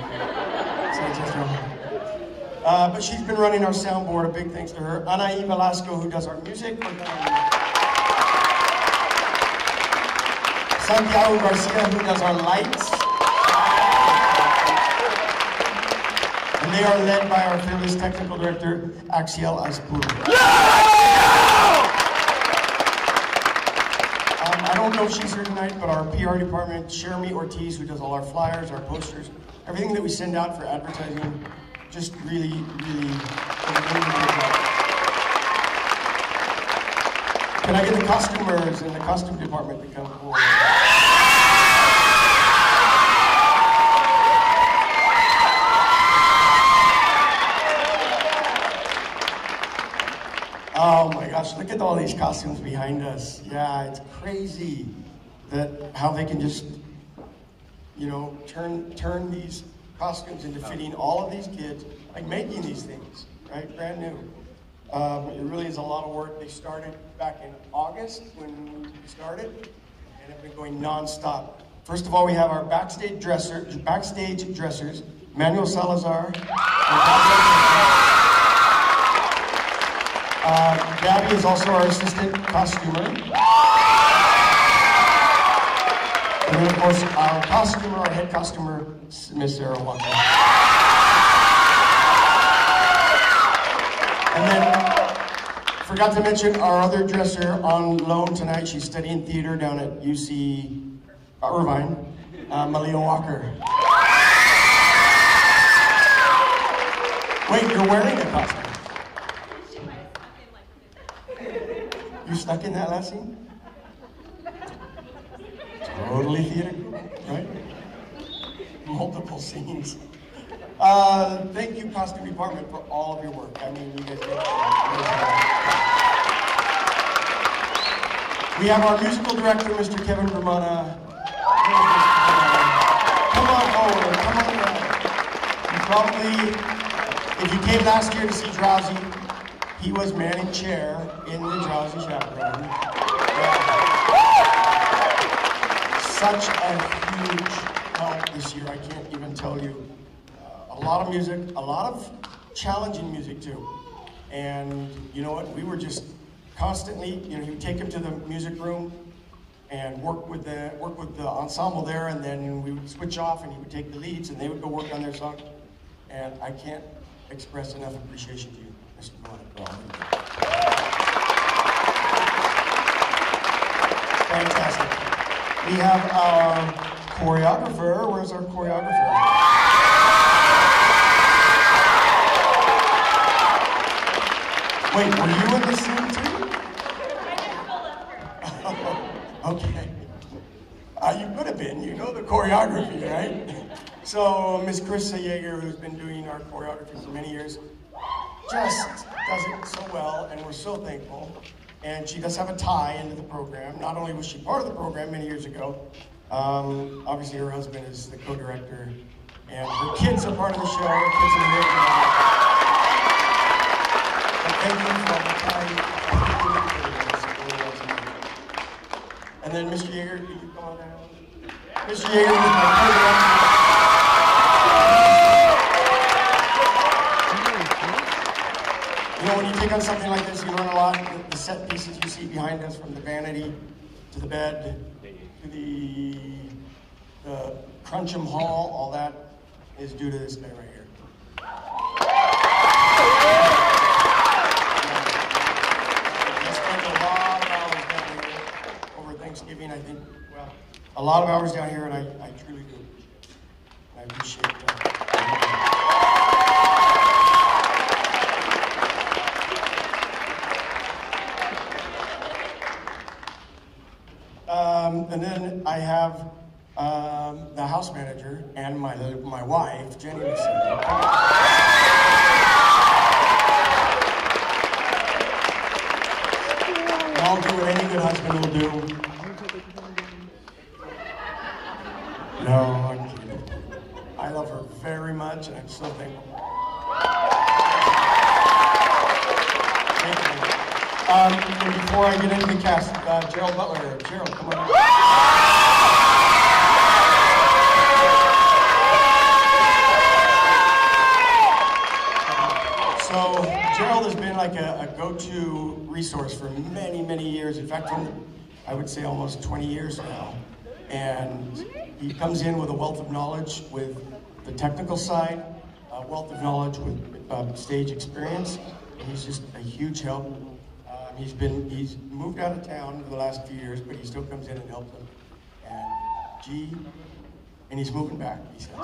San Francisco. But she's been running our soundboard. A big thanks to her. Anaí Velasco, who does our music. Santiago Garcia, who does our lights. And they are led by our fearless technical director, Axiel Aspur. I don't know if she's here tonight, but our PR department, Jeremy Ortiz, who does all our flyers, our posters, everything that we send out for advertising, just really, really good job. Can I get the costumers in the costume department to come forward? Oh my gosh, look at all these costumes behind us. Yeah, it's crazy that how they can just, you know, turn these costumes into fitting all of these kids, like making these things, right, brand new. It really is a lot of work. They started back in August when we started, and have been going non-stop. First of all, we have our backstage dressers, Manuel Salazar. Gabby is also our assistant costumer. And then, of course, our costumer, our head costumer, Miss Sarah Walker. And then, forgot to mention our other dresser on loan tonight. She's studying theater down at UC Irvine, Malia Walker. Wait, you're wearing a costume? You stuck in that last scene? Totally theater, right? Multiple scenes. Thank you, costume department, for all of your work. I mean, you guys did it. We have our musical director, Mr. Kevin Vermana. Probably, if you came last year to see Drowsy, he was manning chair in the Drowsy chaperone. Such a huge help this year, I can't even tell you. A lot of music, a lot of challenging music too. And you know what, we were just constantly, you would take him to the music room and work with the ensemble there, and then we would switch off and he would take the leads and they would go work on their song. And I can't express enough appreciation to you, Mr. Monaco. Fantastic. We have our choreographer. Where's our choreographer? Wait, were you in the scene too? Okay. You could have been. You know the choreography, right? So Miss Krista Yeager, who's been doing our choreography for many years, just does it so well, and we're so thankful. And she does have a tie into the program. Not only was she part of the program many years ago, obviously her husband is the co-director, and her kids are part of the show. Her kids are here tonight. But thank you for all the time. And then Mr. Yeager, could you come on down? Mr. Yeager was my co-director. You know, when you take on something like this, you learn a lot. The set pieces you see behind us, from the vanity to the bed to the Trunchbull hall, all that is due to this guy right here. I spent a lot of hours down here over Thanksgiving, I think, well, a lot of hours down here, and I truly do. I appreciate that. And then I have the house manager and my wife, Jenny. I'll do what any good husband will do. No, I'm kidding. I love her very much, and I'm so thankful. Thank you. And before I get into the cast, Gerald Butler. Gerald, come on. So Gerald has been like a go-to resource for many, many years. In fact, I would say almost 20 years now. And he comes in with a wealth of knowledge with the technical side, a wealth of knowledge with stage experience. And he's just a huge help. He's moved out of town for the last few years, but he still comes in and helps them. And he's moving back, he says.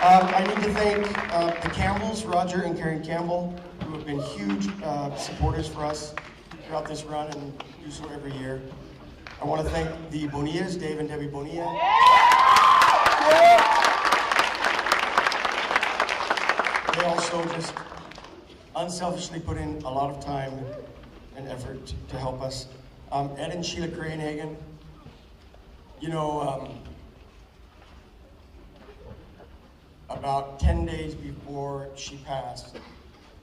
I need to thank the Campbells, Roger and Karen Campbell, who have been huge supporters for us throughout this run and do so every year. I want to thank the Bonillas, Dave and Debbie Bonilla. They also just unselfishly put in a lot of time and effort to help us. Ed and Sheila Cranehagen, you know, about 10 days before she passed,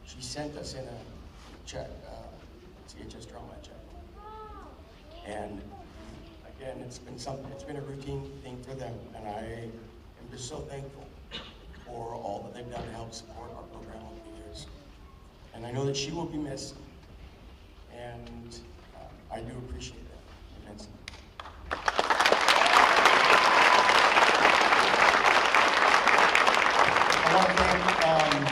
she sent us in a check, CHS Drama check. And again, it's been a routine thing for them, and I am just so thankful for all that they've done to help support our program over the years. And I know that she will be missed, and I do appreciate that immensely. I want to thank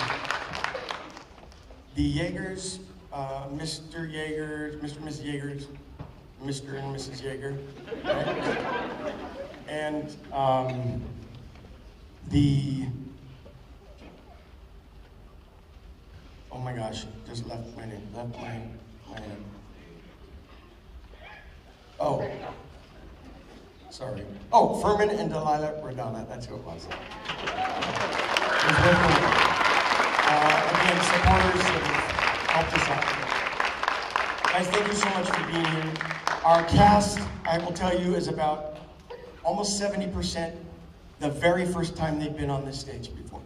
the Yeagers, Mr. Yeager, Mr. and Mrs. Yeagers, Mr. and Mrs. Yeager, right? And oh my gosh, just left my name. Oh, sorry. Oh, Furman and Delilah Radana, that's who it was. Again, supporters that have helped us out. Guys, thank you so much for being here. Our cast, I will tell you, is about almost 70% the very first time they've been on this stage before.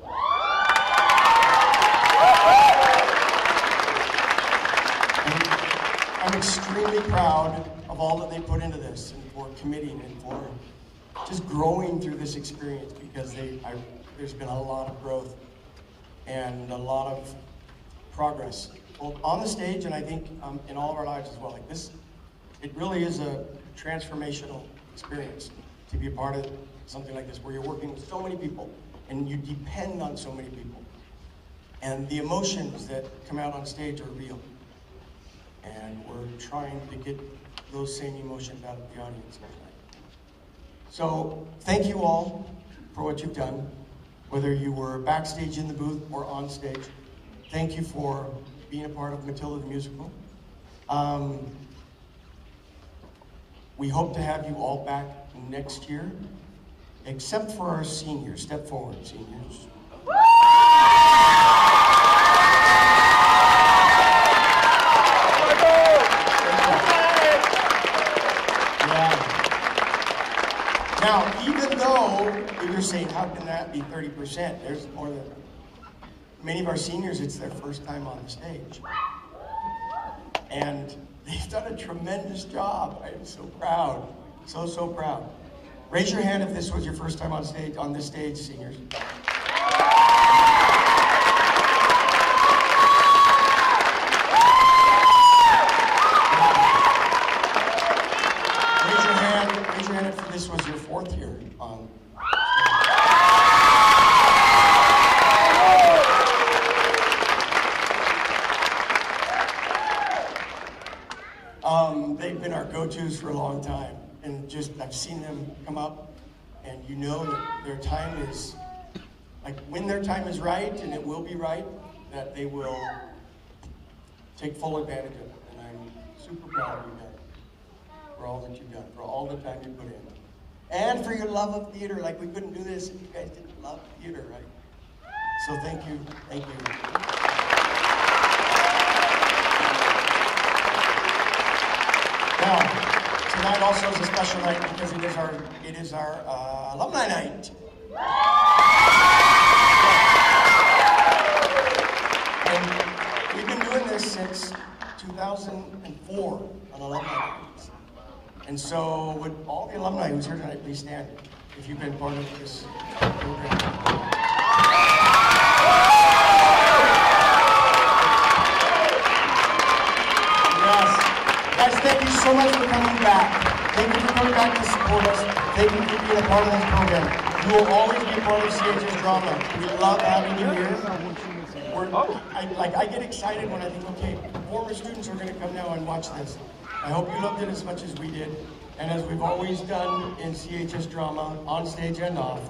And I'm extremely proud of all that they put into this, and for committing, and for just growing through this experience, because there's been a lot of growth and a lot of progress, both on the stage and I think in all of our lives as well. Like this, it really is a transformational experience to be a part of something like this, where you're working with so many people and you depend on so many people. And the emotions that come out on stage are real. And we're trying to get those same emotions out of the audience tonight. So thank you all for what you've done, whether you were backstage in the booth or on stage. Thank you for being a part of Matilda the musical. We hope to have you all back next year, except for our seniors. Step forward, seniors. Now, even though you're saying, how can that be 30%? There's more than, many of our seniors, it's their first time on the stage. And they've done a tremendous job. I am so proud, so proud. Raise your hand if this was your first time on stage, on this stage, seniors. Raise your hand if this was your fourth year on. They've been our go-tos for a long time, and just I've seen them come up, and you know that their time is, like when their time is right, and it will be right, that they will take full advantage of it, and I'm super proud of you guys for all that you've done, for all the time you put in, and for your love of theater. Like we couldn't do this if you guys didn't love theater, right? So thank you, thank you. Now, tonight also is a special night because it is our alumni night. And we've been doing this since 2004 on alumni nights. And so, would all the alumni who's here tonight please stand if you've been part of this program? Guys, thank you so much for coming back. Thank you for coming back to support us. Thank you for being a part of this program. You will always be a part of CHS Drama. We love having you here. I get excited when I think, okay, former students are going to come now and watch this. I hope you loved it as much as we did. And as we've always done in CHS Drama, on stage and off,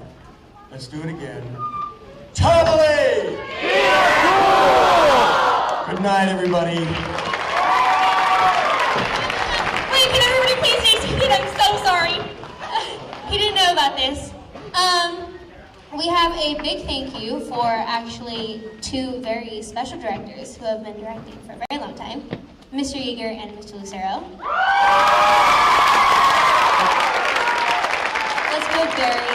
let's do it again. Totally! Good night, everybody. Can everybody please stay seated? I'm so sorry. He didn't know about this. We have a big thank you for actually two very special directors who have been directing for a very long time, Mr. Yeager and Mr. Lucero. Let's go, Barry.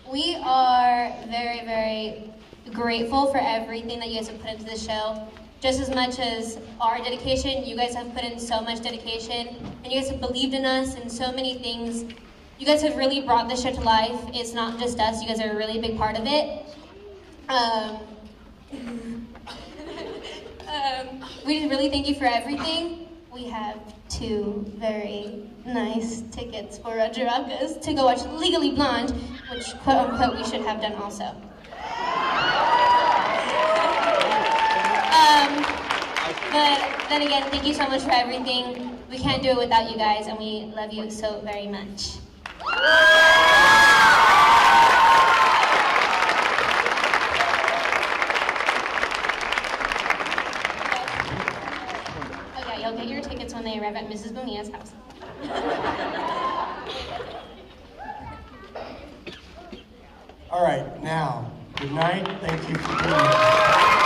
We are very, very grateful for everything that you guys have put into the show. Just as much as our dedication, you guys have put in so much dedication, and you guys have believed in us in so many things. You guys have really brought this show to life. It's not just us, you guys are a really big part of it. We just really thank you for everything. We have two very nice tickets for Roger August to go watch Legally Blonde, which quote unquote we should have done also. But then again, thank you so much for everything. We can't do it without you guys, and we love you so very much. Okay, you'll get your tickets when they arrive at Mrs. Bonilla's house. All right, now, good night. Thank you for being here.